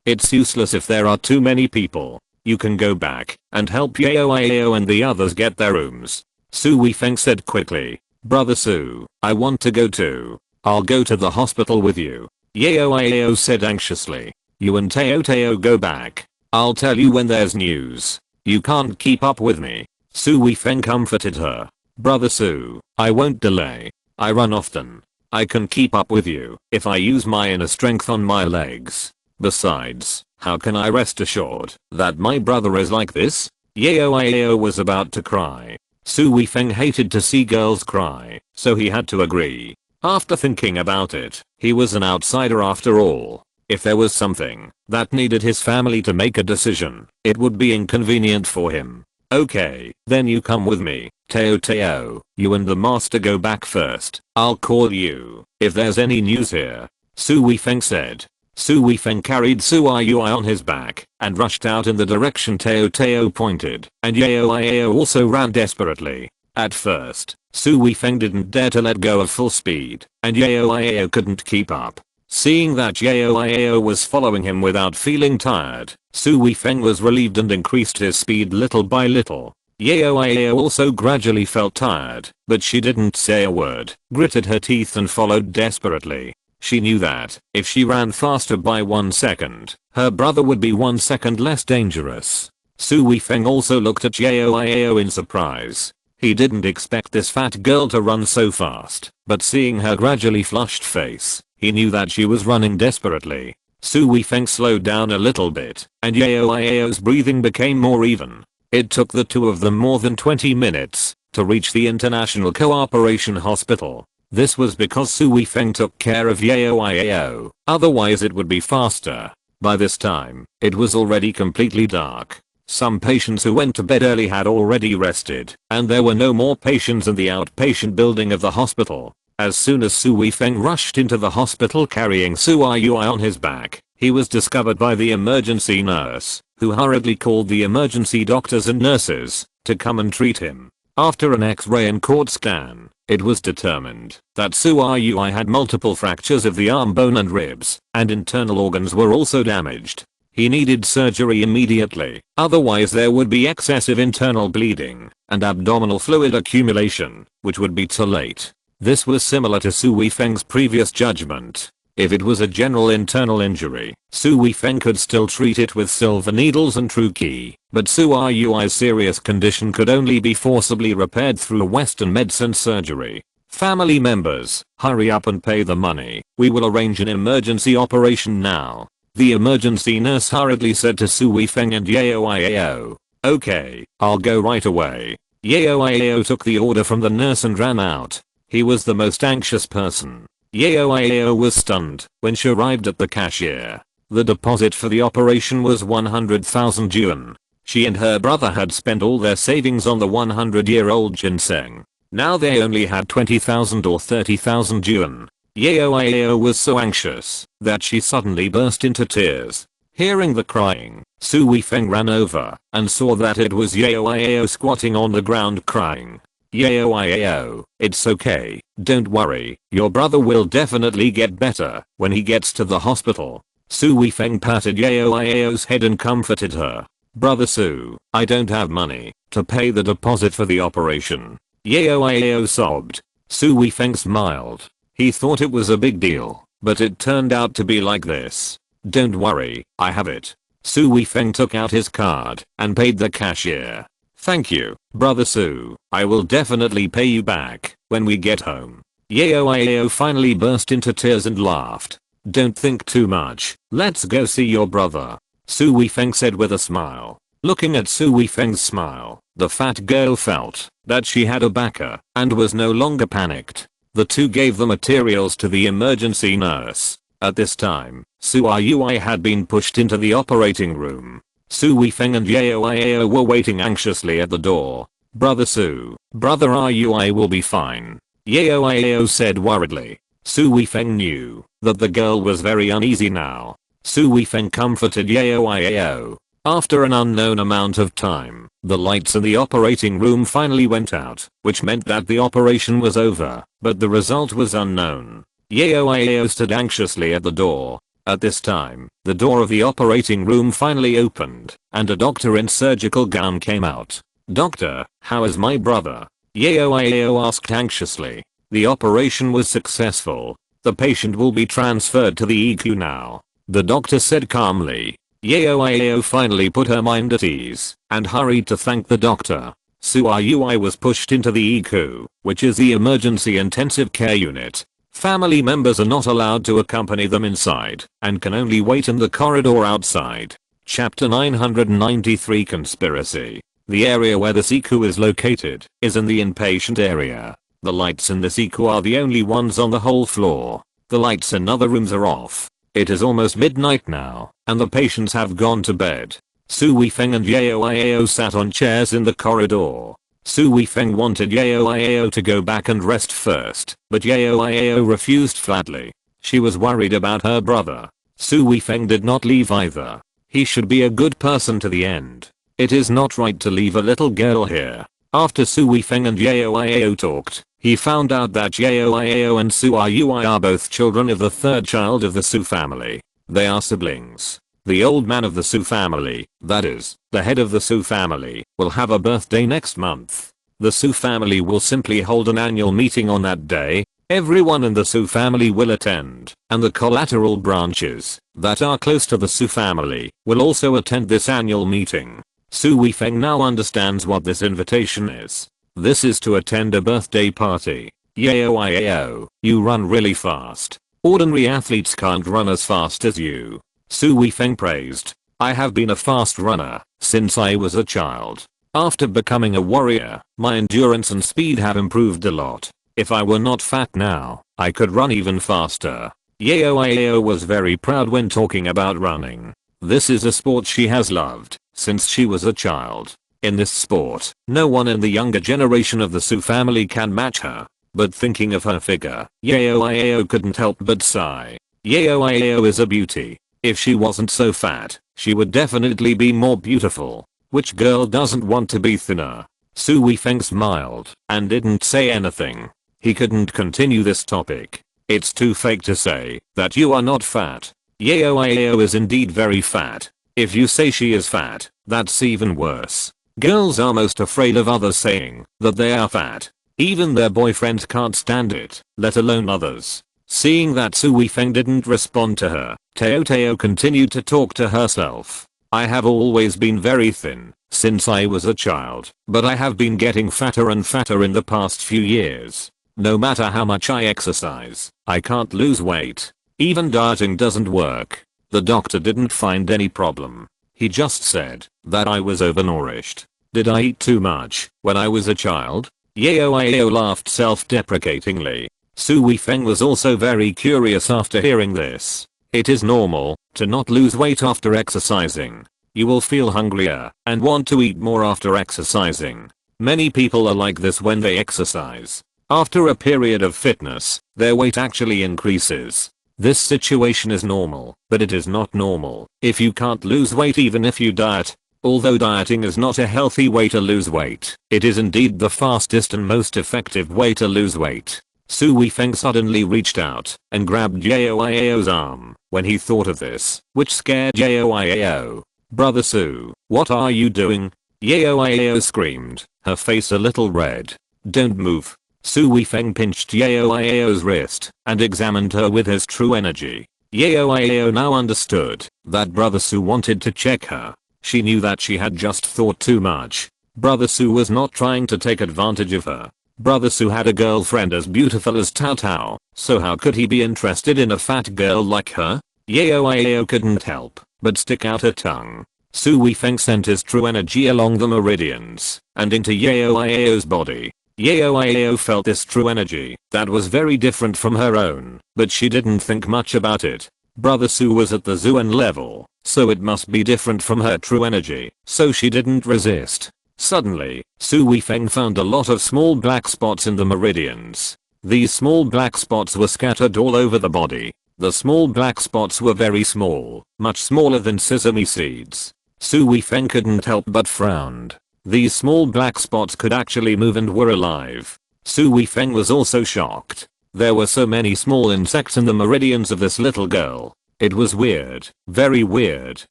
It's useless if there are too many people. You can go back and help Yao and the others get their rooms. Su Weifeng said quickly. Brother Su, I want to go too. I'll go to the hospital with you. Yao said anxiously. You and Teo go back. I'll tell you when there's news. You can't keep up with me. Su Weifeng comforted her. Brother Su, I won't delay. I run often. I can keep up with you if I use my inner strength on my legs. Besides, how can I rest assured that my brother is like this? Yao was about to cry. Su Weifeng hated to see girls cry, so he had to agree. After thinking about it, he was an outsider after all. If there was something that needed his family to make a decision, it would be inconvenient for him. Okay, then you come with me. Teo, you and the master go back first. I'll call you if there's any news here. Su Weifeng said. Su Weifeng carried Suayui on his back and rushed out in the direction Teo pointed, and Yao also ran desperately. At first, Su Weifeng didn't dare to let go of full speed, and Yao couldn't keep up. Seeing that Yao was following him without feeling tired, Su Weifeng was relieved and increased his speed little by little. Yao also gradually felt tired, but she didn't say a word, gritted her teeth and followed desperately. She knew that if she ran faster by 1 second, her brother would be 1 second less dangerous. Su Weifeng also looked at Yao in surprise. He didn't expect this fat girl to run so fast, but seeing her gradually flushed face, he knew that she was running desperately. Su Weifeng slowed down a little bit, and Yao's breathing became more even. It took the two of them more than 20 minutes to reach the International Cooperation Hospital. This was because Su Weifeng took care of Yao, otherwise it would be faster. By this time, it was already completely dark. Some patients who went to bed early had already rested, and there were no more patients in the outpatient building of the hospital. As soon as Su Weifeng rushed into the hospital carrying Su Yui on his back, he was discovered by the emergency nurse, who hurriedly called the emergency doctors and nurses to come and treat him. After an X-ray and cord scan, it was determined that Su Yui had multiple fractures of the arm bone and ribs, and internal organs were also damaged. He needed surgery immediately, otherwise there would be excessive internal bleeding and abdominal fluid accumulation, which would be too late. This was similar to Su Weifeng's previous judgment. If it was a general internal injury, Su Weifeng could still treat it with silver needles and true qi, but Su Yui's serious condition could only be forcibly repaired through Western medicine surgery. Family members, hurry up and pay the money. We will arrange an emergency operation now. The emergency nurse hurriedly said to Su Weifeng and Yao. Okay, I'll go right away. Yao took the order from the nurse and ran out. He was the most anxious person. Yao was stunned when she arrived at the cashier. The deposit for the operation was 100,000 yuan. She and her brother had spent all their savings on the 100-year-old ginseng. Now they only had 20,000 or 30,000 yuan. Yao was so anxious that she suddenly burst into tears. Hearing the crying, Su Weifeng ran over and saw that it was Yao squatting on the ground crying. Yao, it's okay, don't worry, your brother will definitely get better when he gets to the hospital. Su Weifeng patted Yao's head and comforted her. Brother Su, I don't have money to pay the deposit for the operation. Yao sobbed. Su Weifeng smiled. He thought it was a big deal, but it turned out to be like this. Don't worry, I have it. Su Weifeng took out his card and paid the cashier. Thank you, Brother Su. I will definitely pay you back when we get home. Yao finally burst into tears and laughed. Don't think too much. Let's go see your brother. Su Weifeng said with a smile. Looking at Su Weifeng's smile, the fat girl felt that she had a backer and was no longer panicked. The two gave the materials to the emergency nurse. At this time, Su Yui had been pushed into the operating room. Su Weifeng and Yao were waiting anxiously at the door. Brother Su, Brother Yui will be fine. Yao said worriedly. Su Weifeng knew that the girl was very uneasy now. Su Weifeng comforted Yao. After an unknown amount of time, the lights in the operating room finally went out, which meant that the operation was over, but the result was unknown. Yao stood anxiously at the door. At this time, the door of the operating room finally opened, and a doctor in surgical gown came out. Doctor, how is my brother? Yao asked anxiously. The operation was successful. The patient will be transferred to the EQ now. The doctor said calmly. Yao finally put her mind at ease and hurried to thank the doctor. Su Yui was pushed into the EQ, which is the emergency intensive care unit. Family members are not allowed to accompany them inside and can only wait in the corridor outside. Chapter 993 Conspiracy. The area where the EQ is located is in the inpatient area. The lights in this EQ are the only ones on the whole floor. The lights in other rooms are off. It is almost midnight now, and the patients have gone to bed. Su Weifeng and Yao sat on chairs in the corridor. Su Weifeng wanted Yao to go back and rest first, but Yao refused flatly. She was worried about her brother. Su Weifeng did not leave either. He should be a good person to the end. It is not right to leave a little girl here. After Su Weifeng and Yao talked, he found out that Yao and Su Yui are both children of the third child of the Su family. They are siblings. The old man of the Su family, that is, the head of the Su family, will have a birthday next month. The Su family will simply hold an annual meeting on that day. Everyone in the Su family will attend, and the collateral branches that are close to the Su family will also attend this annual meeting. Su Weifeng now understands what this invitation is. This is to attend a birthday party. Yao, you run really fast. Ordinary athletes can't run as fast as you. Su Weifeng praised. I have been a fast runner since I was a child. After becoming a warrior, my endurance and speed have improved a lot. If I were not fat now, I could run even faster. Yao was very proud when talking about running. This is a sport she has loved since she was a child. In this sport, no one in the younger generation of the Su family can match her. But thinking of her figure, Yao couldn't help but sigh. Yao is a beauty. If she wasn't so fat, she would definitely be more beautiful. Which girl doesn't want to be thinner? Su Weifeng smiled and didn't say anything. He couldn't continue this topic. It's too fake to say that you are not fat. Yao is indeed very fat. If you say she is fat, that's even worse. Girls are most afraid of others saying that they are fat. Even their boyfriend can't stand it, let alone others. Seeing that Su Weifeng didn't respond to her, Teo continued to talk to herself. I have always been very thin since I was a child, but I have been getting fatter and fatter in the past few years. No matter how much I exercise, I can't lose weight. Even dieting doesn't work. The doctor didn't find any problem. He just said that I was overnourished. Did I eat too much when I was a child? Yao laughed self-deprecatingly. Su Weifeng was also very curious after hearing this. It is normal to not lose weight after exercising. You will feel hungrier and want to eat more after exercising. Many people are like this when they exercise. After a period of fitness, their weight actually increases. This situation is normal, but it is not normal if you can't lose weight even if you diet. Although dieting is not a healthy way to lose weight, it is indeed the fastest and most effective way to lose weight. Su Weifeng suddenly reached out and grabbed Yao's arm when he thought of this, which scared Yao. Brother Su, what are you doing? Yao screamed, her face a little red. Don't move. Su Weifeng pinched Yao's wrist and examined her with his true energy. Yao now understood that Brother Su wanted to check her. She knew that she had just thought too much. Brother Su was not trying to take advantage of her. Brother Su had a girlfriend as beautiful as Tao Tao, so how could he be interested in a fat girl like her? Yao couldn't help but stick out her tongue. Su Weifeng sent his true energy along the meridians and into Yao's body. Yao felt this true energy that was very different from her own, but she didn't think much about it. Brother Su was at the Zuan level, so it must be different from her true energy, so she didn't resist. Suddenly, Su Weifeng found a lot of small black spots in the meridians. These small black spots were scattered all over the body. The small black spots were very small, much smaller than sesame seeds. Su Weifeng couldn't help but frowned. These small black spots could actually move and were alive. Su Weifeng was also shocked. There were so many small insects in the meridians of this little girl. It was weird, very weird.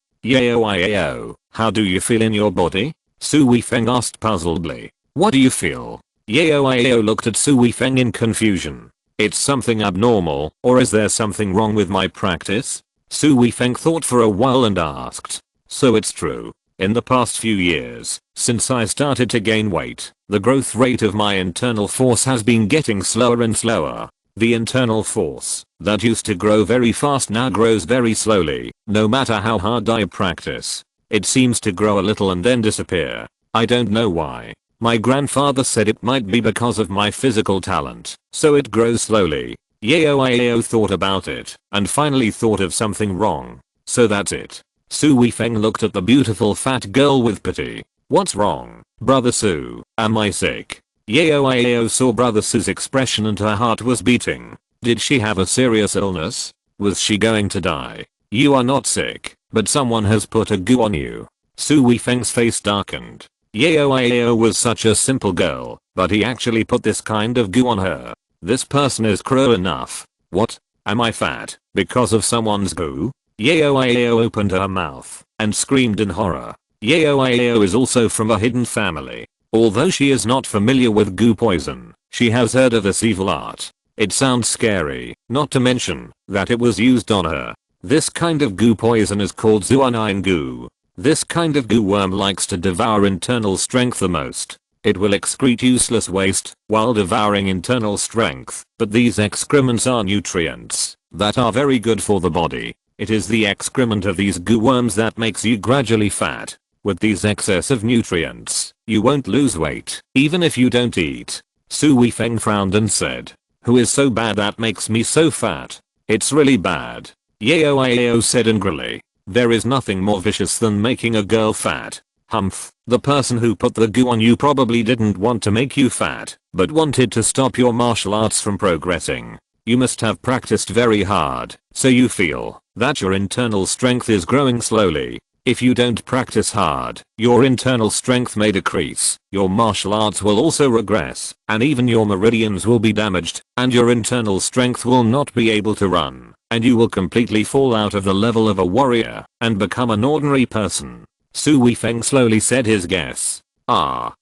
Yao, how do you feel in your body? Su Weifeng asked puzzledly. What do you feel? Yao looked at Su Weifeng in confusion. It's something abnormal, or is there something wrong with my practice? Su Weifeng thought for a while and asked. So it's true. In the past few years, since I started to gain weight, the growth rate of my internal force has been getting slower and slower. The internal force that used to grow very fast now grows very slowly, no matter how hard I practice. It seems to grow a little and then disappear. I don't know why. My grandfather said it might be because of my physical talent, so it grows slowly. Yao thought about it and finally thought of something wrong. So that's it. Su Weifeng looked at the beautiful fat girl with pity. What's wrong, Brother Su? Am I sick? Yao saw Brother Su's expression and her heart was beating. Did she have a serious illness? Was she going to die? You are not sick, but someone has put a goo on you. Su Weifeng's face darkened. Yao was such a simple girl, but he actually put this kind of goo on her. This person is cruel enough. What? Am I fat because of someone's goo? Yao opened her mouth and screamed in horror. Yao is also from a hidden family. Although she is not familiar with goo poison, she has heard of this evil art. It sounds scary, not to mention that it was used on her. This kind of goo poison is called Zuanine goo. This kind of goo worm likes to devour internal strength the most. It will excrete useless waste while devouring internal strength, but these excrements are nutrients that are very good for the body. It is the excrement of these goo worms that makes you gradually fat. With these excess of nutrients, you won't lose weight, even if you don't eat. Su Weifeng frowned and said, who is so bad that makes me so fat? It's really bad. Yao said angrily. There is nothing more vicious than making a girl fat. Humph, the person who put the goo on you probably didn't want to make you fat, but wanted to stop your martial arts from progressing. You must have practiced very hard, so you feel that your internal strength is growing slowly. If you don't practice hard, your internal strength may decrease, your martial arts will also regress, and even your meridians will be damaged, and your internal strength will not be able to run, and you will completely fall out of the level of a warrior, and become an ordinary person. Su Weifeng slowly said his guess.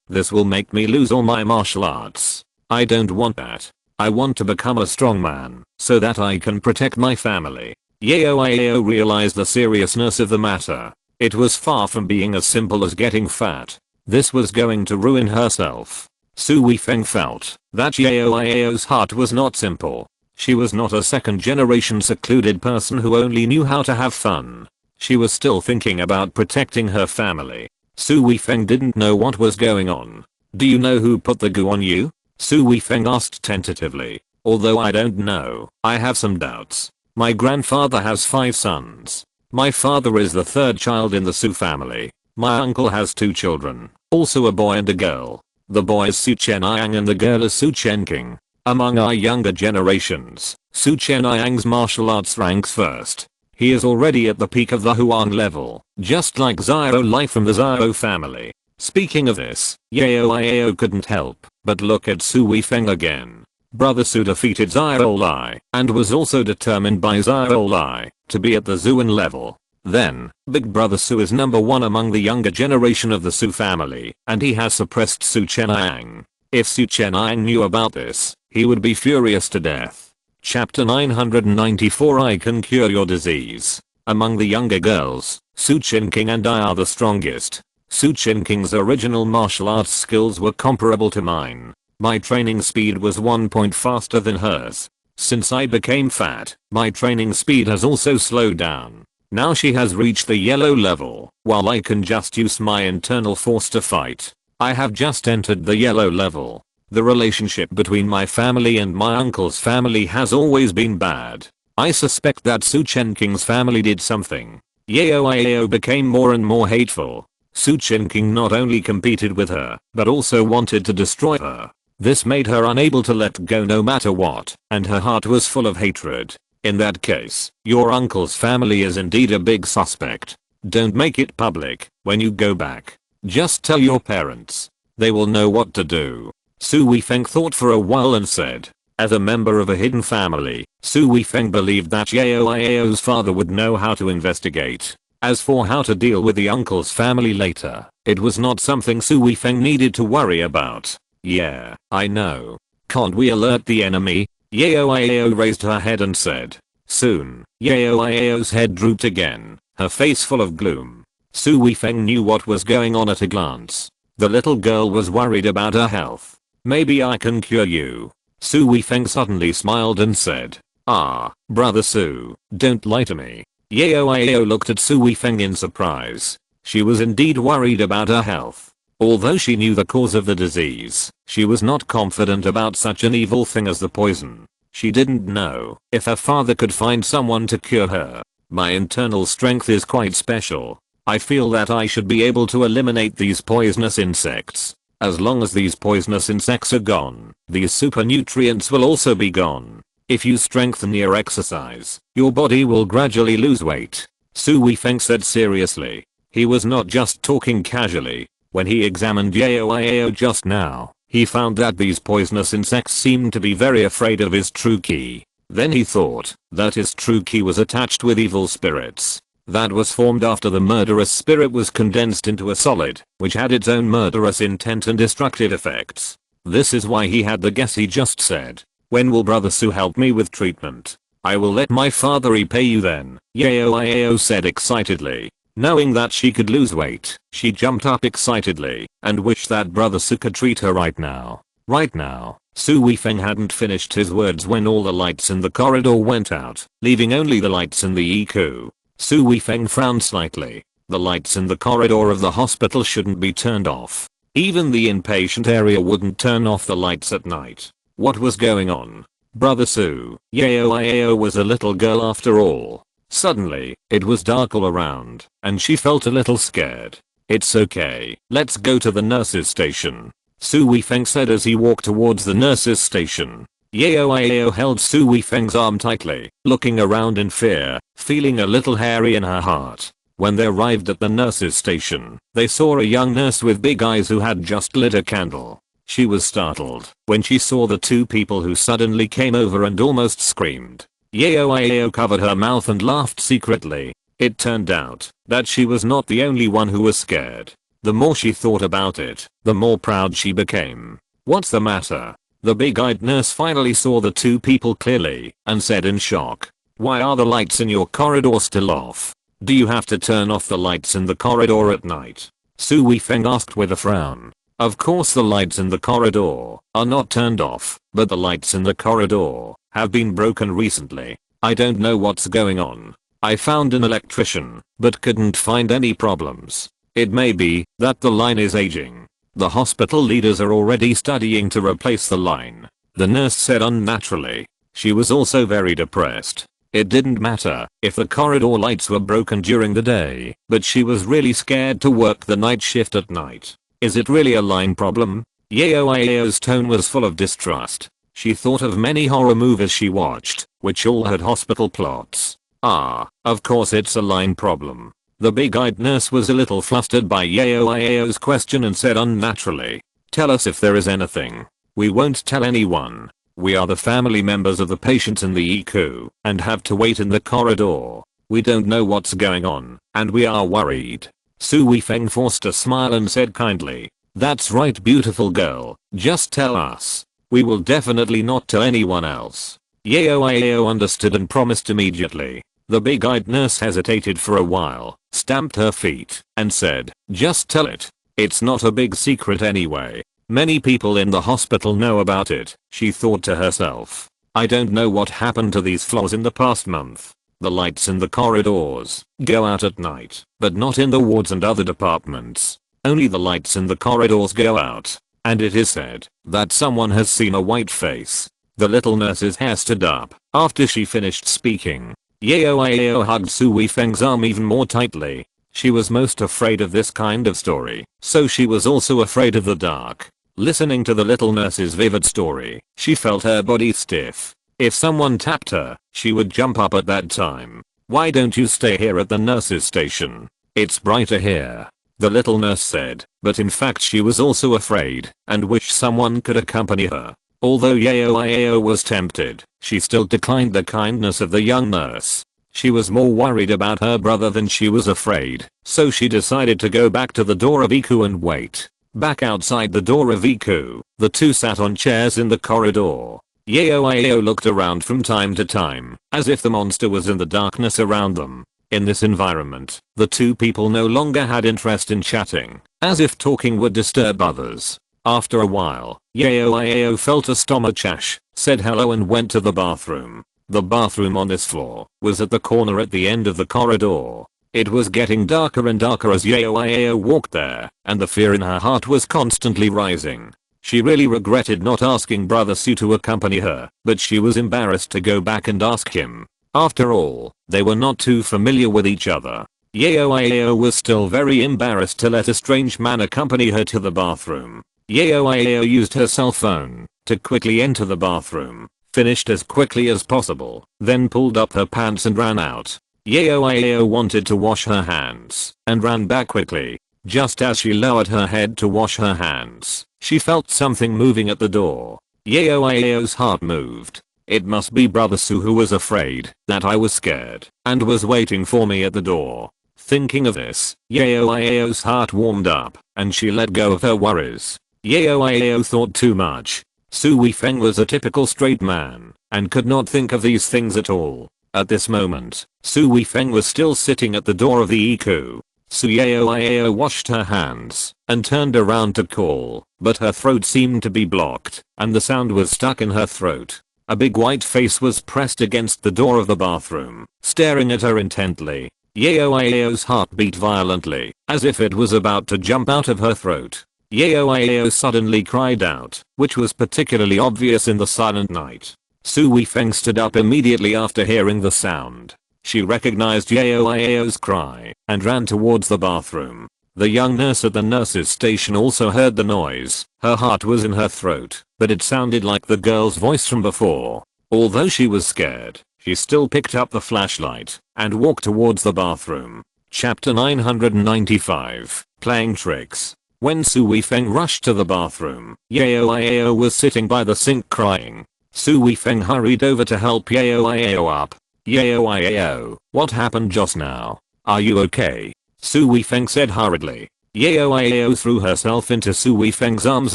This will make me lose all my martial arts. I don't want that. I want to become a strong man, so that I can protect my family. Yao realized the seriousness of the matter. It was far from being as simple as getting fat. This was going to ruin herself. Su Weifeng felt that Yao's heart was not simple. She was not a second generation secluded person who only knew how to have fun. She was still thinking about protecting her family. Su Weifeng didn't know what was going on. Do you know who put the goo on you? Su Weifeng asked tentatively. Although I don't know, I have some doubts. My grandfather has 5 sons. My father is the 3rd child in the Su family. My uncle has 2 children, also a boy and a girl. The boy is Su Chenniang and the girl is Su Chenking. Among our younger generations, Su Chenniang's martial arts ranks first. He is already at the peak of the Huang level, just like Xiao Lai from the Xiao family. Speaking of this, Yao couldn't help but look at Su Weifeng again. Brother Su defeated Xiao Lai and was also determined by Xiao Lai to be at the Zuan level. Then, Big Brother Su is number 1 among the younger generation of the Su family, and he has suppressed Su Chenniang. If Su Chenniang knew about this, he would be furious to death. Chapter 994 I can cure your disease. Among the younger girls, Su Chenking and I are the strongest. Su Chenking's original martial arts skills were comparable to mine. My training speed was 1 point faster than hers. Since I became fat, my training speed has also slowed down. Now she has reached the yellow level, while I can just use my internal force to fight. I have just entered the yellow level. The relationship between my family and my uncle's family has always been bad. I suspect that Su Chenking's family did something. Yao became more and more hateful. Su Chenking not only competed with her, but also wanted to destroy her. This made her unable to let go no matter what, and her heart was full of hatred. In that case, your uncle's family is indeed a big suspect. Don't make it public when you go back. Just tell your parents. They will know what to do. Su Weifeng thought for a while and said. As a member of a hidden family, Su Weifeng believed that Yao's father would know how to investigate. As for how to deal with the uncle's family later, it was not something Su Weifeng needed to worry about. Yeah, I know. Can't we alert the enemy? Yao raised her head and said. Soon, Yao's head drooped again, her face full of gloom. Su Weifeng knew what was going on at a glance. The little girl was worried about her health. Maybe I can cure you. Su Weifeng suddenly smiled and said. Brother Su, don't lie to me. Yao looked at Su Weifeng in surprise. She was indeed worried about her health. Although she knew the cause of the disease, she was not confident about such an evil thing as the poison. She didn't know if her father could find someone to cure her. My internal strength is quite special. I feel that I should be able to eliminate these poisonous insects. As long as these poisonous insects are gone, these super nutrients will also be gone. If you strengthen your exercise, your body will gradually lose weight. Su Weifeng said seriously. He was not just talking casually. When he examined Yao just now, he found that these poisonous insects seemed to be very afraid of his true ki. Then he thought that his true ki was attached with evil spirits. That was formed after the murderous spirit was condensed into a solid, which had its own murderous intent and destructive effects. This is why he had the guess he just said. When will Brother Su help me with treatment? I will let my father repay you then, Yao said excitedly. Knowing that she could lose weight, she jumped up excitedly and wished that Brother Su could treat her right now. Right now. Su Weifeng hadn't finished his words when all the lights in the corridor went out, leaving only the lights in the EQ. Su Weifeng frowned slightly. The lights in the corridor of the hospital shouldn't be turned off. Even the inpatient area wouldn't turn off the lights at night. What was going on? Brother Sue. Yao was a little girl after all. Suddenly, it was dark all around, and she felt a little scared. It's okay, let's go to the nurse's station, Su Weifeng said as he walked towards the nurse's station. Yao held Su Weifeng's arm tightly, looking around in fear, feeling a little hairy in her heart. When they arrived at the nurse's station, they saw a young nurse with big eyes who had just lit a candle. She was startled when she saw the two people who suddenly came over and almost screamed. Yao covered her mouth and laughed secretly. It turned out that she was not the only one who was scared. The more she thought about it, the more proud she became. What's the matter? The big-eyed nurse finally saw the two people clearly and said in shock, "Why are the lights in your corridor still off? Do you have to turn off the lights in the corridor at night?" Su Weifeng asked with a frown. Of course the lights in the corridor are not turned off, but the lights in the corridor have been broken recently. I don't know what's going on. I found an electrician, but couldn't find any problems. It may be that the line is aging. The hospital leaders are already studying to replace the line, the nurse said unnaturally. She was also very depressed. It didn't matter if the corridor lights were broken during the day, but she was really scared to work the night shift at night. Is it really a line problem? Yao's tone was full of distrust. She thought of many horror movies she watched, which all had hospital plots. Of course it's a line problem. The big-eyed nurse was a little flustered by Yao's question and said unnaturally, "Tell us if there is anything. We won't tell anyone. We are the family members of the patients in the EQ and have to wait in the corridor. We don't know what's going on, and we are worried." Su Weifeng forced a smile and said kindly, "That's right, beautiful girl, just tell us. We will definitely not tell anyone else." Yao understood and promised immediately. The big-eyed nurse hesitated for a while, stamped her feet, and said, "Just tell it. It's not a big secret anyway. Many people in the hospital know about it," she thought to herself. "I don't know what happened to these floors in the past month. The lights in the corridors go out at night, but not in the wards and other departments. Only the lights in the corridors go out. And it is said that someone has seen a white face." The little nurse's hair stood up after she finished speaking. Yao hugged Su Weifeng's arm even more tightly. She was most afraid of this kind of story, so she was also afraid of the dark. Listening to the little nurse's vivid story, she felt her body stiff. If someone tapped her, she would jump up at that time. "Why don't you stay here at the nurse's station? It's brighter here," the little nurse said, but in fact she was also afraid and wished someone could accompany her. Although Yao was tempted, she still declined the kindness of the young nurse. She was more worried about her brother than she was afraid, so she decided to go back to the door of Iku and wait. Back outside the door of Iku, the two sat on chairs in the corridor. Yao looked around from time to time, as if the monster was in the darkness around them. In this environment, the two people no longer had interest in chatting, as if talking would disturb others. After a while, Yao felt a stomachache, said hello and went to the bathroom. The bathroom on this floor was at the corner at the end of the corridor. It was getting darker and darker as Yao walked there, and the fear in her heart was constantly rising. She really regretted not asking Brother Su to accompany her, but she was embarrassed to go back and ask him. After all, they were not too familiar with each other. Yao was still very embarrassed to let a strange man accompany her to the bathroom. Yao used her cell phone to quickly enter the bathroom, finished as quickly as possible, then pulled up her pants and ran out. Yao wanted to wash her hands and ran back quickly. Just as she lowered her head to wash her hands, she felt something moving at the door. Yao's heart moved. It must be Brother Su who was afraid that I was scared and was waiting for me at the door. Thinking of this, Yao's heart warmed up and she let go of her worries. Yao thought too much. Su Weifeng was a typical straight man and could not think of these things at all. At this moment, Su Weifeng was still sitting at the door of the EQ. Su Yao washed her hands and turned around to call, but her throat seemed to be blocked and the sound was stuck in her throat. A big white face was pressed against the door of the bathroom, staring at her intently. Yao's heart beat violently, as if it was about to jump out of her throat. Yao suddenly cried out, which was particularly obvious in the silent night. Su Weifeng stood up immediately after hearing the sound. She recognized Yao Iao's cry and ran towards the bathroom. The young nurse at the nurse's station also heard the noise. Her heart was in her throat, but it sounded like the girl's voice from before. Although she was scared, she still picked up the flashlight and walked towards the bathroom. Chapter 995, Playing Tricks. When Su Weifeng rushed to the bathroom, Yao Iao was sitting by the sink crying. Su Weifeng hurried over to help Yao Iao up. Yao Iao, what happened just now? Are you okay? Su Weifeng said hurriedly. Yao Iao threw herself into Su Weifeng's arms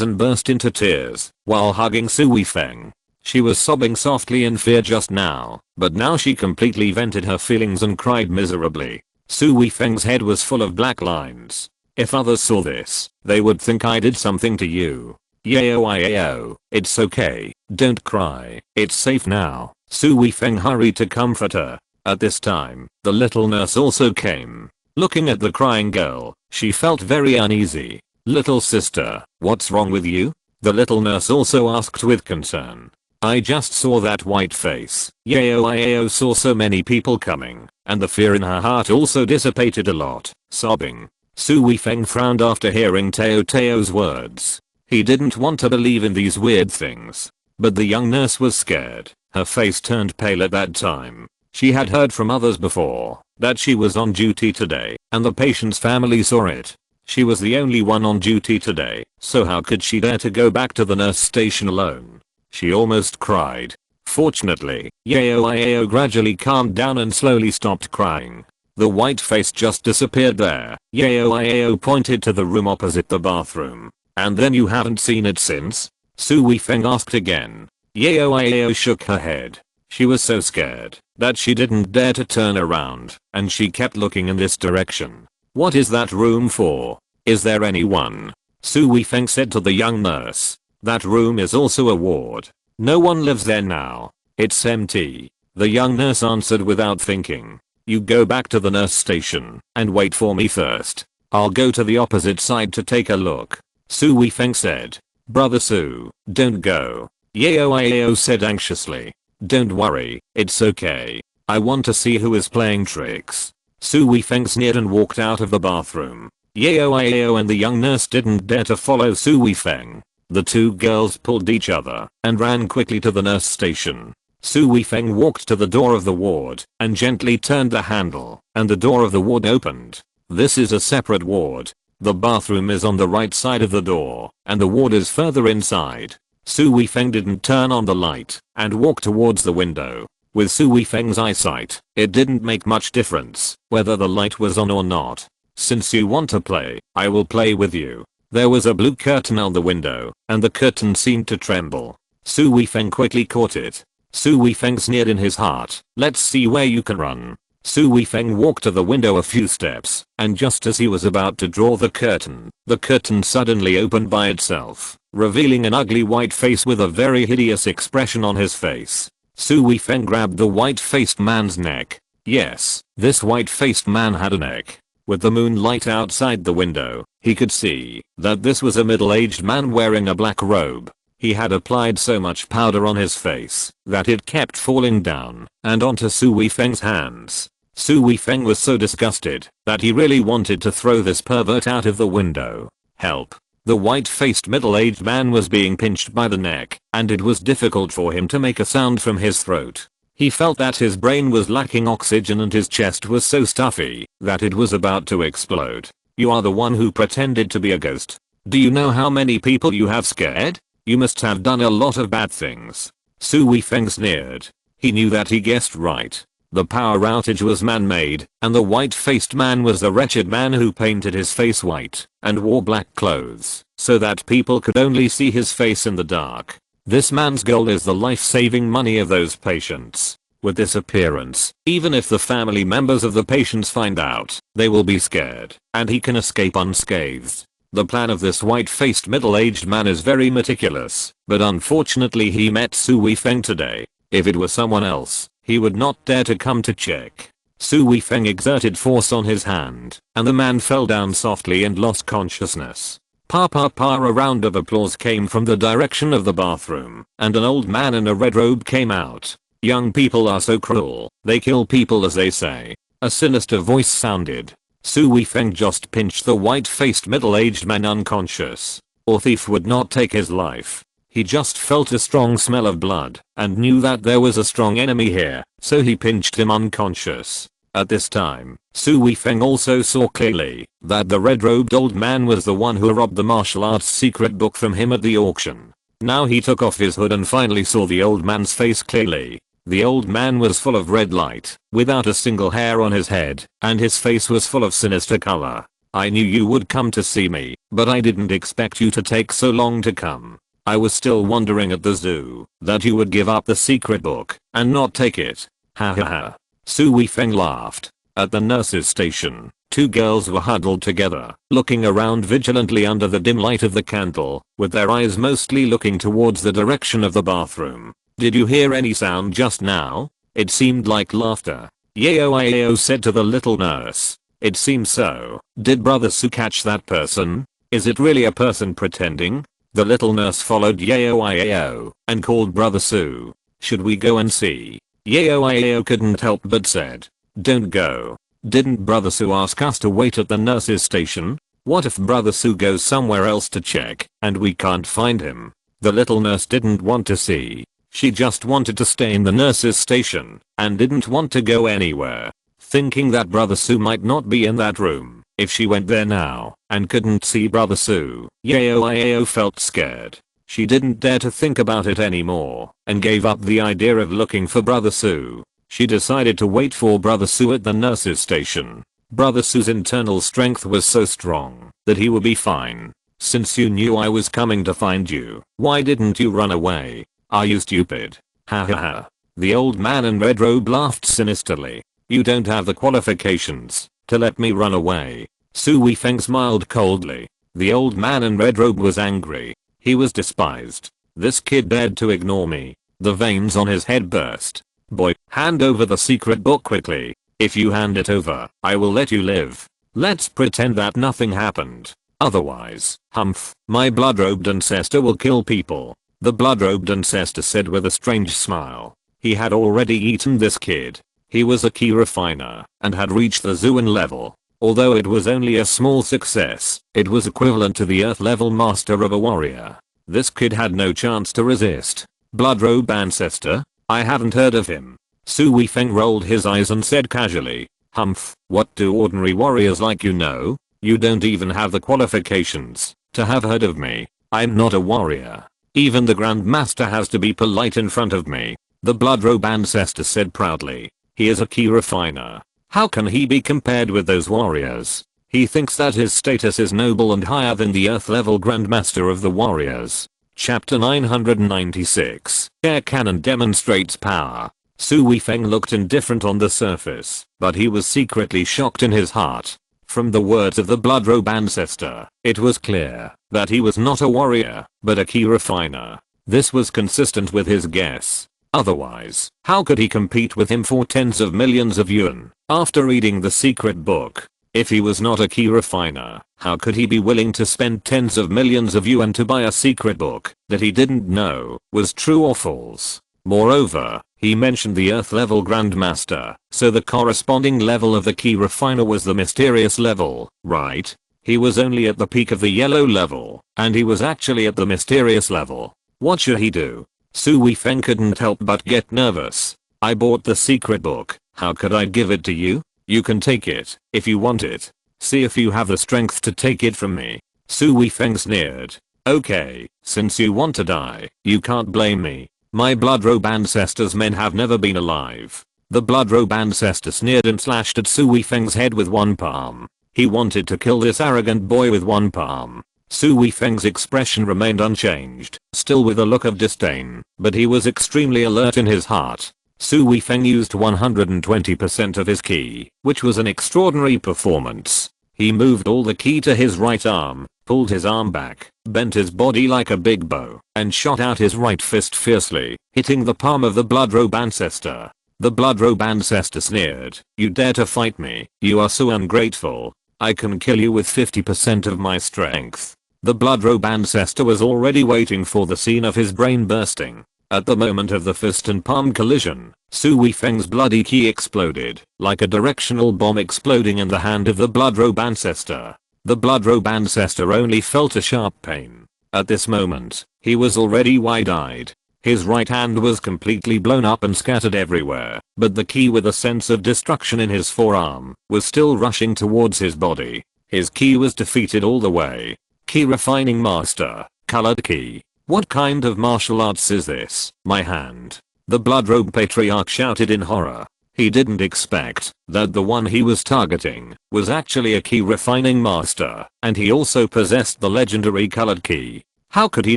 and burst into tears while hugging Su Weifeng. She was sobbing softly in fear just now, but now she completely vented her feelings and cried miserably. Su Weifeng's head was full of black lines. If others saw this, they would think I did something to you. Yao Iao, it's okay, don't cry, it's safe now. Su Weifeng hurried to comfort her. At this time, the little nurse also came. Looking at the crying girl, she felt very uneasy. Little sister, what's wrong with you? The little nurse also asked with concern. I just saw that white face. Yao Iao saw so many people coming, and the fear in her heart also dissipated a lot, sobbing. Su Weifeng frowned after hearing Teo's words. He didn't want to believe in these weird things. But the young nurse was scared. Her face turned pale at that time. She had heard from others before that she was on duty today, and the patient's family saw it. She was the only one on duty today, so how could she dare to go back to the nurse station alone? She almost cried. Fortunately, Yao Iao gradually calmed down and slowly stopped crying. The white face just disappeared there. Yao Iao pointed to the room opposite the bathroom. And then you haven't seen it since? Su Weifeng asked again. Yao Iao shook her head. She was so scared that she didn't dare to turn around, and she kept looking in this direction. What is that room for? Is there anyone? Su Weifeng said to the young nurse. That room is also a ward. No one lives there now. It's empty. The young nurse answered without thinking. You go back to the nurse station and wait for me first. I'll go to the opposite side to take a look. Su Weifeng said. Brother Su, don't go. Yao Iao said anxiously. Don't worry, it's okay. I want to see who is playing tricks. Su Weifeng sneered and walked out of the bathroom. Yao Iao and the young nurse didn't dare to follow Su Weifeng. The two girls pulled each other and ran quickly to the nurse station. Su Weifeng walked to the door of the ward and gently turned the handle, and the door of the ward opened. This is a separate ward. The bathroom is on the right side of the door, and the ward is further inside. Su Weifeng didn't turn on the light and walked towards the window. With Su Weifeng's eyesight, it didn't make much difference whether the light was on or not. Since you want to play, I will play with you. There was a blue curtain on the window, and the curtain seemed to tremble. Su Weifeng quickly caught it. Su Weifeng sneered in his heart. Let's see where you can run. Su Weifeng walked to the window a few steps, and just as he was about to draw the curtain suddenly opened by itself, revealing an ugly white face with a very hideous expression on his face. Su Weifeng grabbed the white-faced man's neck. Yes, this white-faced man had a neck. With the moonlight outside the window, he could see that this was a middle-aged man wearing a black robe. He had applied so much powder on his face that it kept falling down and onto Su Weifeng's hands. Su Weifeng was so disgusted that he really wanted to throw this pervert out of the window. Help! The white-faced middle-aged man was being pinched by the neck, and it was difficult for him to make a sound from his throat. He felt that his brain was lacking oxygen and his chest was so stuffy that it was about to explode. You are the one who pretended to be a ghost. Do you know how many people you have scared? You must have done a lot of bad things. Su Weifeng sneered. He knew that he guessed right. The power outage was man-made, and the white-faced man was the wretched man who painted his face white and wore black clothes so that people could only see his face in the dark. This man's goal is the life-saving money of those patients. With this appearance, even if the family members of the patients find out, they will be scared, and he can escape unscathed. The plan of this white-faced middle-aged man is very meticulous, but unfortunately he met Su Weifeng today. If it were someone else, he would not dare to come to check. Su Weifeng exerted force on his hand, and the man fell down softly and lost consciousness. Pa pa pa. A round of applause came from the direction of the bathroom, and an old man in a red robe came out. Young people are so cruel, they kill people as they say. A sinister voice sounded. Su Weifeng just pinched the white-faced middle-aged man unconscious. Or thief would not take his life. He just felt a strong smell of blood and knew that there was a strong enemy here, so he pinched him unconscious. At this time, Su Weifeng also saw clearly that the red-robed old man was the one who robbed the martial arts secret book from him at the auction. Now he took off his hood and finally saw the old man's face clearly. The old man was full of red light, without a single hair on his head, and his face was full of sinister color. I knew you would come to see me, but I didn't expect you to take so long to come. I was still wondering at the zoo that you would give up the secret book and not take it. Ha ha ha. Su Weifeng laughed. At the nurse's station, two girls were huddled together, looking around vigilantly under the dim light of the candle, with their eyes mostly looking towards the direction of the bathroom. Did you hear any sound just now? It seemed like laughter. Yao said to the little nurse. It seems so. Did Brother Su catch that person? Is it really a person pretending? The little nurse followed Yao and called Brother Su. Should we go and see? Yao couldn't help but said. Don't go. Didn't Brother Su ask us to wait at the nurse's station? What if Brother Su goes somewhere else to check and we can't find him? The little nurse didn't want to see. She just wanted to stay in the nurse's station and didn't want to go anywhere. Thinking that Brother Su might not be in that room. If she went there now and couldn't see Brother Su, Yao felt scared. She didn't dare to think about it anymore and gave up the idea of looking for Brother Su. She decided to wait for Brother Su at the nurse's station. Brother Su's internal strength was so strong that he would be fine. Since you knew I was coming to find you, why didn't you run away? Are you stupid? Ha ha ha. The old man in red robe laughed sinisterly. You don't have the qualifications to let me run away. Su Weifeng smiled coldly. The old man in red robe was angry. He was despised. This kid dared to ignore me. The veins on his head burst. Boy, hand over the secret book quickly. If you hand it over, I will let you live. Let's pretend that nothing happened. Otherwise, humph, my blood-robed ancestor will kill people. The blood-robed ancestor said with a strange smile. He had already eaten this kid. He was a key refiner and had reached the Zuan level. Although it was only a small success, it was equivalent to the Earth level master of a warrior. This kid had no chance to resist. Blood-robe ancestor? I haven't heard of him. Su Weifeng rolled his eyes and said casually. Humph, what do ordinary warriors like you know? You don't even have the qualifications to have heard of me. I'm not a warrior. Even the Grandmaster has to be polite in front of me. The blood-robe ancestor said proudly. He is a key refiner. How can he be compared with those warriors? He thinks that his status is noble and higher than the Earth-level Grandmaster of the warriors. Chapter 996. Air Cannon demonstrates power. Su Weifeng looked indifferent on the surface, but he was secretly shocked in his heart. From the words of the blood-robe ancestor, it was clear that he was not a warrior, but a key refiner. This was consistent with his guess. Otherwise, how could he compete with him for tens of millions of yuan after reading the secret book? If he was not a key refiner, how could he be willing to spend tens of millions of yuan to buy a secret book that he didn't know was true or false? Moreover, he mentioned the Earth level Grandmaster, so the corresponding level of the key refiner was the mysterious level, right? He was only at the peak of the yellow level, and he was actually at the mysterious level. What should he do? Su Weifeng couldn't help but get nervous. I bought the secret book. How could I give it to you? You can take it, if you want it. See if you have the strength to take it from me. Su Weifeng sneered. Okay, since you want to die, you can't blame me. My blood-robe ancestor's men have never been alive. The blood-robe ancestor sneered and slashed at Su Weifeng's head with one palm. He wanted to kill this arrogant boy with one palm. Su Weifeng's expression remained unchanged, still with a look of disdain, but he was extremely alert in his heart. Su Weifeng used 120% of his ki, which was an extraordinary performance. He moved all the ki to his right arm, pulled his arm back, bent his body like a big bow, and shot out his right fist fiercely, hitting the palm of the blood-robe ancestor. The blood-robe ancestor sneered. You dare to fight me? You are so ungrateful. I can kill you with 50% of my strength. The blood robe ancestor was already waiting for the scene of his brain bursting. At the moment of the fist and palm collision, Su Weifeng's bloody ki exploded, like a directional bomb exploding in the hand of the blood robe ancestor. The blood robe ancestor only felt a sharp pain. At this moment, he was already wide-eyed. His right hand was completely blown up and scattered everywhere, but the ki with a sense of destruction in his forearm was still rushing towards his body. His ki was defeated all the way. Ki refining master, colored ki. What kind of martial arts is this, my hand? The blood robe patriarch shouted in horror. He didn't expect that the one he was targeting was actually a ki refining master, and he also possessed the legendary colored ki. How could he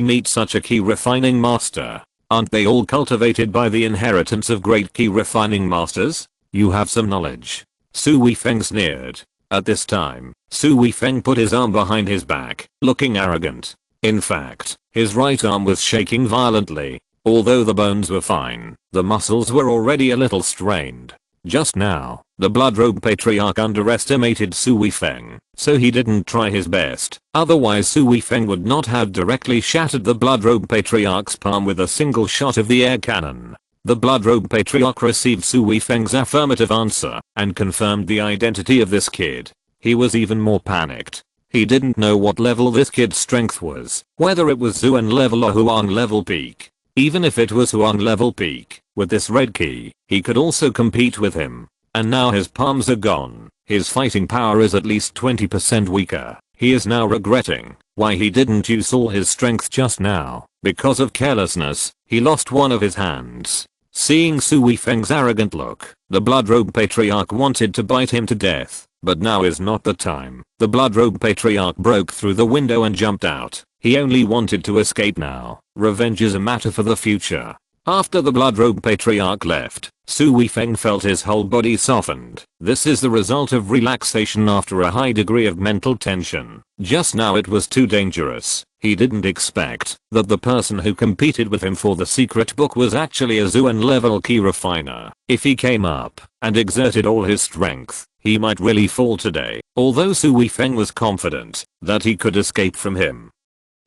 meet such a ki refining master? Aren't they all cultivated by the inheritance of great ki refining masters? You have some knowledge. Su Weifeng sneered. At this time, Su Weifeng put his arm behind his back, looking arrogant. In fact, his right arm was shaking violently. Although the bones were fine, the muscles were already a little strained. Just now, the blood robe patriarch underestimated Su Weifeng, so he didn't try his best. Otherwise Su Weifeng would not have directly shattered the blood robe patriarch's palm with a single shot of the air cannon. The blood robe patriarch received Su Weifeng's affirmative answer and confirmed the identity of this kid. He was even more panicked. He didn't know what level this kid's strength was, whether it was Zuan level or Huang level peak. Even if it was Huang level peak, with this red ki, he could also compete with him. And now his palms are gone. His fighting power is at least 20% weaker. He is now regretting why he didn't use all his strength just now. Because of carelessness, he lost one of his hands. Seeing Su Weifeng's arrogant look, the blood robe patriarch wanted to bite him to death. But now is not the time. The blood robe patriarch broke through the window and jumped out. He only wanted to escape now. Revenge is a matter for the future. After the blood robe patriarch left, Su Weifeng felt his whole body softened. This is the result of relaxation after a high degree of mental tension. Just now it was too dangerous. He didn't expect that the person who competed with him for the secret book was actually a Zuan level ki refiner. If he came up and exerted all his strength, he might really fall today. Although Su Weifeng was confident that he could escape from him.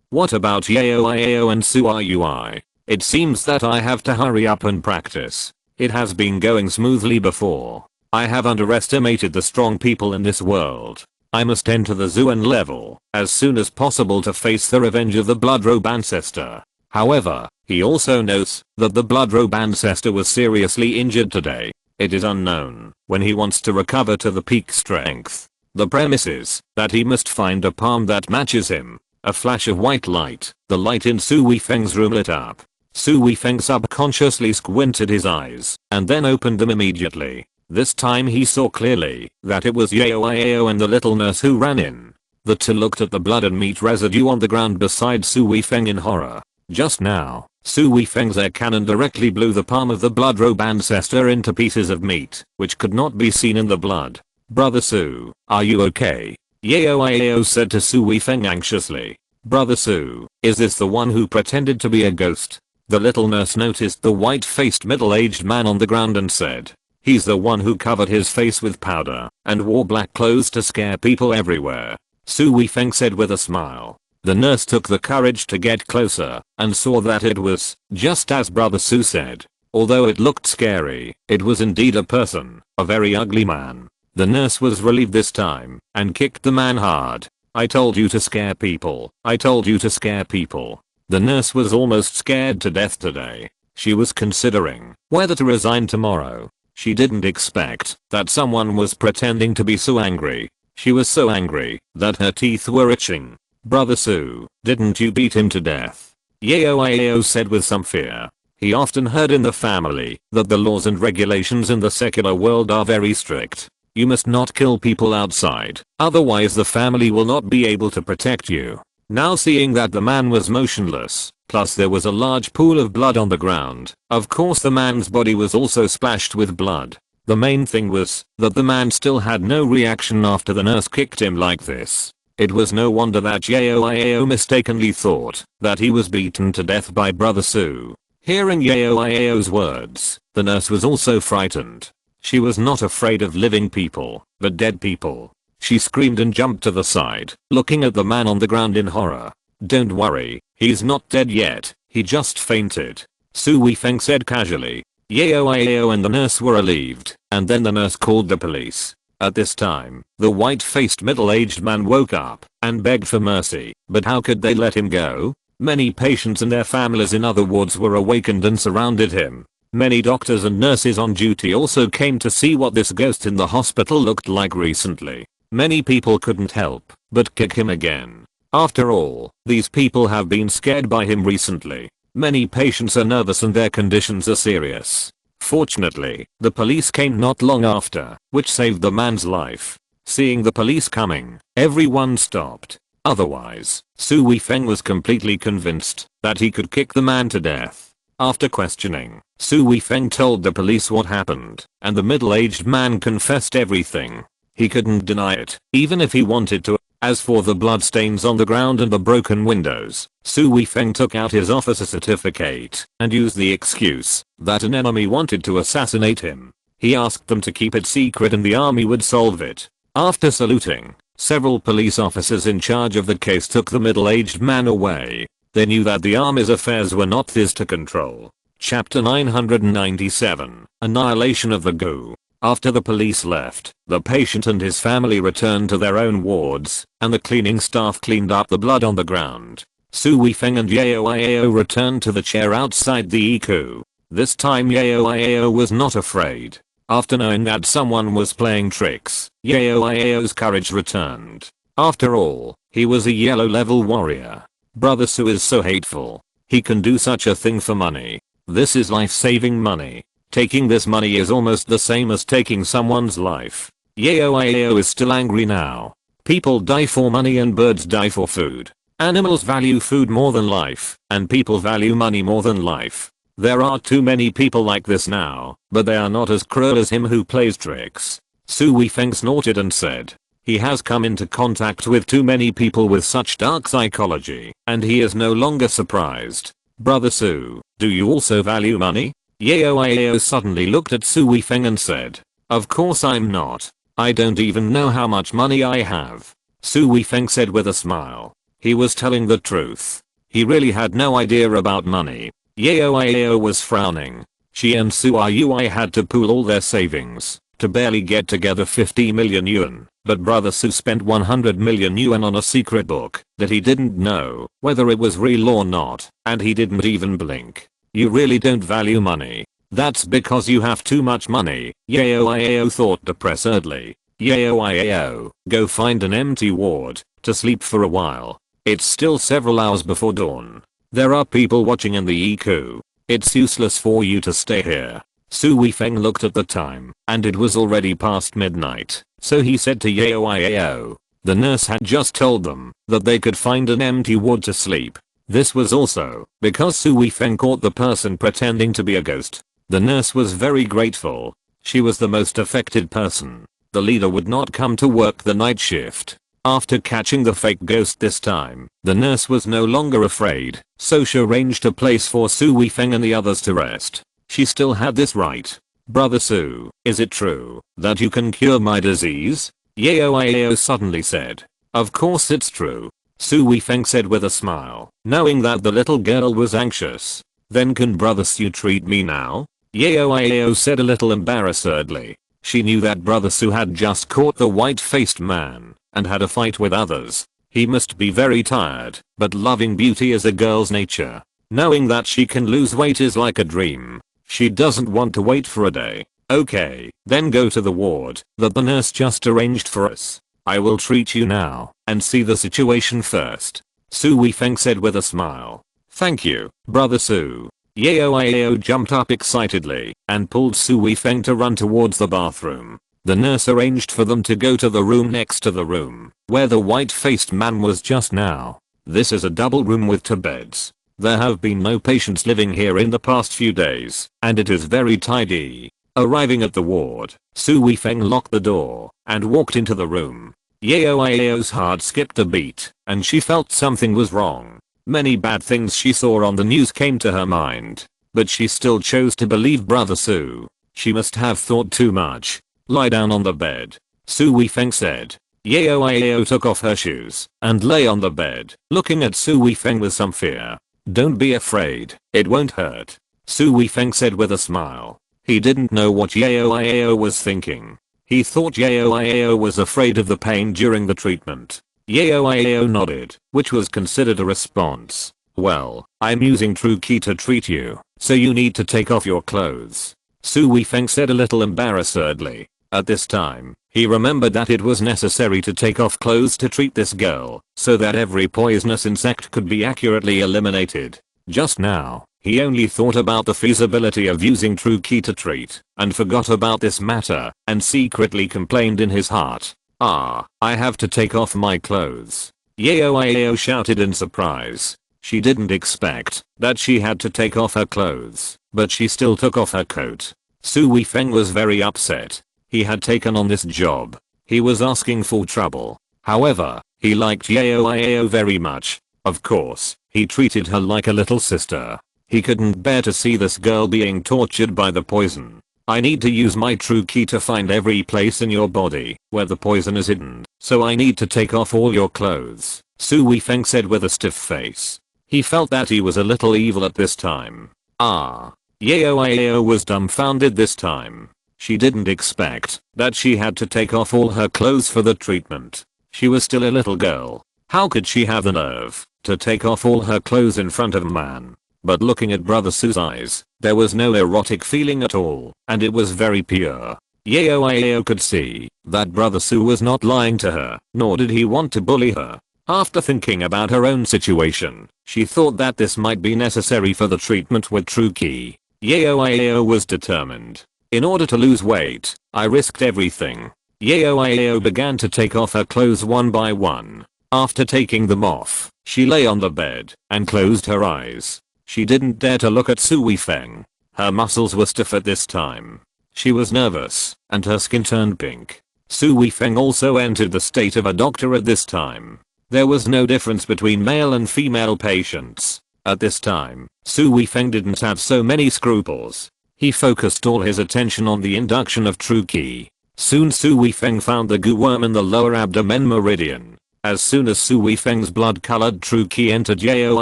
What about Yao and Su Yui? It seems that I have to hurry up and practice. It has been going smoothly before. I have underestimated the strong people in this world. I must enter the Zuan level as soon as possible to face the revenge of the blood robe ancestor. However, he also notes that the blood robe ancestor was seriously injured today. It is unknown when he wants to recover to the peak strength. The premise is that he must find a palm that matches him. A flash of white light, the light in Su Weifeng's room lit up. Su Weifeng subconsciously squinted his eyes and then opened them immediately. This time he saw clearly that it was Yao and the little nurse who ran in. The two looked at the blood and meat residue on the ground beside Su Weifeng in horror. Just now, Su Weifeng's air cannon directly blew the palm of the blood robe ancestor into pieces of meat, which could not be seen in the blood. Brother Su, are you okay? Yao said to Su Weifeng anxiously. Brother Su, is this the one who pretended to be a ghost? The little nurse noticed the white-faced middle-aged man on the ground and said. He's the one who covered his face with powder and wore black clothes to scare people everywhere. Su Weifeng said with a smile. The nurse took the courage to get closer and saw that it was just as Brother Su said. Although it looked scary, it was indeed a person, a very ugly man. The nurse was relieved this time and kicked the man hard. I told you to scare people. I told you to scare people. The nurse was almost scared to death today. She was considering whether to resign tomorrow. She didn't expect that someone was pretending to be so angry. She was so angry that her teeth were itching. Brother Su, didn't you beat him to death? Yao said with some fear. He often heard in the family that the laws and regulations in the secular world are very strict. You must not kill people outside, otherwise the family will not be able to protect you. Now seeing that the man was motionless, plus there was a large pool of blood on the ground, of course the man's body was also splashed with blood. The main thing was that the man still had no reaction after the nurse kicked him like this. It was no wonder that Yao mistakenly thought that he was beaten to death by Brother Su. Hearing Yao's words, the nurse was also frightened. She was not afraid of living people, but dead people. She screamed and jumped to the side, looking at the man on the ground in horror. "Don't worry, he's not dead yet, he just fainted," Su Weifeng said casually. Yao and the nurse were relieved, and then the nurse called the police. At this time, the white-faced middle-aged man woke up and begged for mercy, but how could they let him go? Many patients and their families in other wards were awakened and surrounded him. Many doctors and nurses on duty also came to see what this ghost in the hospital looked like recently. Many people couldn't help but kick him again. After all, these people have been scared by him recently. Many patients are nervous and their conditions are serious. Fortunately, the police came not long after, which saved the man's life. Seeing the police coming, everyone stopped. Otherwise, Su Weifeng was completely convinced that he could kick the man to death. After questioning, Su Weifeng told the police what happened, and the middle-aged man confessed everything. He couldn't deny it, even if he wanted to. As for the bloodstains on the ground and the broken windows, Su Weifeng took out his officer certificate and used the excuse that an enemy wanted to assassinate him. He asked them to keep it secret and the army would solve it. After saluting, several police officers in charge of the case took the middle-aged man away. They knew that the army's affairs were not theirs to control. Chapter 997, Annihilation of the Goo. After the police left, the patient and his family returned to their own wards, and the cleaning staff cleaned up the blood on the ground. Su Weifeng and Yao returned to the chair outside the EQ. This time Yao was not afraid. After knowing that someone was playing tricks, Yao's courage returned. After all, he was a yellow level warrior. Brother Su is so hateful. He can do such a thing for money. This is life-saving money. Taking this money is almost the same as taking someone's life. Yao is still angry now. People die for money and birds die for food. Animals value food more than life, and people value money more than life. There are too many people like this now, but they are not as cruel as him who plays tricks. Su Weifeng snorted and said, he has come into contact with too many people with such dark psychology, and he is no longer surprised. Brother Su, do you also value money? Yao suddenly looked at Su Weifeng and said, of course I'm not. I don't even know how much money I have. Su Weifeng said with a smile. He was telling the truth. He really had no idea about money. Yao was frowning. She and Su Yui had to pool all their savings to barely get together 50 million yuan, but brother Su spent 100 million yuan on a secret book that he didn't know whether it was real or not, and he didn't even blink. You really don't value money. That's because you have too much money, Yao thought depressedly. Yao, go find an empty ward to sleep for a while. It's still several hours before dawn. There are people watching in the EQ. It's useless for you to stay here. Su Weifeng looked at the time, and it was already past midnight, so he said to Yao. The nurse had just told them that they could find an empty ward to sleep. This was also because Su Weifeng caught the person pretending to be a ghost. The nurse was very grateful. She was the most affected person. The leader would not come to work the night shift. After catching the fake ghost this time, the nurse was no longer afraid, so she arranged a place for Su Weifeng and the others to rest. She still had this right. Brother Su, is it true that you can cure my disease? Yao suddenly said. Of course it's true. Su Weifeng said with a smile, knowing that the little girl was anxious. Then can Brother Su treat me now? Yao said a little embarrassedly. She knew that Brother Su had just caught the white-faced man and had a fight with others. He must be very tired, but loving beauty is a girl's nature. Knowing that she can lose weight is like a dream. She doesn't want to wait for a day. Okay, then go to the ward that the nurse just arranged for us. I will treat you now and see the situation first. Su Weifeng said with a smile. Thank you, Brother Su. Yao jumped up excitedly and pulled Su Weifeng to run towards the bathroom. The nurse arranged for them to go to the room next to the room where the white-faced man was just now. This is a double room with 2 beds. There have been no patients living here in the past few days, and it is very tidy. Arriving at the ward, Su Weifeng locked the door and walked into the room. Yao's heart skipped a beat, and she felt something was wrong. Many bad things she saw on the news came to her mind, but she still chose to believe Brother Su. She must have thought too much. Lie down on the bed. Su Weifeng said. Yao Yao took off her shoes and lay on the bed, looking at Su Weifeng with some fear. "Don't be afraid, it won't hurt," Su Weifeng said with a smile. He didn't know what Yao Yao was thinking. He thought Yao Yao was afraid of the pain during the treatment. Yao Yao nodded, which was considered a response. "Well, I'm using true Qi to treat you, so you need to take off your clothes," Su Weifeng said a little embarrassedly. At this time, he remembered that it was necessary to take off clothes to treat this girl, so that every poisonous insect could be accurately eliminated. Just now, he only thought about the feasibility of using true Qi to treat, and forgot about this matter, and secretly complained in his heart. "Ah, I have to take off my clothes." Yao Yao shouted in surprise. She didn't expect that she had to take off her clothes, but she still took off her coat. Su Weifeng was very upset. He had taken on this job. He was asking for trouble. However, he liked Yao Yao very much. Of course, he treated her like a little sister. He couldn't bear to see this girl being tortured by the poison. "I need to use my true Qi to find every place in your body where the poison is hidden, so I need to take off all your clothes," Su Weifeng said with a stiff face. He felt that he was a little evil at this time. Ah. Yao Yao was dumbfounded this time. She didn't expect that she had to take off all her clothes for the treatment. She was still a little girl. How could she have the nerve to take off all her clothes in front of a man? But looking at Brother Su's eyes, there was no erotic feeling at all, and it was very pure. Yao Yao could see that Brother Su was not lying to her, nor did he want to bully her. After thinking about her own situation, she thought that this might be necessary for the treatment with true Qi. Yao Yao was determined. "In order to lose weight, I risked everything." Yao Yao began to take off her clothes one by one. After taking them off, she lay on the bed and closed her eyes. She didn't dare to look at Su Weifeng. Her muscles were stiff at this time. She was nervous, and her skin turned pink. Su Weifeng also entered the state of a doctor at this time. There was no difference between male and female patients. At this time, Su Weifeng didn't have so many scruples. He focused all his attention on the induction of true Qi. Soon Su Weifeng found the goo worm in the lower abdomen meridian. As soon as Su Weifeng's blood-colored true Qi entered Yao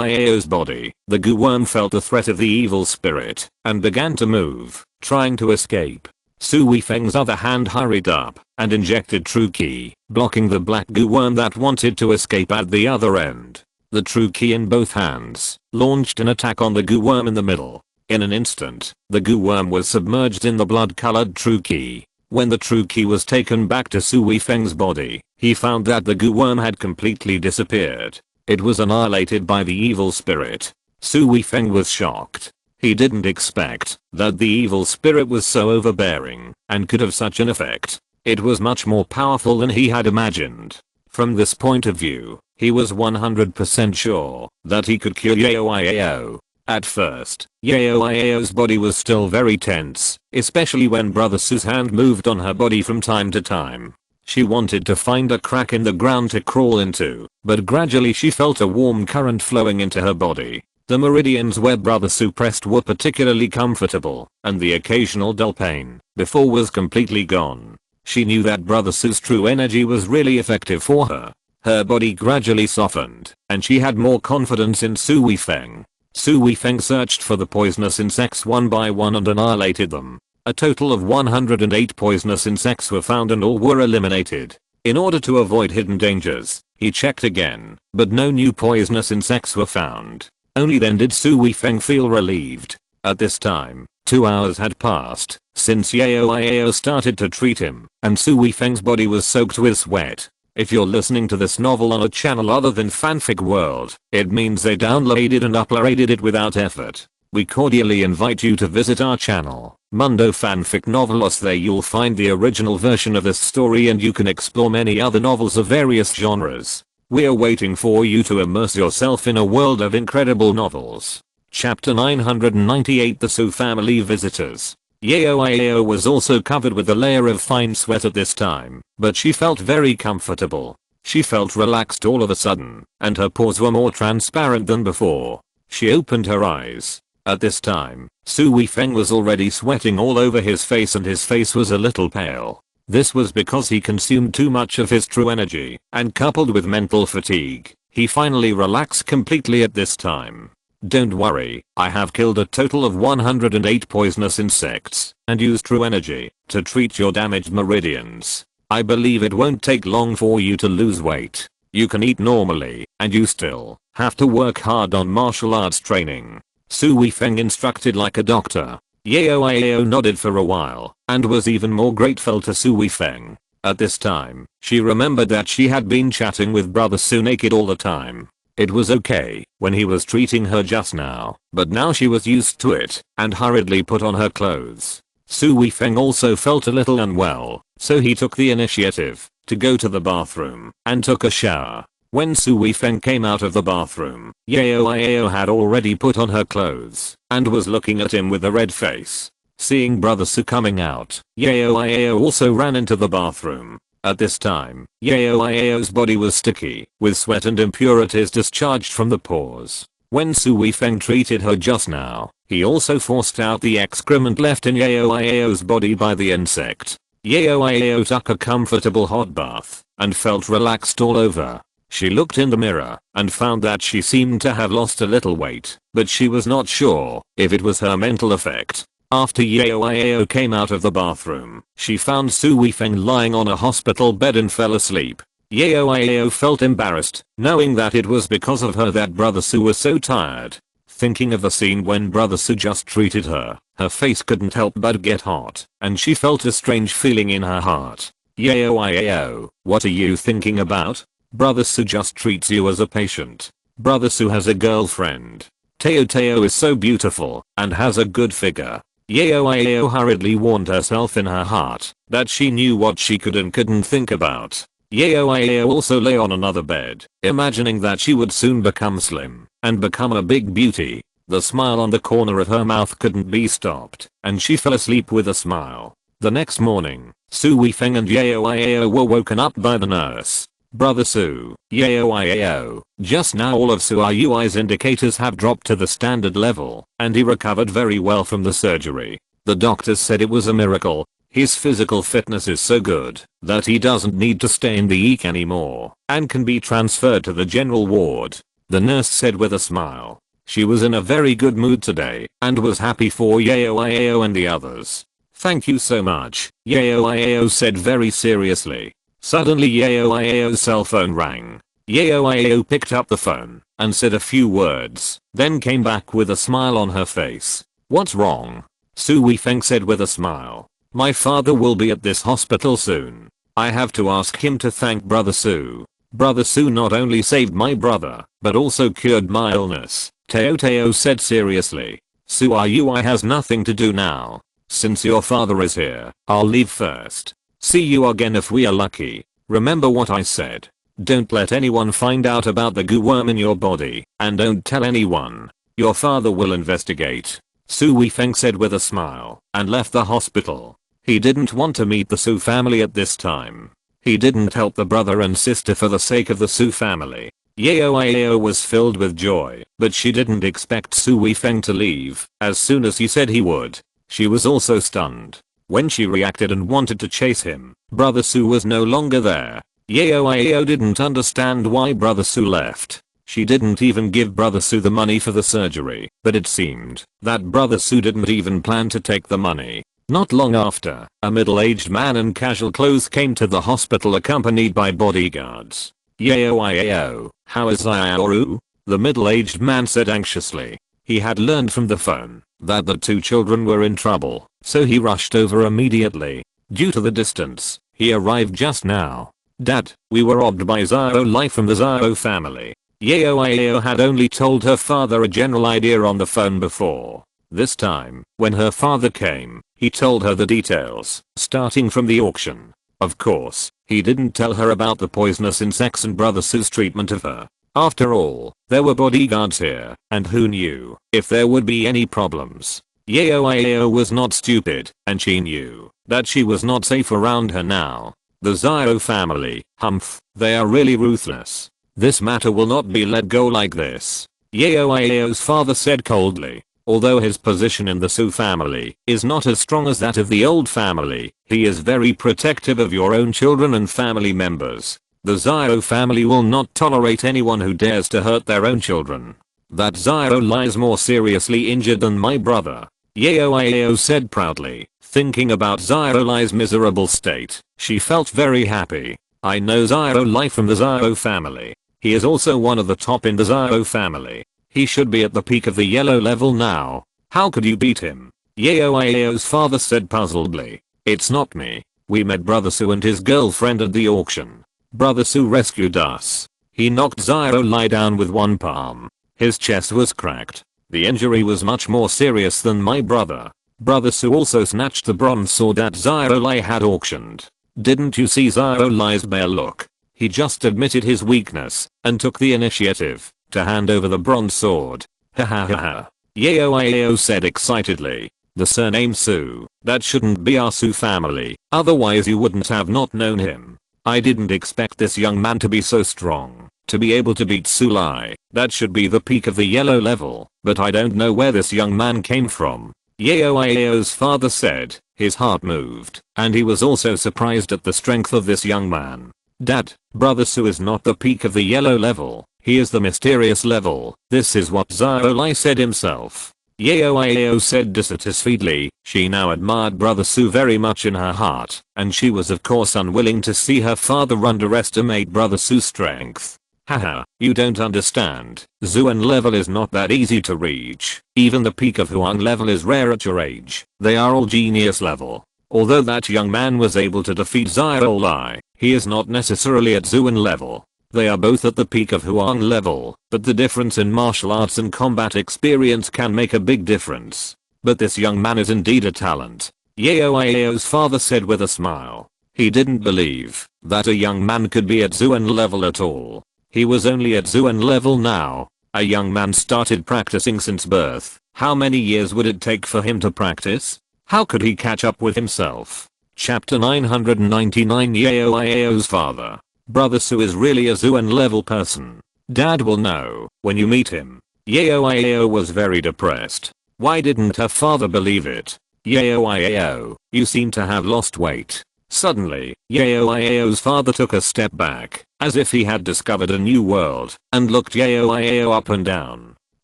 Yao's body, the goo worm felt the threat of the evil spirit and began to move, trying to escape. Su Weifeng's other hand hurried up and injected true Qi, blocking the black goo worm that wanted to escape at the other end. The true Qi in both hands launched an attack on the goo worm in the middle. In an instant, the goo worm was submerged in the blood-colored true Qi. When the true Qi was taken back to Su Weifeng's body, he found that the goo worm had completely disappeared. It was annihilated by the evil spirit. Su Weifeng was shocked. He didn't expect that the evil spirit was so overbearing and could have such an effect. It was much more powerful than he had imagined. From this point of view, he was 100% sure that he could kill Yao Yao. At first, Yao Yao's body was still very tense, especially when Brother Su's hand moved on her body from time to time. She wanted to find a crack in the ground to crawl into, but gradually she felt a warm current flowing into her body. The meridians where Brother Su pressed were particularly comfortable, and the occasional dull pain before was completely gone. She knew that Brother Su's true energy was really effective for her. Her body gradually softened, and she had more confidence in Su Weifeng. Su Weifeng searched for the poisonous insects one by one and annihilated them. A total of 108 poisonous insects were found and all were eliminated. In order to avoid hidden dangers, he checked again, but no new poisonous insects were found. Only then did Su Weifeng feel relieved. At this time, 2 hours had passed since Yao Yao started to treat him, and Su Weifeng's body was soaked with sweat. If you're listening to this novel on a channel other than Fanfic World, it means they downloaded and uploaded it without effort. We cordially invite you to visit our channel, Mundo Fanfic Novelos. There you'll find the original version of this story and you can explore many other novels of various genres. We're waiting for you to immerse yourself in a world of incredible novels. Chapter 998 The Su Family Visitors. Yao Yao was also covered with a layer of fine sweat at this time, but she felt very comfortable. She felt relaxed all of a sudden, and her pores were more transparent than before. She opened her eyes. At this time, Su Weifeng was already sweating all over his face and his face was a little pale. This was because he consumed too much of his true energy, and coupled with mental fatigue, he finally relaxed completely at this time. Don't worry, I have killed a total of 108 poisonous insects, and used true energy to treat your damaged meridians. I believe it won't take long for you to lose weight. You can eat normally, and you still have to work hard on martial arts training. Su Weifeng instructed like a doctor. Yao nodded for a while, and was even more grateful to Su Weifeng. At this time, she remembered that she had been chatting with Brother Su naked all the time. It was okay when he was treating her just now, but now she was used to it, and hurriedly put on her clothes. Su Weifeng also felt a little unwell, so he took the initiative to go to the bathroom and took a shower. When Su Weifeng came out of the bathroom, Yao had already put on her clothes and was looking at him with a red face. Seeing Brother Su coming out, Yao also ran into the bathroom. At this time, Yao's body was sticky, with sweat and impurities discharged from the pores. When Su Weifeng treated her just now, he also forced out the excrement left in Yao's body by the insect. Yao took a comfortable hot bath, and felt relaxed all over. She looked in the mirror, and found that she seemed to have lost a little weight, but she was not sure if it was her mental effect. After Yao came out of the bathroom, she found Su Weifeng lying on a hospital bed and fell asleep. Yao felt embarrassed, knowing that it was because of her that Brother Su was so tired. Thinking of the scene when Brother Su just treated her, her face couldn't help but get hot, and she felt a strange feeling in her heart. Yao, what are you thinking about? Brother Su just treats you as a patient. Brother Su has a girlfriend. Teo is so beautiful, and has a good figure. Yao hurriedly warned herself in her heart that she knew what she could and couldn't think about. Yao also lay on another bed, imagining that she would soon become slim and become a big beauty. The smile on the corner of her mouth couldn't be stopped, and she fell asleep with a smile. The next morning, Su Weifeng and Yao were woken up by the nurse. Brother Su, Yao, just now all of Su Yui's indicators have dropped to the standard level, and he recovered very well from the surgery. The doctors said it was a miracle. His physical fitness is so good that he doesn't need to stay in the EK anymore, and can be transferred to the general ward. The nurse said with a smile. She was in a very good mood today, and was happy for Yao and the others. Thank you so much, Yao said very seriously. Suddenly Yao's cell phone rang. Yao picked up the phone and said a few words, then came back with a smile on her face. What's wrong? Su Weifeng said with a smile. My father will be at this hospital soon. I have to ask him to thank Brother Su. Brother Su not only saved my brother, but also cured my illness. Teo said seriously. Su Yui has nothing to do now. Since your father is here, I'll leave first. See you again if we are lucky. Remember what I said. Don't let anyone find out about the goo worm in your body, and don't tell anyone. Your father will investigate. Su Weifeng said with a smile, and left the hospital. He didn't want to meet the Su family at this time. He didn't help the brother and sister for the sake of the Su family. Yao was filled with joy, but she didn't expect Su Weifeng to leave as soon as he said he would. She was also stunned. When she reacted and wanted to chase him, Brother Su was no longer there. Yao didn't understand why Brother Su left. She didn't even give Brother Su the money for the surgery, but it seemed that Brother Su didn't even plan to take the money. Not long after, a middle-aged man in casual clothes came to the hospital accompanied by bodyguards. Yao, how is Ioru? The middle-aged man said anxiously. He had learned from the phone that the two children were in trouble, so he rushed over immediately. Due to the distance, he arrived just now. Dad, we were robbed by Zhao Li from the Zhao family. Yao had only told her father a general idea on the phone before. This time, when her father came, he told her the details, starting from the auction. Of course, he didn't tell her about the poisonous insects and Brother Su's treatment of her. After all, there were bodyguards here, and who knew if there would be any problems. Yao was not stupid, and she knew that she was not safe around her now. The Zhao family, humph, they are really ruthless. This matter will not be let go like this. Yao's father said coldly. Although his position in the Su family is not as strong as that of the old family, he is very protective of your own children and family members. The Xiao family will not tolerate anyone who dares to hurt their own children. That Xiao lies more seriously injured than my brother, Yao said proudly. Thinking about Xiao Li's miserable state, she felt very happy. I know Xiao Li from the Xiao family. He is also one of the top in the Xiao family. He should be at the peak of the yellow level now. How could you beat him? Yao's father said puzzledly. It's not me. We met Brother Su and his girlfriend at the auction. Brother Su rescued us. He knocked Xiao Li down with one palm. His chest was cracked. The injury was much more serious than my brother. Brother Su also snatched the bronze sword that Xiao Li had auctioned. Didn't you see Xiao Li's bare look? He just admitted his weakness and took the initiative to hand over the bronze sword. Ha ha ha ha. Yao said excitedly. The surname Su, that shouldn't be our Su family, otherwise you wouldn't have not known him. I didn't expect this young man to be so strong, to be able to beat Su Li. That should be the peak of the yellow level, but I don't know where this young man came from. Yao's father said. His heart moved, and he was also surprised at the strength of this young man. Dad, Brother Su is not the peak of the yellow level, he is the mysterious level. This is what Xiao Li said himself. Yao said dissatisfiedly. She now admired Brother Su very much in her heart, and she was of course unwilling to see her father underestimate Brother Su's strength. Haha, you don't understand. Zuan level is not that easy to reach. Even the peak of Huang level is rare at your age. They are all genius level. Although that young man was able to defeat Xiao Li, he is not necessarily at Zuan level. They are both at the peak of Huang level, but the difference in martial arts and combat experience can make a big difference. But this young man is indeed a talent. Yao's father said with a smile. He didn't believe that a young man could be at Zuan level at all. He was only at Zuan level now. A young man started practicing since birth. How many years would it take for him to practice? How could he catch up with himself? Chapter 999 Yao's father. Brother Su is really a Zuan level person. Dad will know when you meet him. Yao was very depressed. Why didn't her father believe it? Yao, you seem to have lost weight. Suddenly, Yao's father took a step back, as if he had discovered a new world, and looked Yao up and down.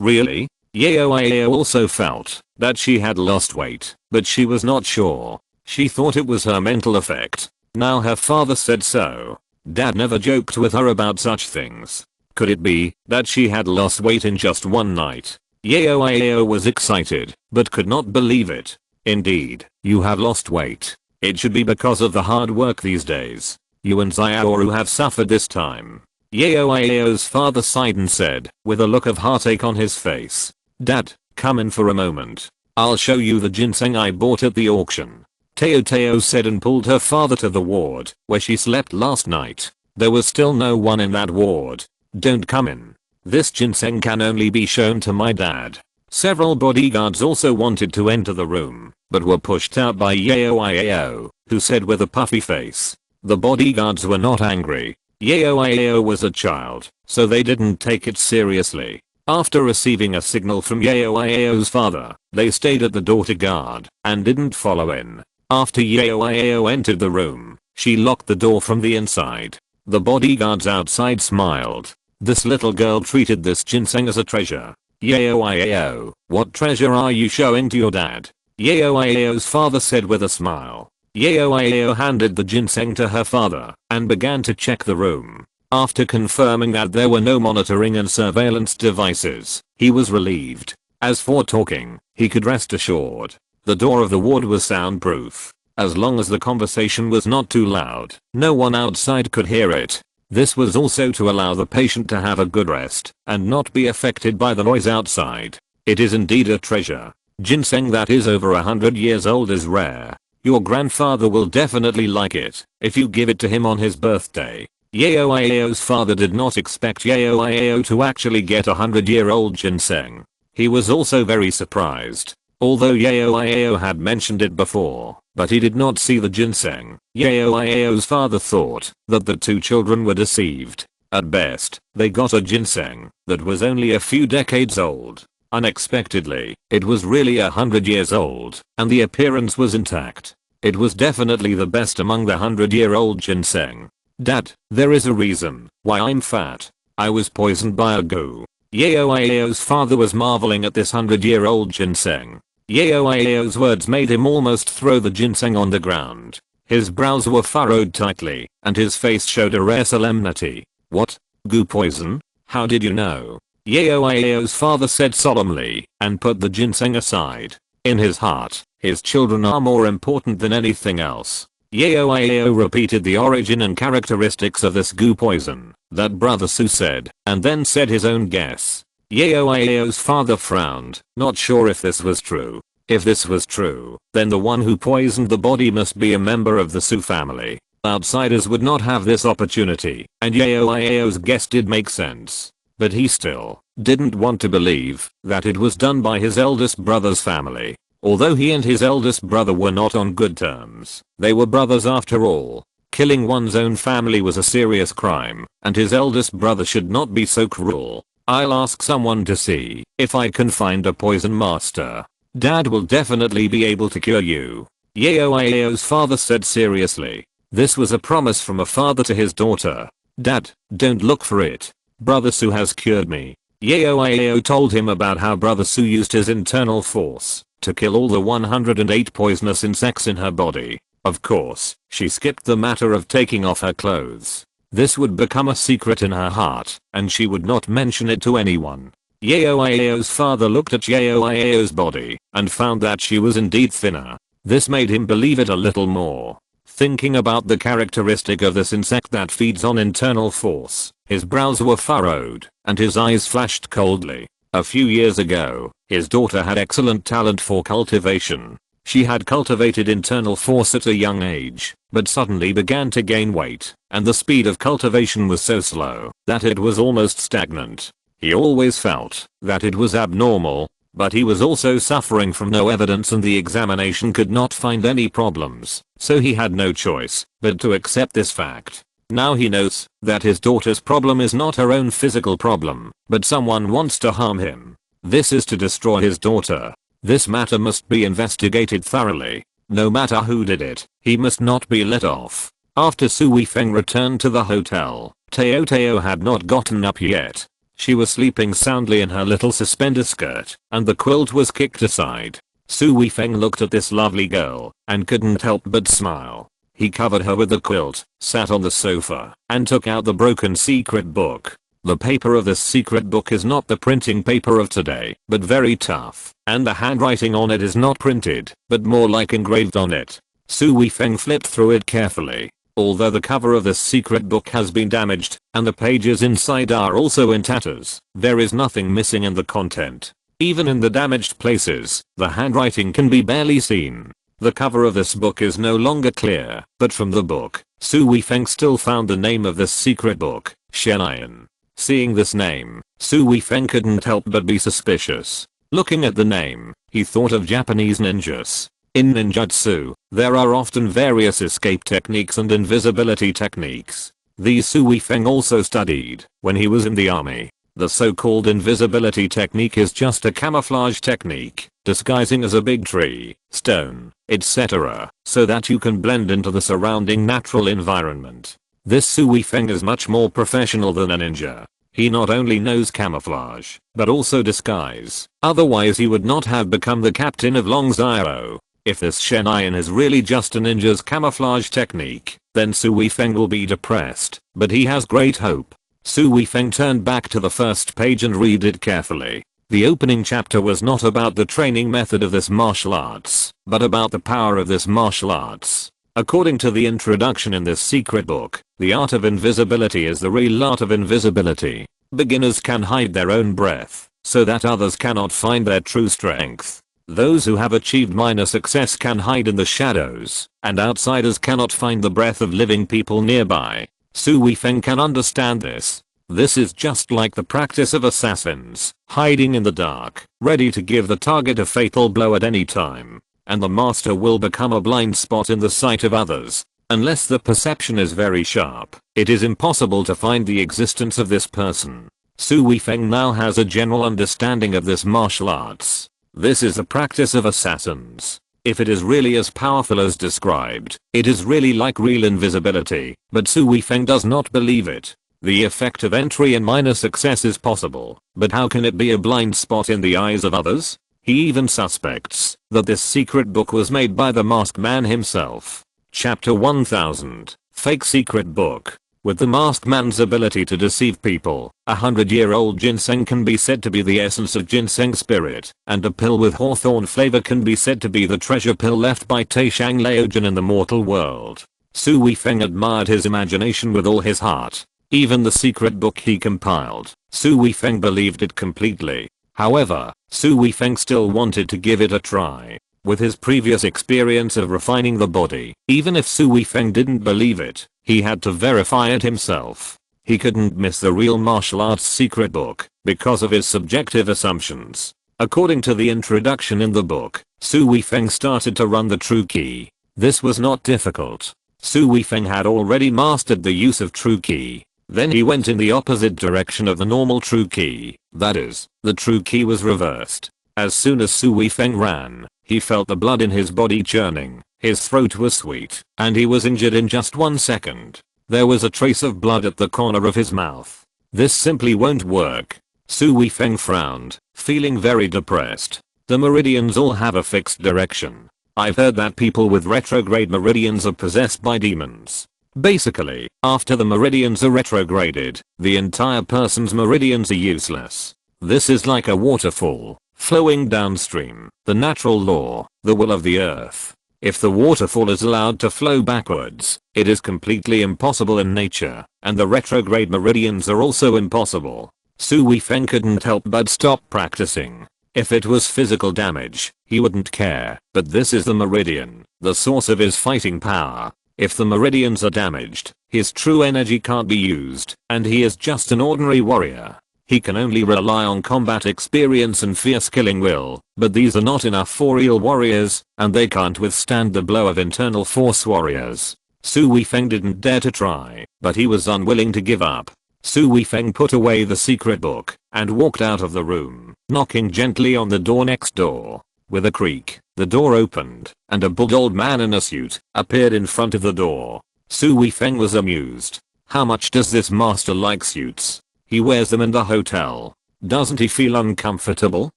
Really? Yao also felt that she had lost weight, but she was not sure. She thought it was her mental effect. Now her father said so. Dad never joked with her about such things. Could it be that she had lost weight in just one night? Yao was excited, but could not believe it. Indeed, you have lost weight. It should be because of the hard work these days. You and Xiaoru have suffered this time. Yao's father sighed and said, with a look of heartache on his face. Dad, come in for a moment. I'll show you the ginseng I bought at the auction. Teo said and pulled her father to the ward, where she slept last night. There was still no one in that ward. Don't come in. This ginseng can only be shown to my dad. Several bodyguards also wanted to enter the room, but were pushed out by Yao, who said with a puffy face. The bodyguards were not angry. Yao was a child, so they didn't take it seriously. After receiving a signal from Yao's father, they stayed at the door to guard, and didn't follow in. After Yao entered the room, she locked the door from the inside. The bodyguards outside smiled. This little girl treated this ginseng as a treasure. Yao, what treasure are you showing to your dad? Yao's father said with a smile. Yao handed the ginseng to her father and began to check the room. After confirming that there were no monitoring and surveillance devices, he was relieved. As for talking, he could rest assured. The door of the ward was soundproof. As long as the conversation was not too loud, no one outside could hear it. This was also to allow the patient to have a good rest and not be affected by the noise outside. It is indeed a treasure. Ginseng that is over 100 years old is rare. Your grandfather will definitely like it if you give it to him on his birthday. Yao's father did not expect Yao to actually get a 100-year-old ginseng. He was also very surprised. Although Yao had mentioned it before, but he did not see the ginseng. Yao's father thought that the two children were deceived. At best, they got a ginseng that was only a few decades old. Unexpectedly, it was really 100 years old, and the appearance was intact. It was definitely the best among the 100-year-old ginseng. Dad, there is a reason why I'm fat. I was poisoned by a goo. Yao's father was marveling at this 100-year-old ginseng. Yao's words made him almost throw the ginseng on the ground. His brows were furrowed tightly, and his face showed a rare solemnity. What? Goo poison? How did you know? Yao's father said solemnly, and put the ginseng aside. In his heart, his children are more important than anything else. Yao repeated the origin and characteristics of this goo poison that Brother Su said, and then said his own guess. Yao's father frowned, not sure if this was true. If this was true, then the one who poisoned the body must be a member of the Su family. Outsiders would not have this opportunity, and Yao's guess did make sense. But he still didn't want to believe that it was done by his eldest brother's family. Although he and his eldest brother were not on good terms, they were brothers after all. Killing one's own family was a serious crime, and his eldest brother should not be so cruel. I'll ask someone to see if I can find a poison master. Dad will definitely be able to cure you. Yao's father said seriously. This was a promise from a father to his daughter. Dad, don't look for it. Brother Su has cured me. Yao told him about how Brother Su used his internal force to kill all the 108 poisonous insects in her body. Of course, she skipped the matter of taking off her clothes. This would become a secret in her heart, and she would not mention it to anyone. Yao's father looked at Yao's body and found that she was indeed thinner. This made him believe it a little more. Thinking about the characteristic of this insect that feeds on internal force, his brows were furrowed, and his eyes flashed coldly. A few years ago, his daughter had excellent talent for cultivation. She had cultivated internal force at a young age, but suddenly began to gain weight, and the speed of cultivation was so slow that it was almost stagnant. He always felt that it was abnormal, but he was also suffering from no evidence and the examination could not find any problems, so he had no choice but to accept this fact. Now he knows that his daughter's problem is not her own physical problem, but someone wants to harm him. This is to destroy his daughter. This matter must be investigated thoroughly. No matter who did it, he must not be let off. After Su Weifeng returned to the hotel, Teo had not gotten up yet. She was sleeping soundly in her little suspender skirt, and the quilt was kicked aside. Su Weifeng looked at this lovely girl, and couldn't help but smile. He covered her with the quilt, sat on the sofa, and took out the broken secret book. The paper of this secret book is not the printing paper of today, but very tough, and the handwriting on it is not printed, but more like engraved on it. Su Weifeng flipped through it carefully. Although the cover of this secret book has been damaged, and the pages inside are also in tatters, there is nothing missing in the content. Even in the damaged places, the handwriting can be barely seen. The cover of this book is no longer clear, but from the book, Su Weifeng still found the name of this secret book, Shenyan. Seeing this name, Su Weifeng couldn't help but be suspicious. Looking at the name, he thought of Japanese ninjas. In ninjutsu, there are often various escape techniques and invisibility techniques. These Su Weifeng also studied when he was in the army. The so-called invisibility technique is just a camouflage technique, disguising as a big tree, stone, etc., so that you can blend into the surrounding natural environment. This Su Weifeng is much more professional than a ninja. He not only knows camouflage, but also disguise. Otherwise he would not have become the captain of Long Zero. If this Shenyan is really just a ninja's camouflage technique, then Su Weifeng will be depressed, but he has great hope. Su Weifeng turned back to the first page and read it carefully. The opening chapter was not about the training method of this martial arts, but about the power of this martial arts. According to the introduction in this secret book, the art of invisibility is the real art of invisibility. Beginners can hide their own breath, so that others cannot find their true strength. Those who have achieved minor success can hide in the shadows, and outsiders cannot find the breath of living people nearby. Su Weifeng can understand this. This is just like the practice of assassins, hiding in the dark, ready to give the target a fatal blow at any time. And the master will become a blind spot in the sight of others. Unless the perception is very sharp, it is impossible to find the existence of this person. Su Weifeng now has a general understanding of this martial arts. This is the practice of assassins. If it is really as powerful as described, it is really like real invisibility, but Su Weifeng does not believe it. The effect of entry and minor success is possible, but how can it be a blind spot in the eyes of others? He even suspects that this secret book was made by the masked man himself. Chapter 1000, Fake Secret Book. With the masked man's ability to deceive people, 100-year-old ginseng can be said to be the essence of ginseng spirit, and a pill with hawthorn flavor can be said to be the treasure pill left by Taishang Laojin in the mortal world. Su Weifeng admired his imagination with all his heart. Even the secret book he compiled, Su Weifeng believed it completely. However, Su Weifeng still wanted to give it a try. With his previous experience of refining the body, even if Su Weifeng didn't believe it, he had to verify it himself. He couldn't miss the real martial arts secret book because of his subjective assumptions. According to the introduction in the book, Su Weifeng started to run the true key. This was not difficult. Su Weifeng had already mastered the use of true key. Then he went in the opposite direction of the normal true key, that is, the true key was reversed. As soon as Su Weifeng ran, he felt the blood in his body churning, his throat was sweet, and he was injured in just 1 second. There was a trace of blood at the corner of his mouth. This simply won't work. Su Weifeng frowned, feeling very depressed. The meridians all have a fixed direction. I've heard that people with retrograde meridians are possessed by demons. Basically, after the meridians are retrograded, the entire person's meridians are useless. This is like a waterfall, flowing downstream, the natural law, the will of the earth. If the waterfall is allowed to flow backwards, it is completely impossible in nature, and the retrograde meridians are also impossible. Su Weifeng couldn't help but stop practicing. If it was physical damage, he wouldn't care, but this is the meridian, the source of his fighting power. If the meridians are damaged, his true energy can't be used, and he is just an ordinary warrior. He can only rely on combat experience and fierce killing will, but these are not enough for real warriors, and they can't withstand the blow of internal force warriors. Su Weifeng didn't dare to try, but he was unwilling to give up. Su Weifeng put away the secret book, and walked out of the room, knocking gently on the door next door. With a creak, the door opened, and a bald old man in a suit appeared in front of the door. Su Weifeng was amused. How much does this master like suits? He wears them in the hotel. Doesn't he feel uncomfortable?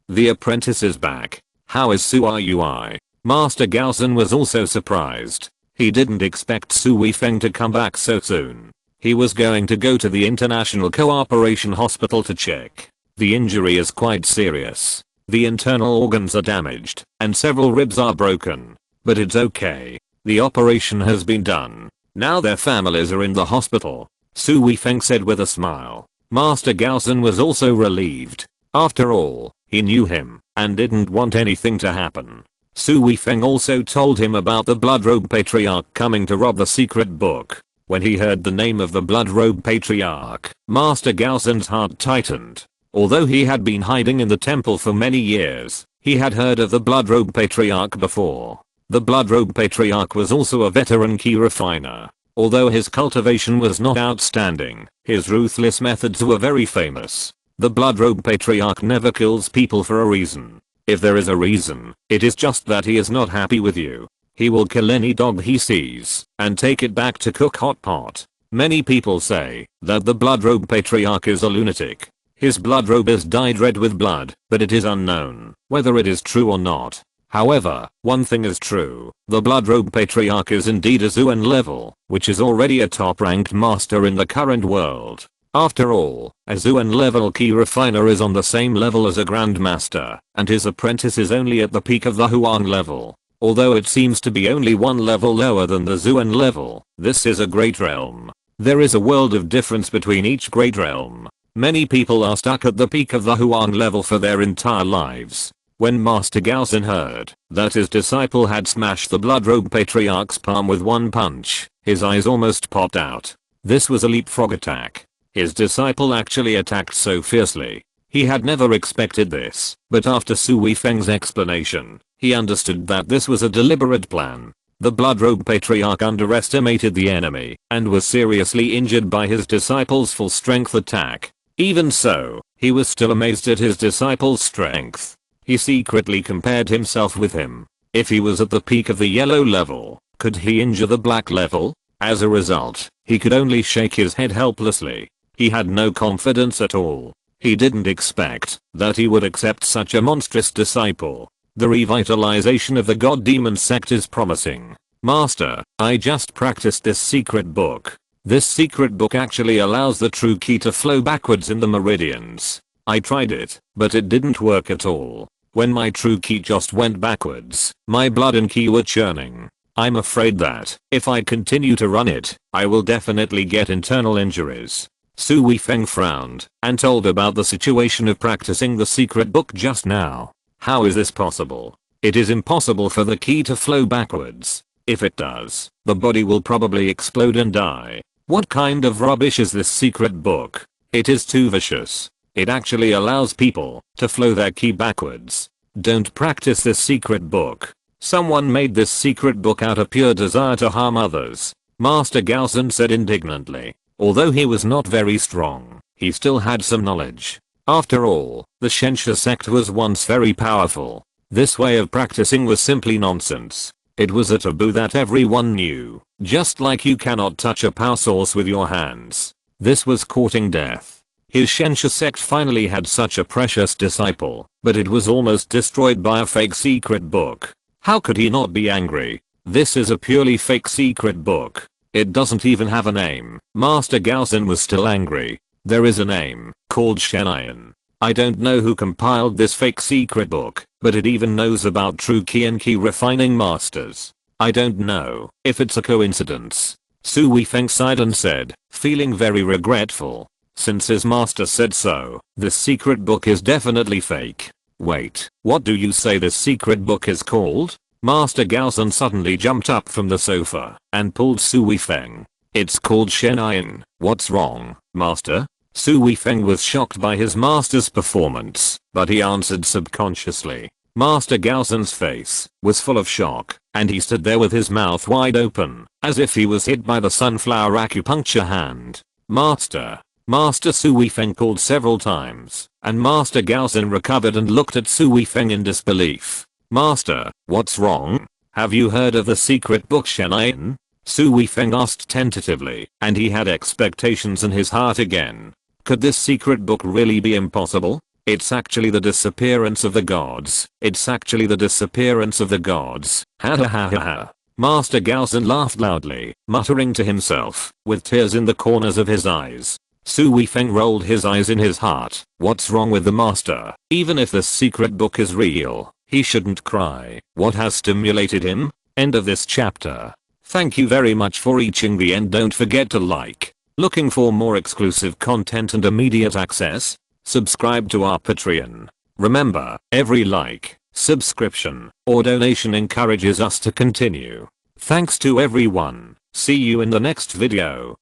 The apprentice is back. How is Su Yui? Master Gaozen was also surprised. He didn't expect Su Weifeng to come back so soon. He was going to go to the International Cooperation Hospital to check. The injury is quite serious. The internal organs are damaged, and several ribs are broken. But it's okay. The operation has been done. Now their families are in the hospital. Su Weifeng said with a smile. Master Gaozen was also relieved. After all, he knew him, and didn't want anything to happen. Su Weifeng also told him about the Blood Robe Patriarch coming to rob the secret book. When he heard the name of the Blood Robe Patriarch, Master Gaozen's heart tightened. Although he had been hiding in the temple for many years, he had heard of the Blood Robe Patriarch before. The Blood Robe Patriarch was also a veteran key refiner. Although his cultivation was not outstanding, his ruthless methods were very famous. The Blood Robe Patriarch never kills people for a reason. If there is a reason, it is just that he is not happy with you. He will kill any dog he sees, and take it back to cook hot pot. Many people say that the Blood Robe Patriarch is a lunatic. His blood robe is dyed red with blood, but it is unknown whether it is true or not. However, one thing is true, the Blood Robe Patriarch is indeed a Zuan level, which is already a top-ranked master in the current world. After all, a Zuan level key refiner is on the same level as a Grandmaster, and his apprentice is only at the peak of the Huang level. Although it seems to be only one level lower than the Zuan level, this is a great realm. There is a world of difference between each great realm. Many people are stuck at the peak of the Huang level for their entire lives. When Master Gaozen heard that his disciple had smashed the Blood Robe Patriarch's palm with one punch, his eyes almost popped out. This was a leapfrog attack. His disciple actually attacked so fiercely. He had never expected this, but after Su Weifeng's explanation, he understood that this was a deliberate plan. The Blood Robe Patriarch underestimated the enemy and was seriously injured by his disciple's full strength attack. Even so, he was still amazed at his disciple's strength. He secretly compared himself with him. If he was at the peak of the yellow level, could he injure the black level? As a result, he could only shake his head helplessly. He had no confidence at all. He didn't expect that he would accept such a monstrous disciple. The revitalization of the God Demon sect is promising. Master, I just practiced this secret book. This secret book actually allows the true ki to flow backwards in the meridians. I tried it, but it didn't work at all. When my true ki just went backwards, my blood and ki were churning. I'm afraid that, if I continue to run it, I will definitely get internal injuries. Su Weifeng frowned, and told about the situation of practicing the secret book just now. How is this possible? It is impossible for the ki to flow backwards. If it does, the body will probably explode and die. What kind of rubbish is this secret book? It is too vicious. It actually allows people to flow their ki backwards. Don't practice this secret book. Someone made this secret book out of pure desire to harm others. Master Gaozan said indignantly. Although he was not very strong, he still had some knowledge. After all, the Shensha sect was once very powerful. This way of practicing was simply nonsense. It was a taboo that everyone knew, just like you cannot touch a power source with your hands. This was courting death. His Shensha sect finally had such a precious disciple, but it was almost destroyed by a fake secret book. How could he not be angry? This is a purely fake secret book. It doesn't even have a name. Master Gaozan was still angry. There is a name, called Shenayan. I don't know who compiled this fake secret book, but it even knows about true ki and ki refining masters. I don't know if it's a coincidence. Su Weifeng sighed and said, feeling very regretful. Since his master said so, this secret book is definitely fake. Wait, what do you say this secret book is called? Master Gaozan suddenly jumped up from the sofa and pulled Su Weifeng. It's called Shenayan. What's wrong, master? Su Weifeng was shocked by his master's performance, but he answered subconsciously. Master Gaozan's face was full of shock, and he stood there with his mouth wide open, as if he was hit by the sunflower acupuncture hand. Master. Master Su Weifeng called several times, and Master Gaozan recovered and looked at Su Weifeng in disbelief. Master, what's wrong? Have you heard of the secret book Shenayan? Su Weifeng asked tentatively, and he had expectations in his heart again. Could this secret book really be impossible? It's actually the disappearance of the gods. It's actually the disappearance of the gods. Ha ha ha ha ha. Master Gaozan laughed loudly, muttering to himself, with tears in the corners of his eyes. Su Weifeng rolled his eyes in his heart. What's wrong with the master? Even if this secret book is real, he shouldn't cry. What has stimulated him? End of this chapter. Thank you very much for reaching the end. Don't forget to like. Looking for more exclusive content and immediate access? Subscribe to our Patreon. Remember, every like, subscription, or donation encourages us to continue. Thanks to everyone. See you in the next video.